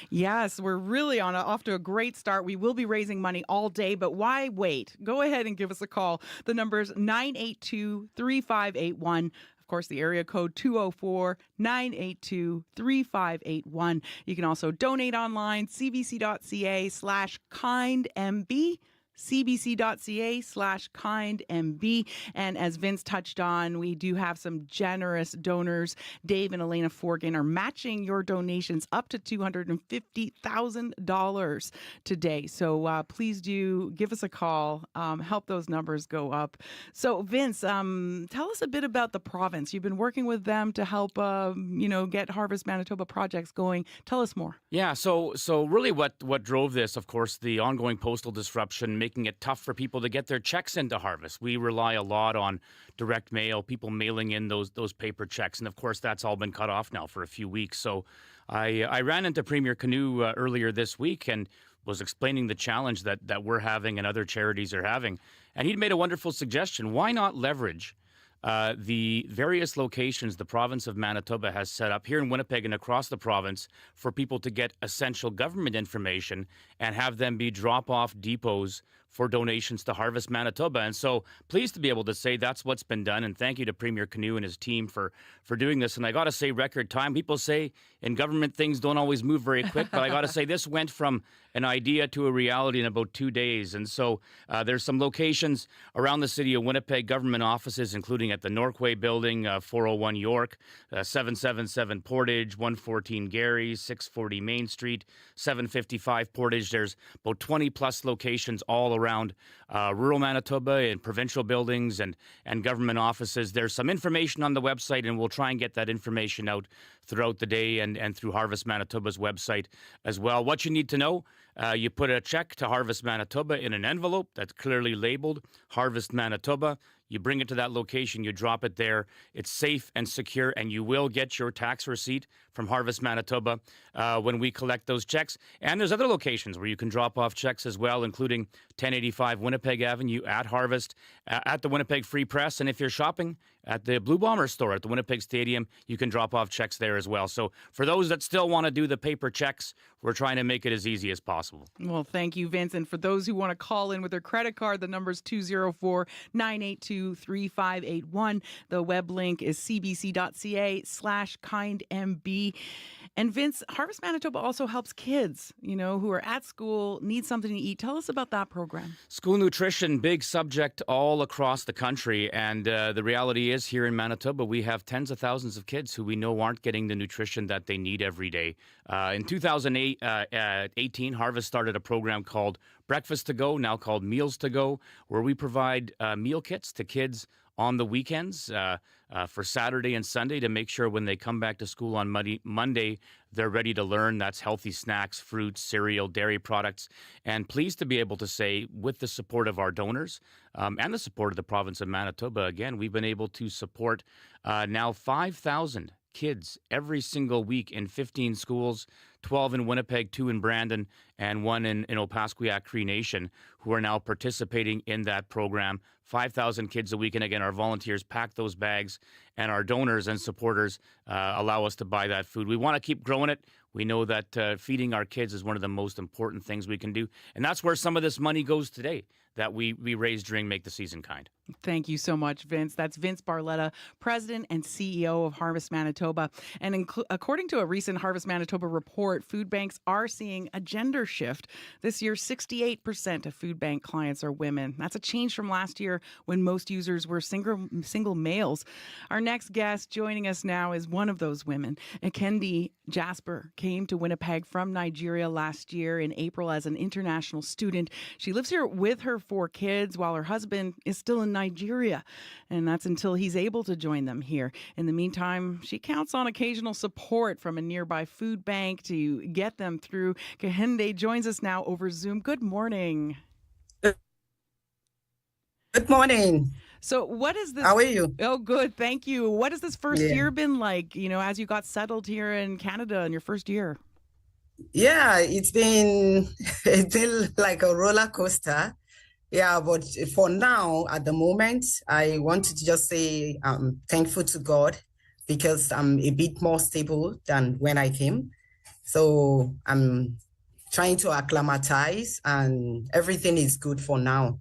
Yes, we're really off to a great start. We will be raising money all day, but why wait? Go ahead and give us a call. The number is 982-3581. Of course, the area code 204-982-3581. You can also donate online, cbc.ca/kindmb. cbc.ca/kindmb. And as Vince touched on, we do have some generous donors. Dave and Elena Forgan are matching your donations up to $250,000 today. So please do give us a call. Help those numbers go up. So Vince, tell us a bit about the province. You've been working with them to help, get Harvest Manitoba projects going. Tell us more. Yeah, so really what drove this, of course, the ongoing postal disruption, making it tough for people to get their checks into Harvest. We rely a lot on direct mail, people mailing in those paper checks. And of course, that's all been cut off now for a few weeks. So I ran into Premier Canoe earlier this week and was explaining the challenge that we're having and other charities are having. And he'd made a wonderful suggestion. Why not leverage the various locations the province of Manitoba has set up here in Winnipeg and across the province for people to get essential government information and have them be drop-off depots for donations to Harvest Manitoba. And so pleased to be able to say that's what's been done. And thank you to Premier Canoe and his team for doing this. And I got to say, record time. People say in government things don't always move very quick, but I got to say this went from an idea to a reality in about 2 days. And so there's some locations around the city of Winnipeg, government offices, including at the Norquay Building, 401 York, 777 Portage, 114 Gary, 640 Main Street, 755 Portage. There's about 20 plus locations all around rural Manitoba and provincial buildings and government offices. There's some information on the website, and we'll try and get that information out throughout the day and through Harvest Manitoba's website as well. What you need to know, you put a check to Harvest Manitoba in an envelope that's clearly labeled Harvest Manitoba. You bring it to that location, you drop it there. It's safe and secure, and you will get your tax receipt from Harvest Manitoba when we collect those checks. And there's other locations where you can drop off checks as well, including 1085 Winnipeg Avenue at Harvest, at the Winnipeg Free Press. And if you're shopping at the Blue Bomber store at the Winnipeg Stadium, you can drop off checks there as well. So for those that still want to do the paper checks, we're trying to make it as easy as possible. Well, thank you, Vince. And for those who want to call in with their credit card, the number is 204-982-3581. The web link is cbc.ca/kindmb. And Vince, Harvest Manitoba also helps kids, who are at school, need something to eat. Tell us about that program. School nutrition, big subject all across the country. And the reality is here in Manitoba, we have tens of thousands of kids who we know aren't getting the nutrition that they need every day. In 2018, Harvest started a program called Breakfast to Go, now called Meals to Go, where we provide meal kits to kids on the weekends for Saturday and Sunday to make sure when they come back to school on Monday, they're ready to learn. That's healthy snacks, fruits, cereal, dairy products. And pleased to be able to say, with the support of our donors and the support of the province of Manitoba, again, we've been able to support now 5,000 kids every single week in 15 schools, 12 in Winnipeg, 2 in Brandon, and 1 in Opaskwayak Cree Nation, who are now participating in that program. 5,000 kids a week. And again, our volunteers pack those bags, and our donors and supporters allow us to buy that food. We want to keep growing it. We know that feeding our kids is one of the most important things we can do. And that's where some of this money goes today that we raised during Make the Season Kind. Thank you so much, Vince. That's Vince Barletta, President and CEO of Harvest Manitoba. And according to a recent Harvest Manitoba report, food banks are seeing a gender shift. This year, 68% of food bank clients are women. That's a change from last year when most users were single males. Our next guest joining us now is one of those women. Kendi Jasper came to Winnipeg from Nigeria last year in April as an international student. She lives here with her 4 kids while her husband is still in Nigeria. And that's until he's able to join them here. In the meantime, she counts on occasional support from a nearby food bank to get them through. Kehinde joins us now over Zoom. Good morning. Good morning. So what is this? How are you? Oh, good. Thank you. What has this first Yeah. year been like, as you got settled here in Canada in your first year? Yeah, it's been like a roller coaster. Yeah, but for now, at the moment, I wanted to just say I'm thankful to God because I'm a bit more stable than when I came. So I'm trying to acclimatize and everything is good for now.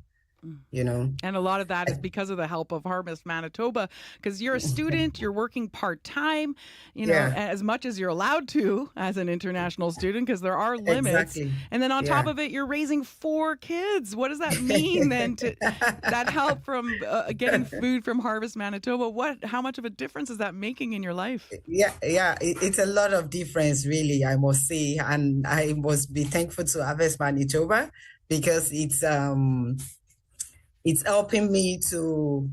And a lot of that is because of the help of Harvest Manitoba, because you're a student, you're working part-time, Yeah. as much as you're allowed to as an international student, because there are limits. Exactly. And then on top Yeah. of it, you're raising 4 kids. What does that mean then to that help from getting food from Harvest Manitoba? How much of a difference is that making in your life? Yeah, it's a lot of difference, really, I must say. And I must be thankful to Harvest Manitoba because it's helping me to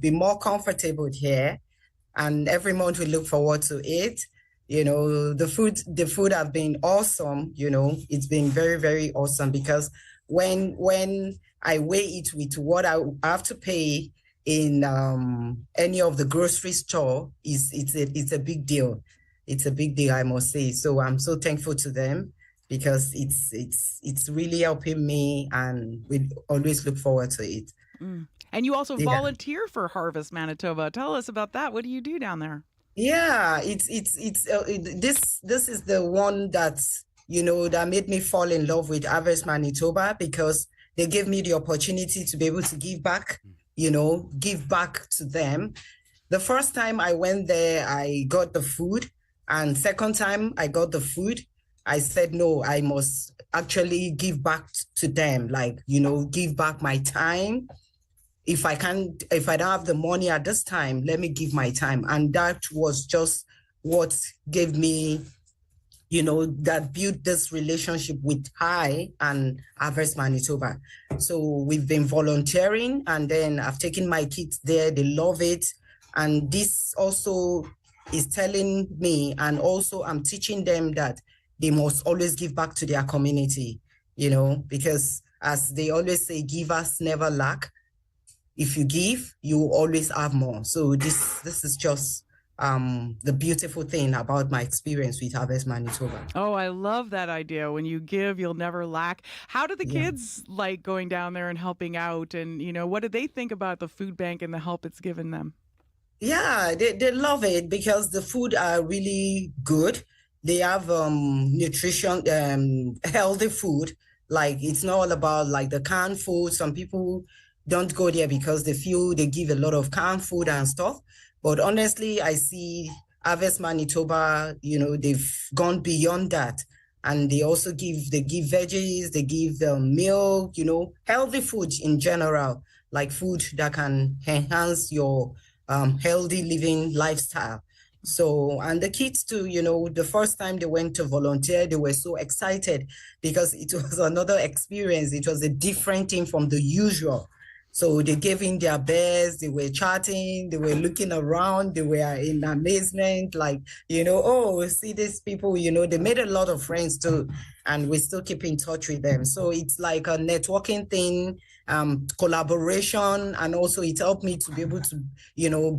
be more comfortable here. And every month we look forward to it. The food have been awesome. It's been very, very awesome because when I weigh it with what I have to pay in any of the grocery store, it's a big deal. It's a big deal, I must say. So I'm so thankful to them because it's really helping me, and we always look forward to it. And you also Yeah. volunteer for Harvest Manitoba. Tell us about that. What do you do down there? Yeah, this is the one that that made me fall in love with Harvest Manitoba because they gave me the opportunity to be able to give back to them. The first time I went there, I got the food, and second time I got the food, I said, no, I must actually give back to them, give back my time. If I don't have the money at this time, let me give my time. And that was just what gave me, that built this relationship with High and Harvest Manitoba. So we've been volunteering, and then I've taken my kids there. They love it. And this also is telling me, and also I'm teaching them that they must always give back to their community, because as they always say, givers never lack. If you give, you always have more. So this is just the beautiful thing about my experience with Harvest Manitoba. Oh, I love that idea. When you give, you'll never lack. How do the Yeah. kids like going down there and helping out? And, what do they think about the food bank and the help it's given them? Yeah, they love it because the food are really good. They have nutrition, healthy food. Like it's not all about like the canned food. Some people don't go there because they feel they give a lot of canned food and stuff. But honestly, I see Harvest Manitoba, they've gone beyond that. And they also give veggies, they give milk, healthy food in general, like food that can enhance your healthy living lifestyle. So, and the kids too, the first time they went to volunteer, they were so excited because it was another experience. It was a different thing from the usual. So they gave in their best, they were chatting, they were looking around, they were in amazement, oh, see these people, they made a lot of friends too, and we still keep in touch with them. So it's like a networking thing, collaboration, and also it helped me to be able to,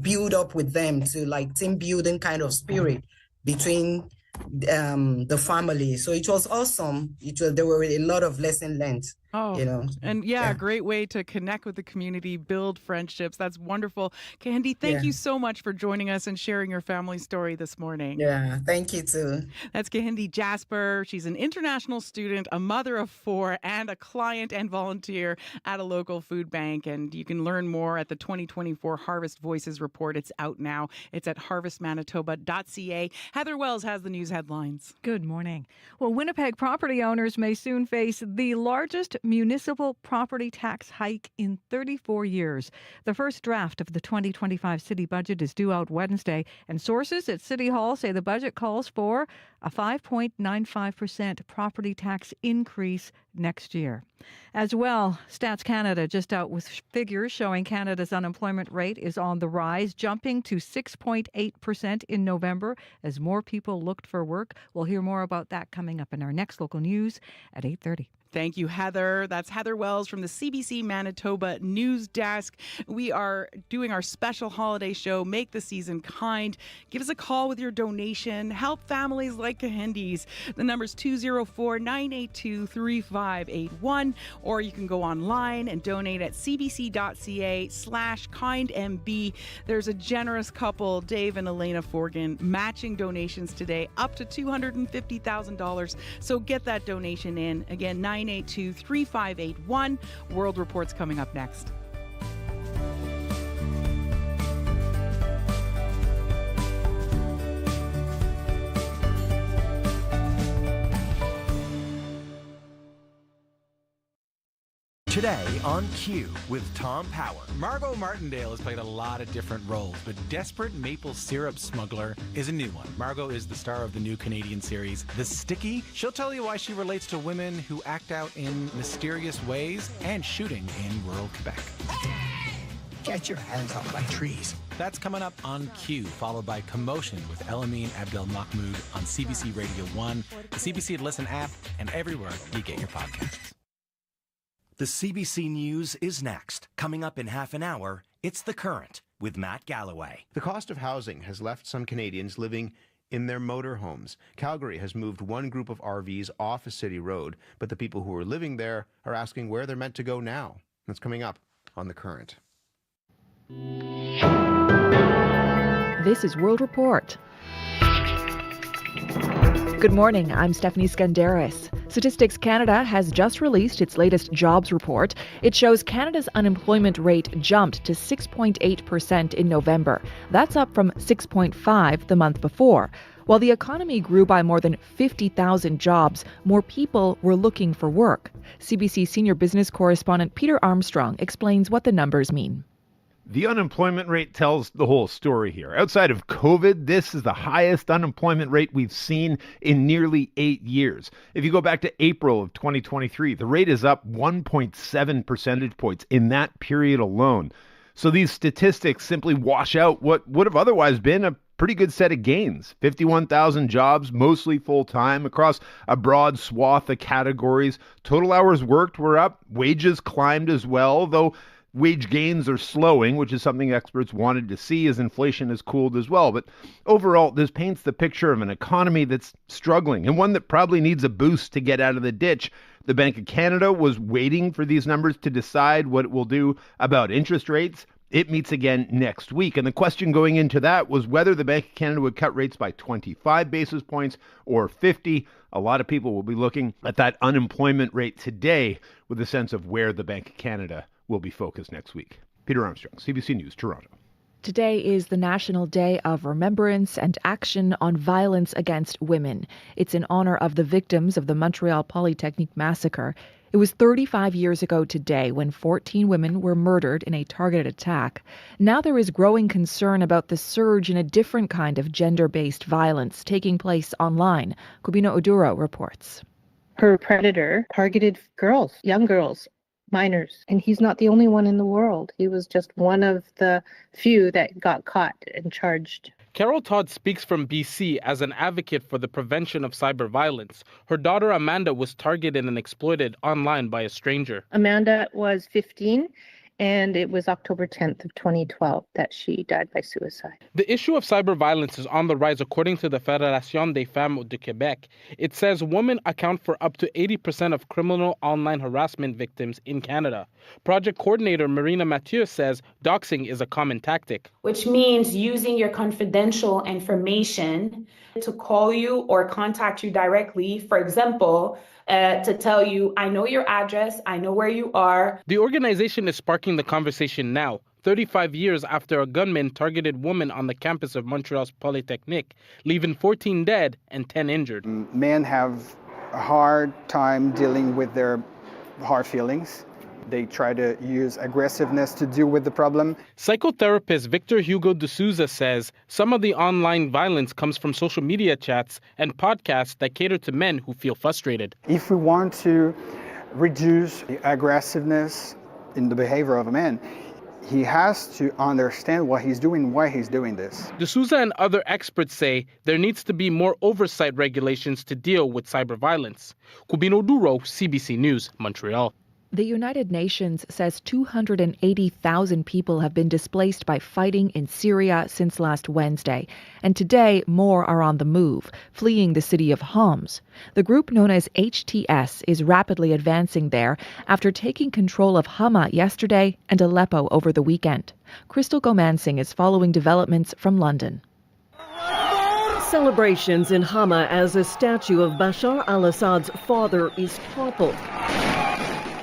build up with them to like team building kind of spirit between the family. So it was awesome. There were a lot of lessons learned. Oh, and a great way to connect with the community, build friendships. That's wonderful. Candy, thank you so much for joining us and sharing your family story this morning. Yeah, thank you too. That's Candy Jasper. She's an international student, a mother of 4, and a client and volunteer at a local food bank. And you can learn more at the 2024 Harvest Voices report. It's out now. It's at harvestmanitoba.ca. Heather Wells has the news headlines. Good morning. Well, Winnipeg property owners may soon face the largest municipal property tax hike in 34 years. The first draft of the 2025 city budget is due out Wednesday, and sources at City Hall say the budget calls for a 5.95% property tax increase next year. As well, Stats Canada just out with figures showing Canada's unemployment rate is on the rise, jumping to 6.8% in November as more people looked for work. We'll hear more about that coming up in our next local news at 8:30. Thank you, Heather. That's Heather Wells from the CBC Manitoba News Desk. We are doing our special holiday show, Make the Season Kind. Give us a call with your donation. Help families like Kahindi's. The number's 204-982-3581. Or you can go online and donate at cbc.ca/kindmb. There's a generous couple, Dave and Elena Forgan, matching donations today up to $250,000. So get that donation in. Again, 982-3581. World Report's coming up next. Today on Q with Tom Power. Margot Martindale has played a lot of different roles, but Desperate Maple Syrup Smuggler is a new one. Margot is the star of the new Canadian series, The Sticky. She'll tell you why she relates to women who act out in mysterious ways and shooting in rural Quebec. Get your hands off my trees. That's coming up on Q, followed by Commotion with Elamine Abdel-Mahmoud on CBC Radio 1, the CBC Listen app, and everywhere you get your podcasts. The CBC News is next. Coming up in half an hour, it's The Current with Matt Galloway. The cost of housing has left some Canadians living in their motorhomes. Calgary has moved one group of RVs off a city road, but the people who are living there are asking where they're meant to go now. That's coming up on The Current. This is World Report. Good morning, I'm Stephanie Skandaris. Statistics Canada has just released its latest jobs report. It shows Canada's unemployment rate jumped to 6.8% in November. That's up from 6.5% the month before. While the economy grew by more than 50,000 jobs, more people were looking for work. CBC senior business correspondent Peter Armstrong explains what the numbers mean. The unemployment rate tells the whole story here. Outside of COVID, this is the highest unemployment rate we've seen in nearly 8 years. If you go back to April of 2023, the rate is up 1.7 percentage points in that period alone. So these statistics simply wash out what would have otherwise been a pretty good set of gains. 51,000 jobs, mostly full-time, across a broad swath of categories. Total hours worked were up. Wages climbed as well, though wage gains are slowing, which is something experts wanted to see as inflation has cooled as well. But overall, this paints the picture of an economy that's struggling and one that probably needs a boost to get out of the ditch. The Bank of Canada was waiting for these numbers to decide what it will do about interest rates. It meets again next week. And the question going into that was whether the Bank of Canada would cut rates by 25 basis points or 50. A lot of people will be looking at that unemployment rate today with a sense of where the Bank of Canada will be focused next week. Peter Armstrong, CBC News, Toronto. Today is the National Day of Remembrance and Action on Violence Against Women. It's in honor of the victims of the Montreal Polytechnique massacre. It was 35 years ago today when 14 women were murdered in a targeted attack. Now there is growing concern about the surge in a different kind of gender-based violence taking place online. Kubina Oduro reports. Her predator targeted girls, young girls, minors, and he's not the only one in the world. He was just one of the few that got caught and charged. Carol Todd speaks from BC as an advocate for the prevention of cyber violence. Her daughter Amanda was targeted and exploited online by a stranger. Amanda was 15, and it was October 10th of 2012 that she died by suicide. The issue of cyber violence is on the rise according to the Fédération des Femmes du Québec. It says women account for up to 80% of criminal online harassment victims in Canada. Project coordinator Marina Mathieu says doxing is a common tactic. Which means using your confidential information to call you or contact you directly, for example, to tell you, I know your address, I know where you are. The organization is sparking the conversation now, 35 years after a gunman targeted women on the campus of Montreal's Polytechnique, leaving 14 dead and 10 injured. Men have a hard time dealing with their hard feelings. They try to use aggressiveness to deal with the problem. Psychotherapist Victor Hugo de Souza says some of the online violence comes from social media chats and podcasts that cater to men who feel frustrated. If we want to reduce the aggressiveness in the behavior of a man, he has to understand what he's doing, why he's doing this. De Souza and other experts say there needs to be more oversight regulations to deal with cyber violence. Cubino Duro, CBC News, Montreal. The United Nations says 280,000 people have been displaced by fighting in Syria since last Wednesday, and today more are on the move, fleeing the city of Homs. The group known as HTS is rapidly advancing there after taking control of Hama yesterday and Aleppo over the weekend. Crystal Gomansing is following developments from London. Celebrations in Hama as a statue of Bashar al-Assad's father is toppled.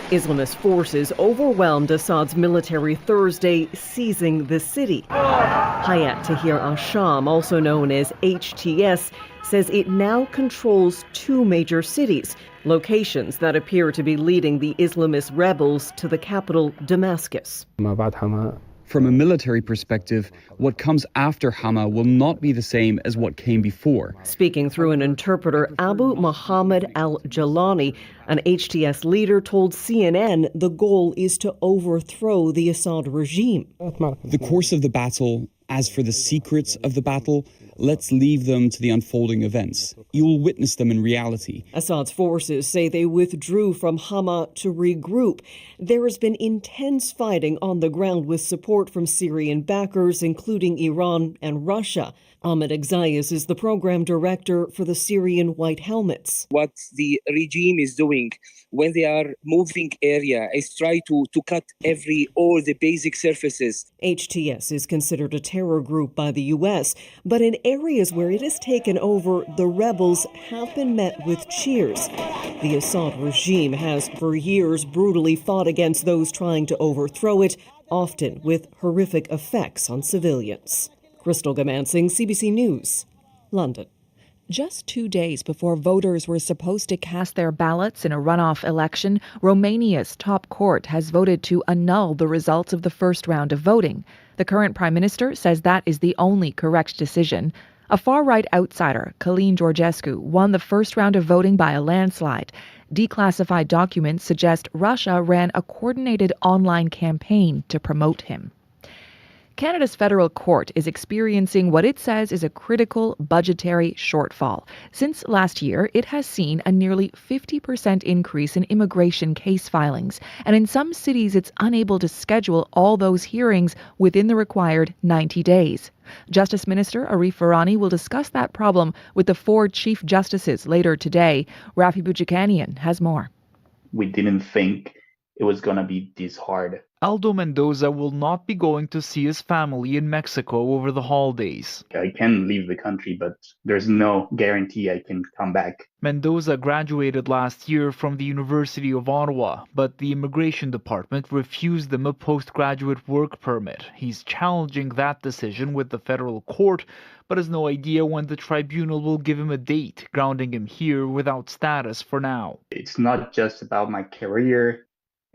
Islamist forces overwhelmed Assad's military Thursday, seizing the city. Hayat Tahrir al-Sham, also known as HTS, says it now controls two major cities, locations that appear to be leading the Islamist rebels to the capital, Damascus. From a military perspective, what comes after Hama will not be the same as what came before. Speaking through an interpreter, Abu Muhammad al-Jalani, an HTS leader, told CNN the goal is to overthrow the Assad regime. The course of the battle, as for the secrets of the battle, let's leave them to the unfolding events. You will witness them in reality. Assad's forces say they withdrew from Hama to regroup. There has been intense fighting on the ground with support from Syrian backers, including Iran and Russia. Ahmed Exayas is the program director for the Syrian White Helmets. What the regime is doing when they are moving area is try to cut all the basic surfaces. HTS is considered a terror group by the U.S., but in areas where it has taken over, the rebels have been met with cheers. The Assad regime has for years brutally fought against those trying to overthrow it, often with horrific effects on civilians. Crystal Gomansing, CBC News, London. Just 2 days before voters were supposed to cast their ballots in a runoff election, Romania's top court has voted to annul the results of the first round of voting. The current prime minister says that is the only correct decision. A far-right outsider, Călin Georgescu, won the first round of voting by a landslide. Declassified documents suggest Russia ran a coordinated online campaign to promote him. Canada's federal court is experiencing what it says is a critical budgetary shortfall. Since last year, it has seen a nearly 50% increase in immigration case filings, and in some cities it's unable to schedule all those hearings within the required 90 days. Justice Minister Arif Virani will discuss that problem with the 4 chief justices later today. Rafi Bujikanian has more. We didn't think it was going to be this hard. Aldo Mendoza will not be going to see his family in Mexico over the holidays. I can leave the country, but there's no guarantee I can come back. Mendoza graduated last year from the University of Ottawa, but the immigration department refused him a postgraduate work permit. He's challenging that decision with the federal court, but has no idea when the tribunal will give him a date, grounding him here without status for now. It's not just about my career.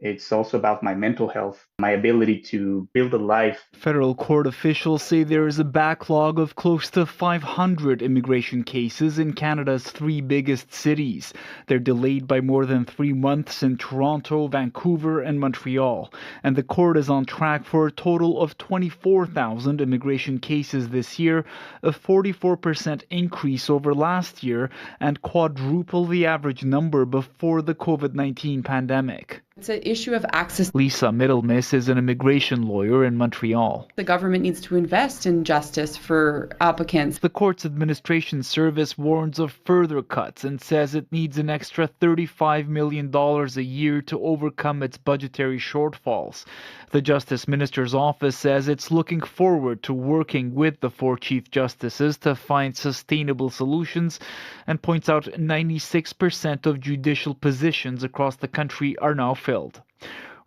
It's also about my mental health, my ability to build a life. Federal court officials say there is a backlog of close to 500 immigration cases in Canada's 3 biggest cities. They're delayed by more than 3 months in Toronto, Vancouver, and Montreal. And the court is on track for a total of 24,000 immigration cases this year, a 44% increase over last year, and quadruple the average number before the COVID-19 pandemic. It's an issue of access. Lisa Middlemiss is an immigration lawyer in Montreal. The government needs to invest in justice for applicants. The court's administration service warns of further cuts and says it needs an extra $35 million a year to overcome its budgetary shortfalls. The Justice Minister's office says it's looking forward to working with the 4 chief justices to find sustainable solutions and points out 96% of judicial positions across the country are now filled.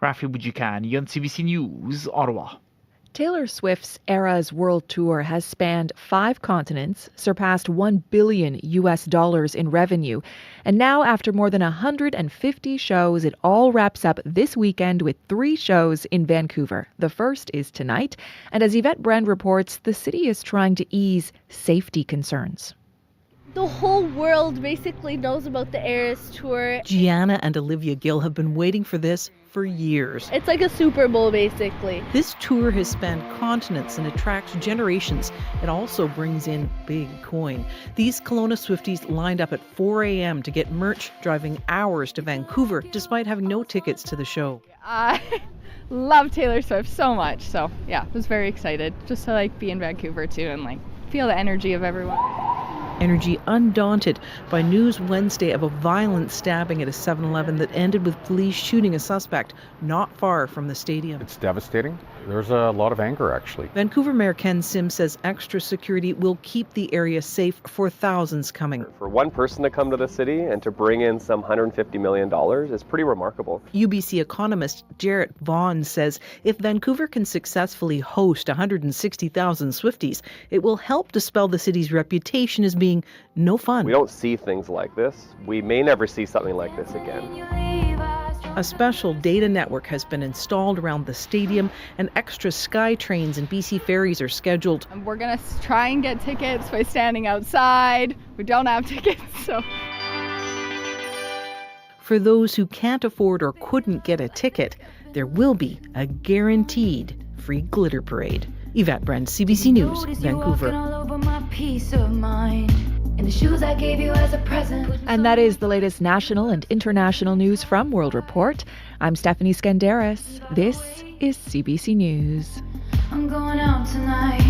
Rafi Bujikani on CBC News, Ottawa. Taylor Swift's Eras World Tour has spanned 5 continents, surpassed $1 billion in revenue, and now after more than 150 shows, it all wraps up this weekend with 3 shows in Vancouver. The first is tonight, and as Yvette Brand reports, the city is trying to ease safety concerns. The whole world basically knows about the Eras Tour. Gianna and Olivia Gill have been waiting for this for years. It's like a Super Bowl, basically. This tour has spanned continents and attracts generations. It also brings in big coin. These Kelowna Swifties lined up at 4 a.m. to get merch, driving hours to Vancouver, despite having no tickets to the show. I love Taylor Swift so much. So, yeah, I was very excited just to, be in Vancouver, too, and, feel the energy of everyone. Energy undaunted by news Wednesday of a violent stabbing at a 7-Eleven that ended with police shooting a suspect not far from the stadium. It's devastating. There's a lot of anger, actually. Vancouver Mayor Ken Sim says extra security will keep the area safe for thousands coming. For one person to come to the city and to bring in some $150 million is pretty remarkable. UBC economist Jarrett Vaughn says if Vancouver can successfully host 160,000 Swifties, it will help dispel the city's reputation as being no fun. We don't see things like this. We may never see something like this again. A special data network has been installed around the stadium, and extra Sky trains and BC ferries are scheduled. We're going to try and get tickets by standing outside. We don't have tickets, so. For those who can't afford or couldn't get a ticket, there will be a guaranteed free glitter parade. Yvette Brand, CBC News, Vancouver. And that is the latest national and international news from World Report. I'm Stephanie Skandaris. This is CBC News. I'm going out tonight.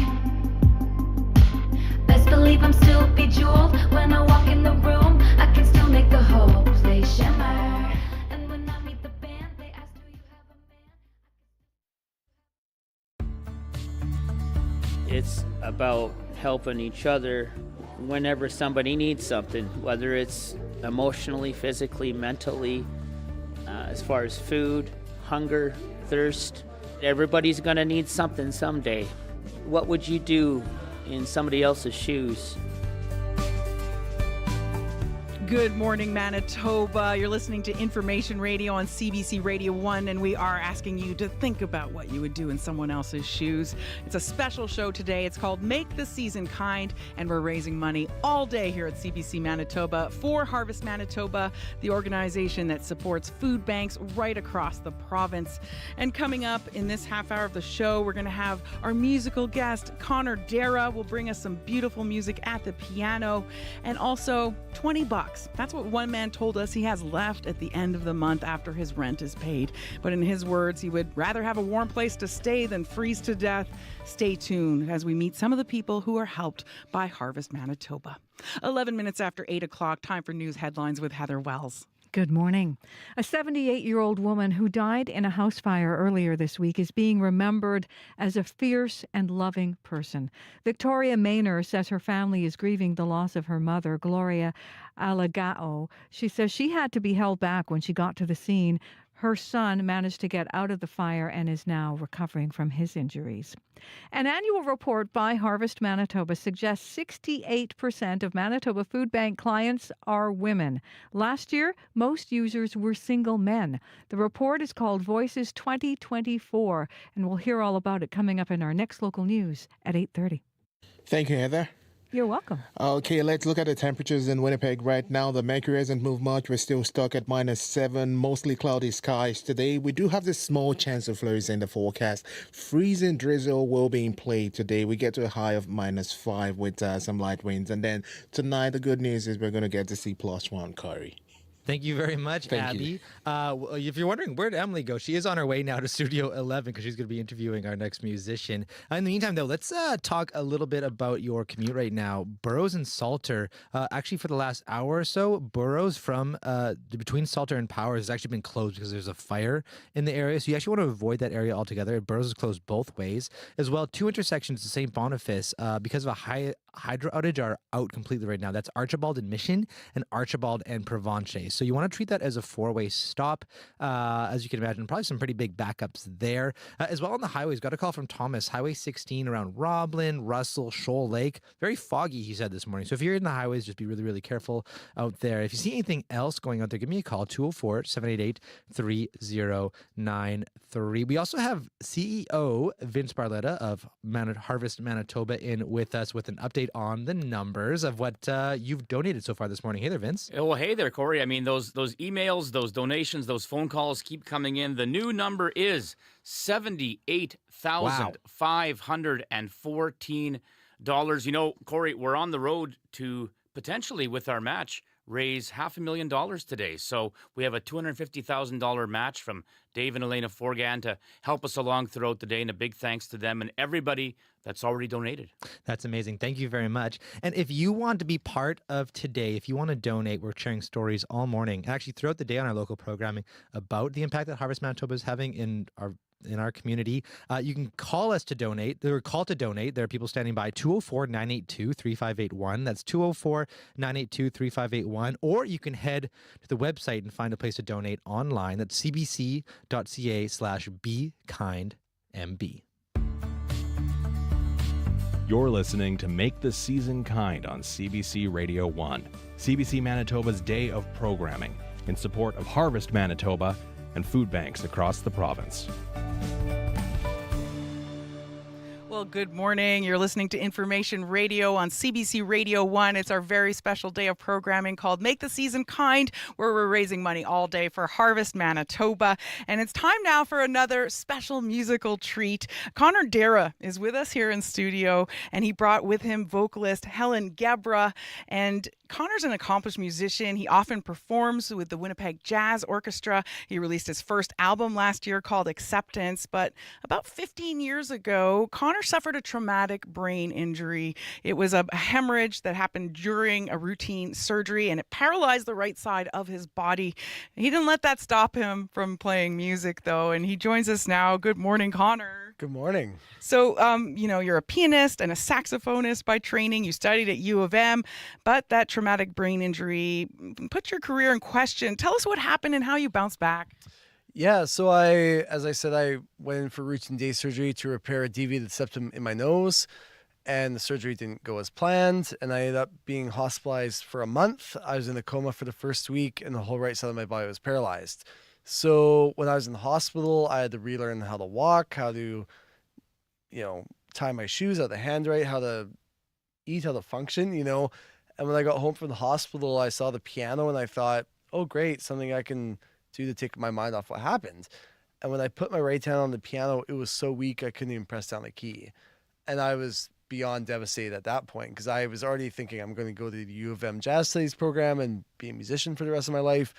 Best believe I'm still bejeweled. When I walk in the room, I can still make the whole place shimmer. And when I meet the band, they ask, do you have a man? It's about helping each other whenever somebody needs something, whether it's emotionally, physically, mentally, as far as food, hunger, thirst. Everybody's going to need something someday. What would you do in somebody else's shoes? Good morning, Manitoba. You're listening to Information Radio on CBC Radio 1, and we are asking you to think about what you would do in someone else's shoes. It's a special show today. It's called Make the Season Kind, and we're raising money all day here at CBC Manitoba for Harvest Manitoba, the organization that supports food banks right across the province. And coming up in this half hour of the show, we're going to have our musical guest, Connor Dara, will bring us some beautiful music at the piano, and also $20. That's what one man told us he has left at the end of the month after his rent is paid. But in his words, he would rather have a warm place to stay than freeze to death. Stay tuned as we meet some of the people who are helped by Harvest Manitoba. 11 minutes after 8 o'clock, time for news headlines with Heather Wells. Good morning. A 78-year-old woman who died in a house fire earlier this week is being remembered as a fierce and loving person. Victoria Maynor says her family is grieving the loss of her mother, Gloria Alagao. She says she had to be held back when she got to the scene. Her son managed to get out of the fire and is now recovering from his injuries. An annual report by Harvest Manitoba suggests 68% of Manitoba Food Bank clients are women. Last year, most users were single men. The report is called Voices 2024, and we'll hear all about it coming up in our next local news at 8:30. Thank you, Heather. You're welcome. Okay, let's look at the temperatures in Winnipeg right now. The mercury hasn't moved much. We're still stuck at -7, mostly cloudy skies today. We do have this small chance of flurries in the forecast. Freezing drizzle will be in play today. We get to a high of -5 with some light winds. And then tonight, the good news is we're going to get to see +1 Curry. Thank you very much, Abby. If you're wondering, where did Emily go? She is on her way now to Studio 11 because she's going to be interviewing our next musician. In the meantime, though, let's talk a little bit about your commute right now. Burroughs and Salter, actually for the last hour or so, Burroughs from between Salter and Powers has actually been closed because there's a fire in the area. So you actually want to avoid that area altogether. Burroughs is closed both ways. As well, 2 intersections to St. Boniface because of a hydro outage are out completely right now. That's Archibald and Mission and Archibald and Provence. So you want to treat that as a four-way stop. As you can imagine, probably some pretty big backups there. As well on the highways, got a call from Thomas, Highway 16 around Roblin, Russell, Shoal Lake. Very foggy, he said this morning. So if you're in the highways, just be really, really careful out there. If you see anything else going out there, give me a call, 204-788-3093. We also have CEO Vince Barletta of Harvest Manitoba in with us with an update on the numbers of what you've donated so far this morning. Hey there, Vince. Well, hey there, Corey. I mean, those emails, those donations, those phone calls keep coming in. The new number is $78,514. You know, Corey, we're on the road to potentially, with our match, raise $500,000 today. So we have a $250,000 match from Dave and Elena Forgan to help us along throughout the day, and a big thanks to them and everybody that's already donated. That's amazing. Thank you very much. And if you want to be part of today, if you want to donate, we're sharing stories all morning, actually throughout the day on our local programming about the impact that Harvest Manitoba is having in our community. You can call us to donate. There are call to donate. There are people standing by, 204-982-3581. That's 204-982-3581. Or you can head to the website and find a place to donate online. That's cbc.ca/bekindmb. You're listening to Make the Season Kind on CBC Radio 1, CBC Manitoba's day of programming in support of Harvest Manitoba and food banks across the province. Well, good morning. You're listening to Information Radio on CBC Radio 1. It's our very special day of programming called Make the Season Kind, where we're raising money all day for Harvest Manitoba. And it's time now for another special musical treat. Connor Dara is with us here in studio, and he brought with him vocalist Helen Gebra. And Connor's an accomplished musician. He often performs with the Winnipeg Jazz Orchestra. He released his first album last year called Acceptance. But about 15 years ago, Connor suffered a traumatic brain injury. It was a hemorrhage that happened during a routine surgery, and it paralyzed the right side of his body. He didn't let that stop him from playing music, though, and he joins us now. Good morning, Connor. Good morning. So, you're a pianist and a saxophonist by training. You studied at U of M, but that traumatic brain injury put your career in question. Tell us what happened and how you bounced back. Yeah, so I went in for routine day surgery to repair a deviated septum in my nose, and the surgery didn't go as planned, and I ended up being hospitalized for a month. I was in a coma for the first week, and the whole right side of my body was paralyzed. So when I was in the hospital, I had to relearn how to walk, how to, tie my shoes, how to handwrite, how to eat, how to function, And when I got home from the hospital, I saw the piano, and I thought, oh, great, something I can do to take my mind off what happened. And when I put my right hand on the piano, it was so weak I couldn't even press down the key. And I was beyond devastated at that point, because I was already thinking I'm going to go to the U of M Jazz Studies program and be a musician for the rest of my life.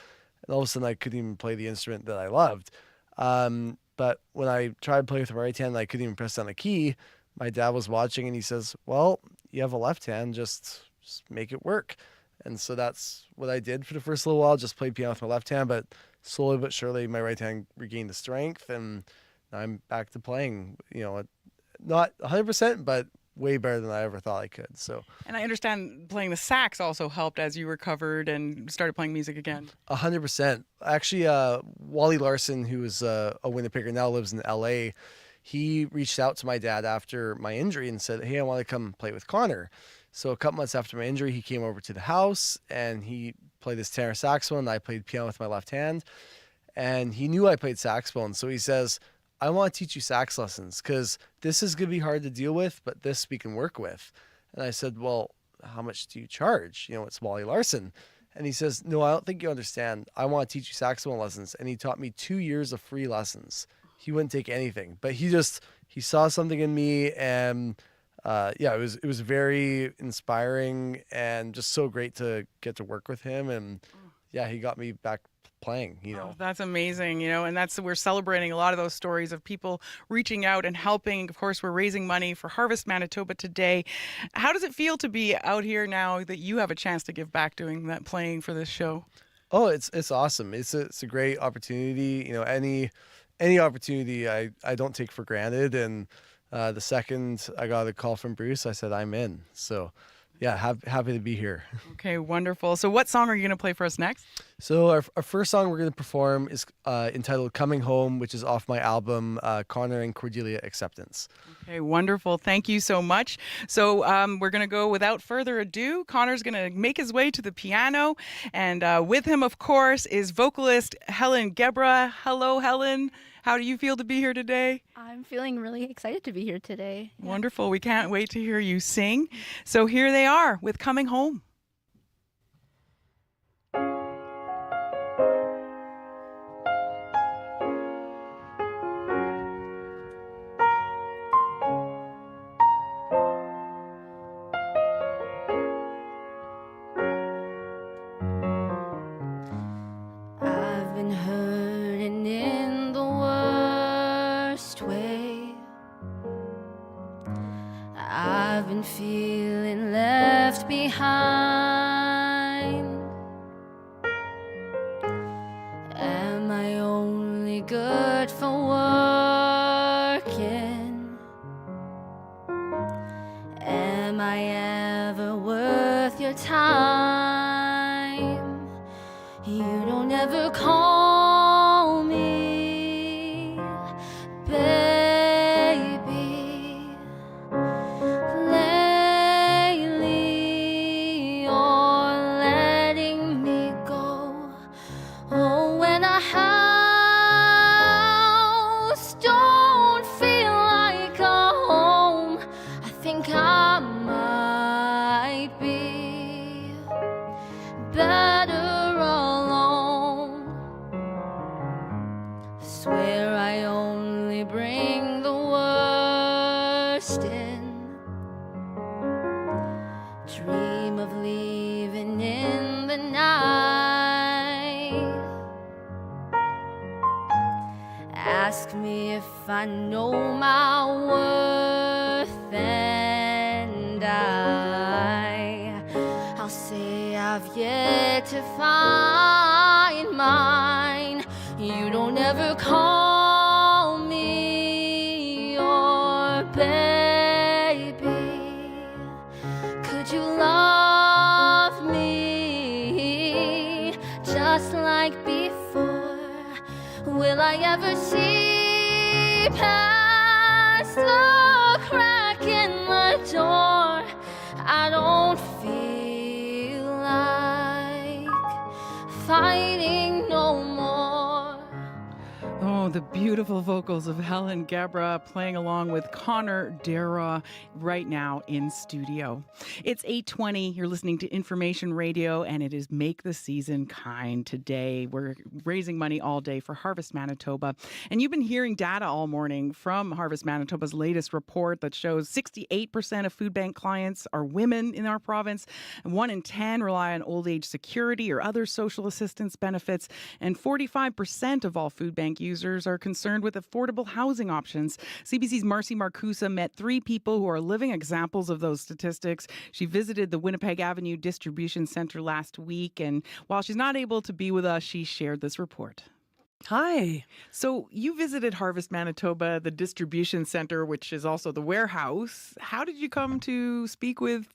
And all of a sudden I couldn't even play the instrument that I loved. But when I tried to play with the right hand and I couldn't even press down the key, my dad was watching and he says, well, you have a left hand, just make it work. And so that's what I did for the first little while, just played piano with my left hand, but slowly but surely my right hand regained the strength, and now I'm back to playing, not 100%, but way better than I ever thought I could. So, and I understand playing the sax also helped as you recovered and started playing music again. 100%. Actually, Wally Larson, who is a Winnipegger, now lives in LA, he reached out to my dad after my injury and said, hey, I want to come play with Connor. So a couple months after my injury, he came over to the house and he played his tenor saxophone. And I played piano with my left hand, and he knew I played saxophone. So he says, I want to teach you sax lessons, because this is going to be hard to deal with, but this we can work with. And I said, well, how much do you charge? It's Wally Larson. And he says, no, I don't think you understand. I want to teach you saxophone lessons. And he taught me 2 years of free lessons. He wouldn't take anything, but he saw something in me, and it was very inspiring and just so great to get to work with him. And he got me back playing, Oh, that's amazing, and we're celebrating a lot of those stories of people reaching out and helping. Of course, we're raising money for Harvest Manitoba today. How does it feel to be out here now that you have a chance to give back doing that, playing for this show? Oh, it's awesome. It's a great opportunity. Any opportunity I don't take for granted. And the second I got a call from Bruce, I said, I'm in. So yeah, happy to be here. Okay, wonderful. So what song are you going to play for us next? So our first song we're going to perform is entitled Coming Home, which is off my album, Connor and Cordelia Acceptance. Okay, wonderful. Thank you so much. So we're going to go without further ado. Connor's going to make his way to the piano. And with him, of course, is vocalist Helen Gebra. Hello, Helen. How do you feel to be here today? I'm feeling really excited to be here today. Wonderful. We can't wait to hear you sing. So here they are with Coming Home. I've been hurting in the worst way. I've been feeling left behind. Am I only good for working? Am I ever worth your time? You don't ever call me, baby. Lately, you're letting me go. Oh, when a house don't feel like a home, I think I might be better alone. Swear I only bring the worst in. Dream of leaving in the night. Ask me if I know my worth, and I'll say I've yet to find mine. You don't ever call me your baby. Could you love me just like before? Will I ever see past the crack in the door? I don't feel like fighting no more. Oh, the beautiful vocals of Helen Gebra playing along with Connor Dara right now in studio. It's 8:20. You're listening to Information Radio, and it is Make the Season Kind today. We're raising money all day for Harvest Manitoba. And you've been hearing data all morning from Harvest Manitoba's latest report that shows 68% of food bank clients are women in our province. 1 in 10 rely on old age security or other social assistance benefits. And 45% of all food bank users are concerned with affordable housing options. CBC's Marcy Marcusa met 3 people who are living examples of those statistics. She visited the Winnipeg Avenue Distribution Centre last week, and while she's not able to be with us, she shared this report. Hi. So you visited Harvest Manitoba, the distribution centre, which is also the warehouse. How did you come to speak with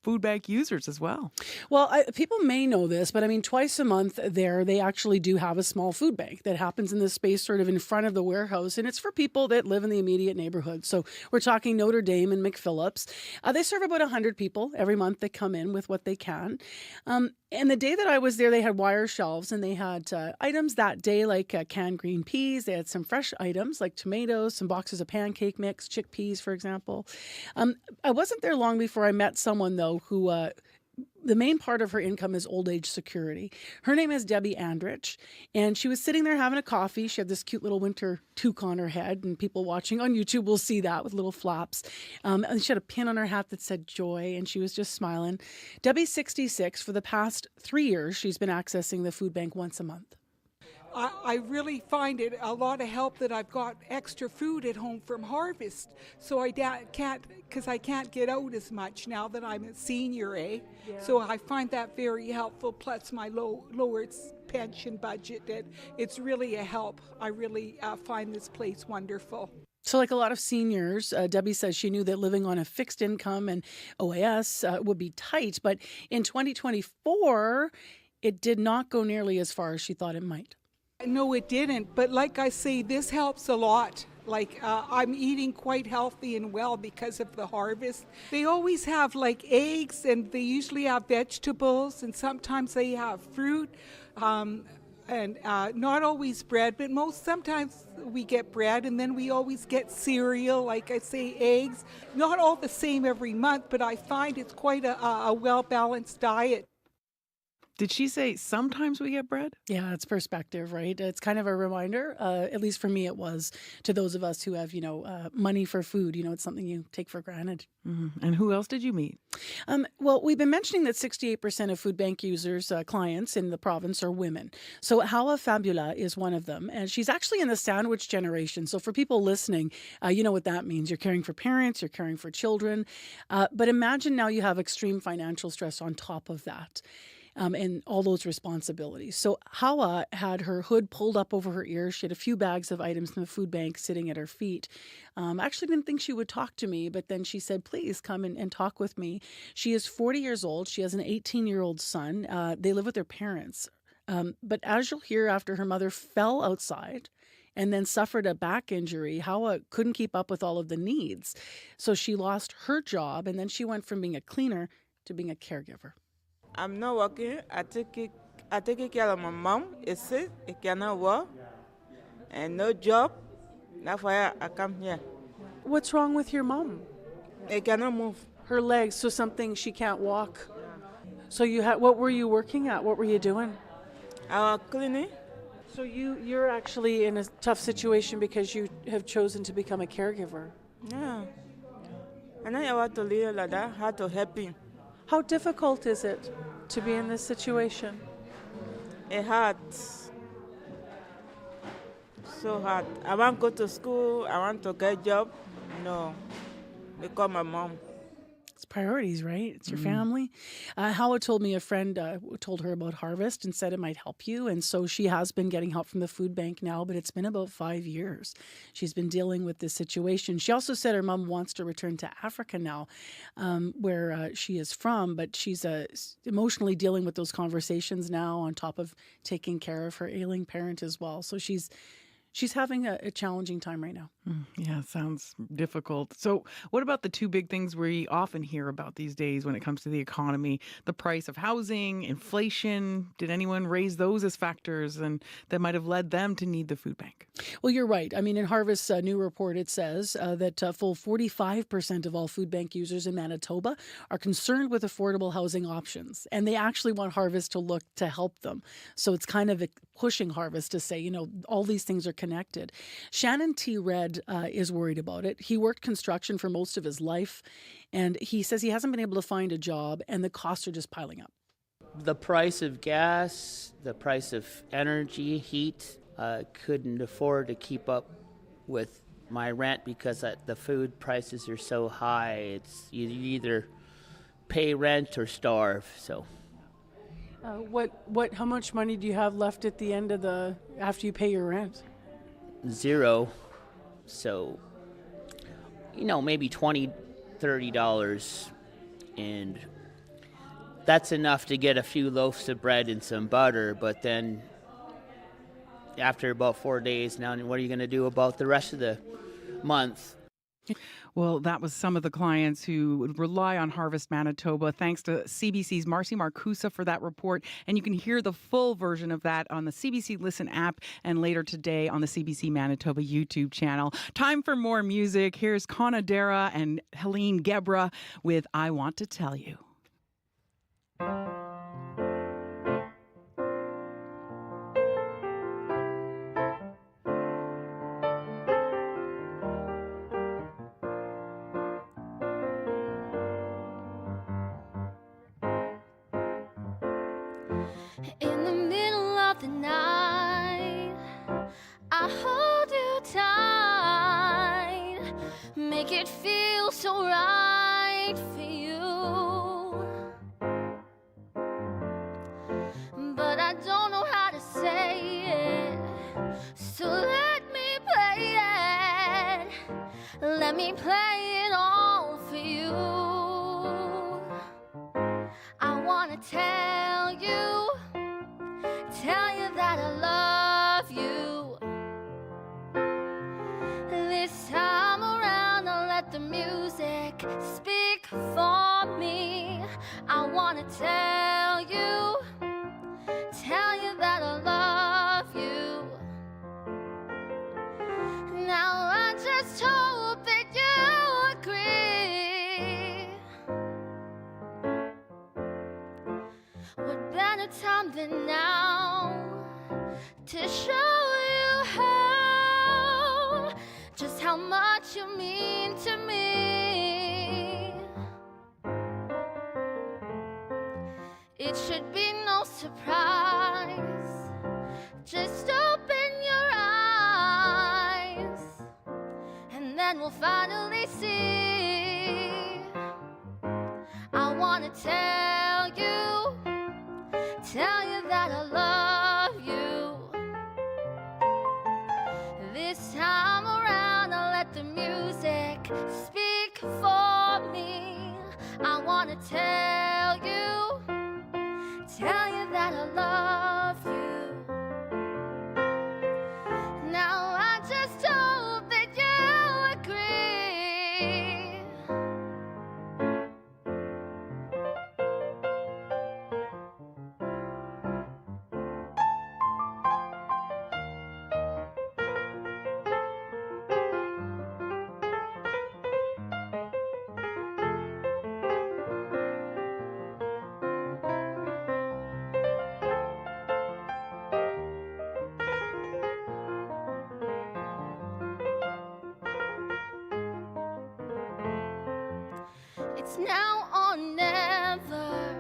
food bank users as well? Well, people may know this, but I mean, twice a month there, they actually do have a small food bank that happens in this space sort of in front of the warehouse, and it's for people that live in the immediate neighborhood. So we're talking Notre Dame and McPhillips. They serve about 100 people every month that come in with what they can. And the day that I was there, they had wire shelves, and they had items that day like canned green peas. They had some fresh items like tomatoes, some boxes of pancake mix, chickpeas, for example. I wasn't there long before I met someone, though, who the main part of her income is old age security. Her name is Debbie Andrich, and she was sitting there having a coffee. She had this cute little winter toque on her head, and people watching on YouTube will see that with little flaps. And she had a pin on her hat that said joy, and she was just smiling. Debbie's 66. For the past 3 years, she's been accessing the food bank once a month. I really find it a lot of help that I've got extra food at home from Harvest, so I can't get out as much now that I'm a senior, eh? Yeah. So I find that very helpful, plus my lowered pension budget. It's really a help. I really find this place wonderful. So, like a lot of seniors, Debbie says she knew that living on a fixed income and OAS would be tight. But in 2024, it did not go nearly as far as she thought it might. No, it didn't. But like I say, this helps a lot. Like I'm eating quite healthy and well because of the harvest. They always have like eggs, and they usually have vegetables, and sometimes they have fruit. And not always bread, but sometimes we get bread, and then we always get cereal, like I say, eggs. Not all the same every month, but I find it's quite a well-balanced diet. Did she say sometimes we get bread? Yeah, it's perspective, right? It's kind of a reminder, at least for me it was, to those of us who have, money for food. It's something you take for granted. Mm-hmm. And who else did you meet? Well, we've been mentioning that 68% of food bank users, clients in the province are women. So Hawa Fabula is one of them, and she's actually in the sandwich generation. So for people listening, you know what that means. You're caring for parents, you're caring for children. But imagine now you have extreme financial stress on top of that. And all those responsibilities. So Hawa had her hood pulled up over her ears. She had a few bags of items from the food bank sitting at her feet. Actually didn't think she would talk to me, but then she said, please come and talk with me. She is 40 years old. She has an 18-year-old son. They live with their parents. But as you'll hear, after her mother fell outside and then suffered a back injury, Hawa couldn't keep up with all of the needs. So she lost her job, and then she went from being a cleaner to being a caregiver. I'm not working. I take care of my mom. Is sick. I cannot work, and no job. That's why I come here. What's wrong with your mom? I cannot move. Her legs, so something she can't walk. So what were you working at? What were you doing? I was cleaning. So you're actually in a tough situation because you have chosen to become a caregiver. Yeah. And I want to live like that. How to help him. How difficult is it to be in this situation? It's hard. So hard. I want to go to school. I want to get a job. No. Because my mom. It's priorities, right? It's your family. Hawa told me a friend told her about Harvest and said it might help you. And so she has been getting help from the food bank now, but it's been about 5 years. She's been dealing with this situation. She also said her mom wants to return to Africa now, where she is from, but she's emotionally dealing with those conversations now on top of taking care of her ailing parent as well. So she's having a challenging time right now. Yeah, sounds difficult. So what about the two big things we often hear about these days when it comes to the economy? The price of housing, inflation. Did anyone raise those as factors and that might have led them to need the food bank? Well, you're right. I mean, in Harvest's new report, it says that full 45% of all food bank users in Manitoba are concerned with affordable housing options. And they actually want Harvest to look to help them. So it's kind of pushing Harvest to say, all these things are connected. Shannon T. Red is worried about it. He worked construction for most of his life, and he says he hasn't been able to find a job, and the costs are just piling up. The price of gas, the price of energy, heat, couldn't afford to keep up with my rent because the food prices are so high. It's you either pay rent or starve. So, how much money do you have left at the end of after you pay your rent? Zero. So, maybe $20, $30, and that's enough to get a few loaves of bread and some butter, but then after about 4 days, now what are you going to do about the rest of the month? Well, that was some of the clients who would rely on Harvest Manitoba. Thanks to CBC's Marcy Marcusa for that report. And you can hear the full version of that on the CBC Listen app and later today on the CBC Manitoba YouTube channel. Time for more music. Here's Conadera and Helene Gebra with I Want to Tell You. In the middle of the night, I hold you tight, make it feel so right for you. But I don't know how to say it, so let me play it. Let me play it all for you. I wanna tell you that I love you. This time around I'll let the music speak for me. I wanna tell you that I love you. Now I just hope that you agree. What better time than now to show you just how much you mean to me. It should be no surprise. Just open your eyes, and then we'll finally see. I wanna tell you that I love you. This time around I'll let the music speak for me. I wanna tell you that I love you. Now I just hope that you agree. It's now or never.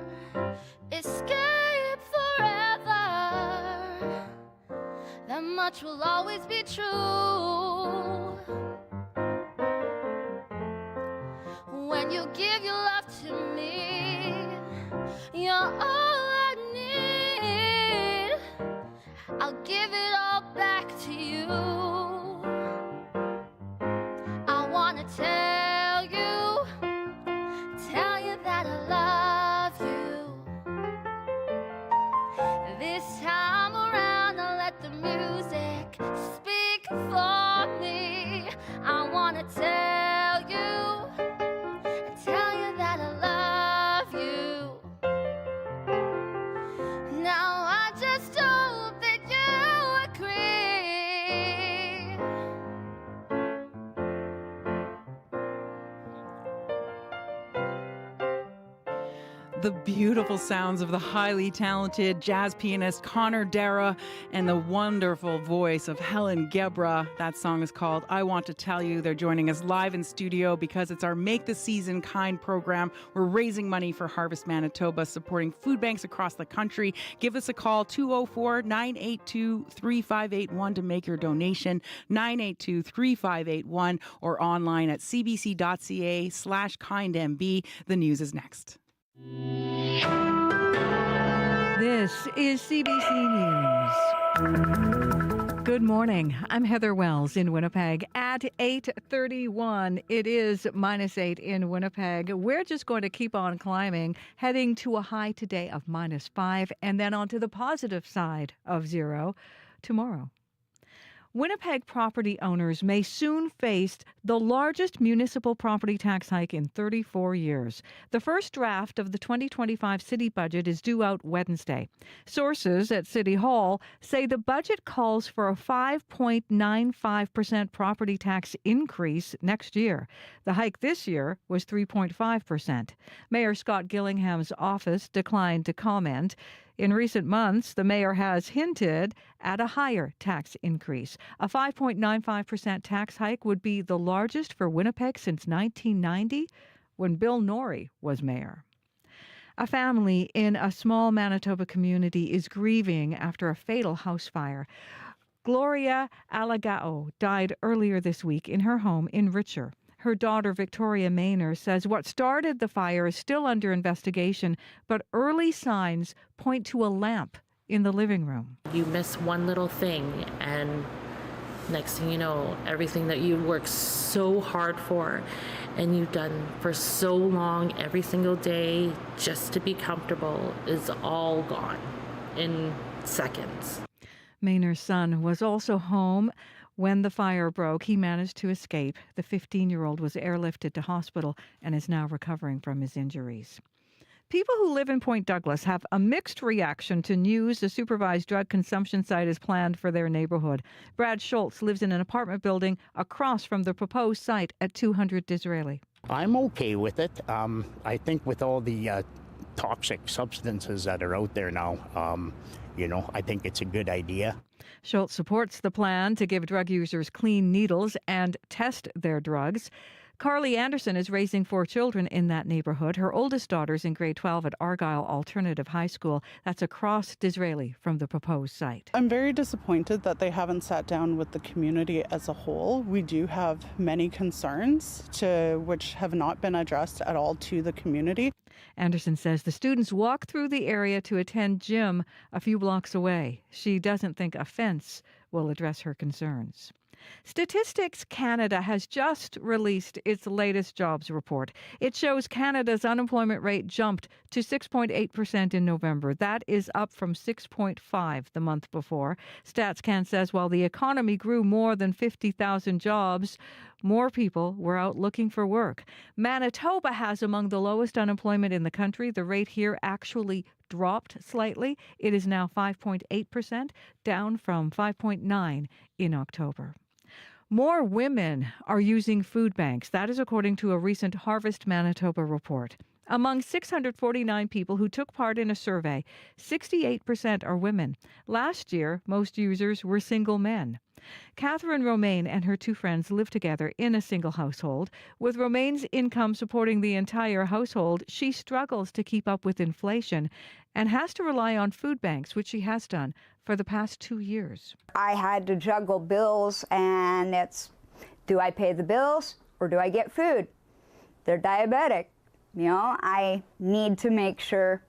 Escape forever. That much will always be true. When you give your love to me, you're all I need. I'll give it all back to you. I wanna tell you that I love you. This time around I'll let the music speak for me. I wanna tell you that I love you. Now I just hope that you agree. The beautiful sounds of the highly talented jazz pianist Connor Dara and the wonderful voice of Helen Gebra. That song is called I Want to Tell You. They're joining us live in studio because it's our Make the Season Kind program. We're raising money for Harvest Manitoba, supporting food banks across the country. Give us a call, 204-982-3581 to make your donation, 982-3581, or online at cbc.ca/kindmb. The news is next. This is CBC News. Good morning. I'm Heather Wells in Winnipeg at 8:31. It is -8 in Winnipeg. We're just going to keep on climbing, heading to a high today of -5 and then onto the positive side of 0 tomorrow. Winnipeg property owners may soon face the largest municipal property tax hike in 34 years. The first draft of the 2025 city budget is due out Wednesday. Sources at City Hall say the budget calls for a 5.95% property tax increase next year. The hike this year was 3.5%. Mayor Scott Gillingham's office declined to comment. In recent months, the mayor has hinted at a higher tax increase. A 5.95% tax hike would be the largest for Winnipeg since 1990, when Bill Norrie was mayor. A family in a small Manitoba community is grieving after a fatal house fire. Gloria Alagao died earlier this week in her home in Richer. Her daughter, Victoria Maynor, says what started the fire is still under investigation, but early signs point to a lamp in the living room. You miss one little thing and Next thing you know, everything that you worked so hard for and you've done for so long every single day just to be comfortable is all gone in seconds. Mayner's son was also home when the fire broke. He managed to escape. The 15-year-old was airlifted to hospital and is now recovering from his injuries. People who live in Point Douglas have a mixed reaction to news a supervised drug consumption site is planned for their neighborhood. Brad Schultz lives in an apartment building across from the proposed site at 200 Disraeli. I'm okay with it. I think with all the toxic substances that are out there now, I think it's a good idea. Schultz supports the plan to give drug users clean needles and test their drugs. Carly Anderson is raising 4 children in that neighborhood. Her oldest daughter's in grade 12 at Argyle Alternative High School. That's across Disraeli from the proposed site. I'm very disappointed that they haven't sat down with the community as a whole. We do have many concerns which have not been addressed at all to the community. Anderson says the students walk through the area to attend gym a few blocks away. She doesn't think a fence will address her concerns. Statistics Canada has just released its latest jobs report. It shows Canada's unemployment rate jumped to 6.8% in November. That is up from 6.5% the month before. StatsCan says while the economy grew more than 50,000 jobs, more people were out looking for work. Manitoba has among the lowest unemployment in the country. The rate here actually dropped slightly. It is now 5.8%, down from 5.9% in October. More women are using food banks. That is according to a recent Harvest Manitoba report. Among 649 people who took part in a survey, 68% are women. Last year, most users were single men. Catherine Romaine and her 2 friends live together in a single household. With Romaine's income supporting the entire household, she struggles to keep up with inflation and has to rely on food banks, which she has done for the past 2 years. I had to juggle bills, and it's, do I pay the bills or do I get food? They're diabetic. I need to make sure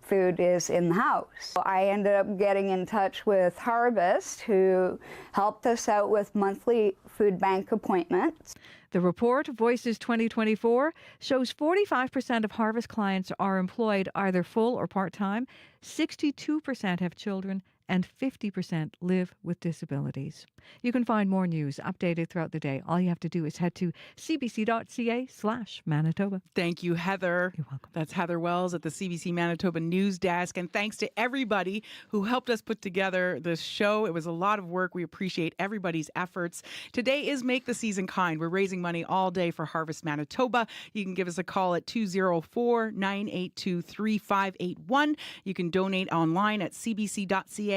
food is in the house. I ended up getting in touch with Harvest, who helped us out with monthly food bank appointments. The report, Voices 2024, shows 45% of Harvest clients are employed either full or part-time, 62% have children, and 50% live with disabilities. You can find more news updated throughout the day. All you have to do is head to cbc.ca/Manitoba. Thank you, Heather. You're welcome. That's Heather Wells at the CBC Manitoba News Desk. And thanks to everybody who helped us put together this show. It was a lot of work. We appreciate everybody's efforts. Today is Make the Season Kind. We're raising money all day for Harvest Manitoba. You can give us a call at 204-982-3581. You can donate online at cbc.ca/kindmb.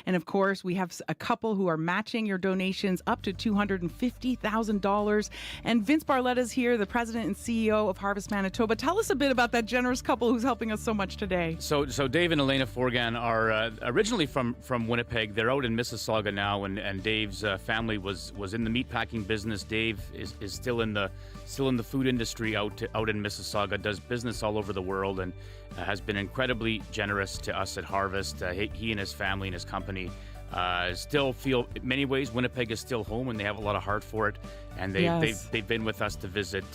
And of course, we have a couple who are matching your donations up to $250,000. And Vince Barletta's here, the president and CEO of Harvest Manitoba. Tell us a bit about that generous couple who's helping us so much today. So Dave and Elena Forgan are originally from Winnipeg. They're out in Mississauga now, and Dave's family was in the meatpacking business. Dave is still in the food industry out in Mississauga, does business all over the world, and has been incredibly generous to us at Harvest. He and his family and his company still feel, in many ways, Winnipeg is still home, and they have a lot of heart for it. And they've been with us to visit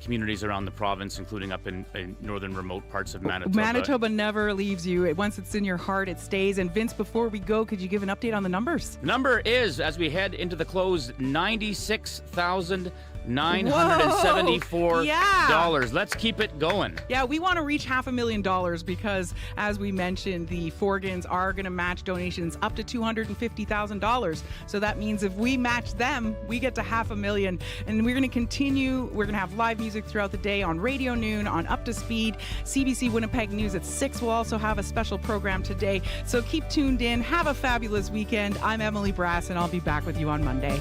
communities around the province, including up in northern remote parts of Manitoba. Manitoba never leaves you. Once it's in your heart, it stays. And Vince, before we go, could you give an update on the numbers? The number is, as we head into the close, $96,974. Yeah. Let's keep it going. Yeah, we want to reach $500,000 because, as we mentioned, the Forgans are going to match donations up to $250,000. So that means if we match them, we get to $500,000. And we're going to continue. We're going to have live music throughout the day on Radio Noon, on Up to Speed, CBC Winnipeg News at 6. We'll also have a special program today. So keep tuned in. Have a fabulous weekend. I'm Emily Brass, and I'll be back with you on Monday.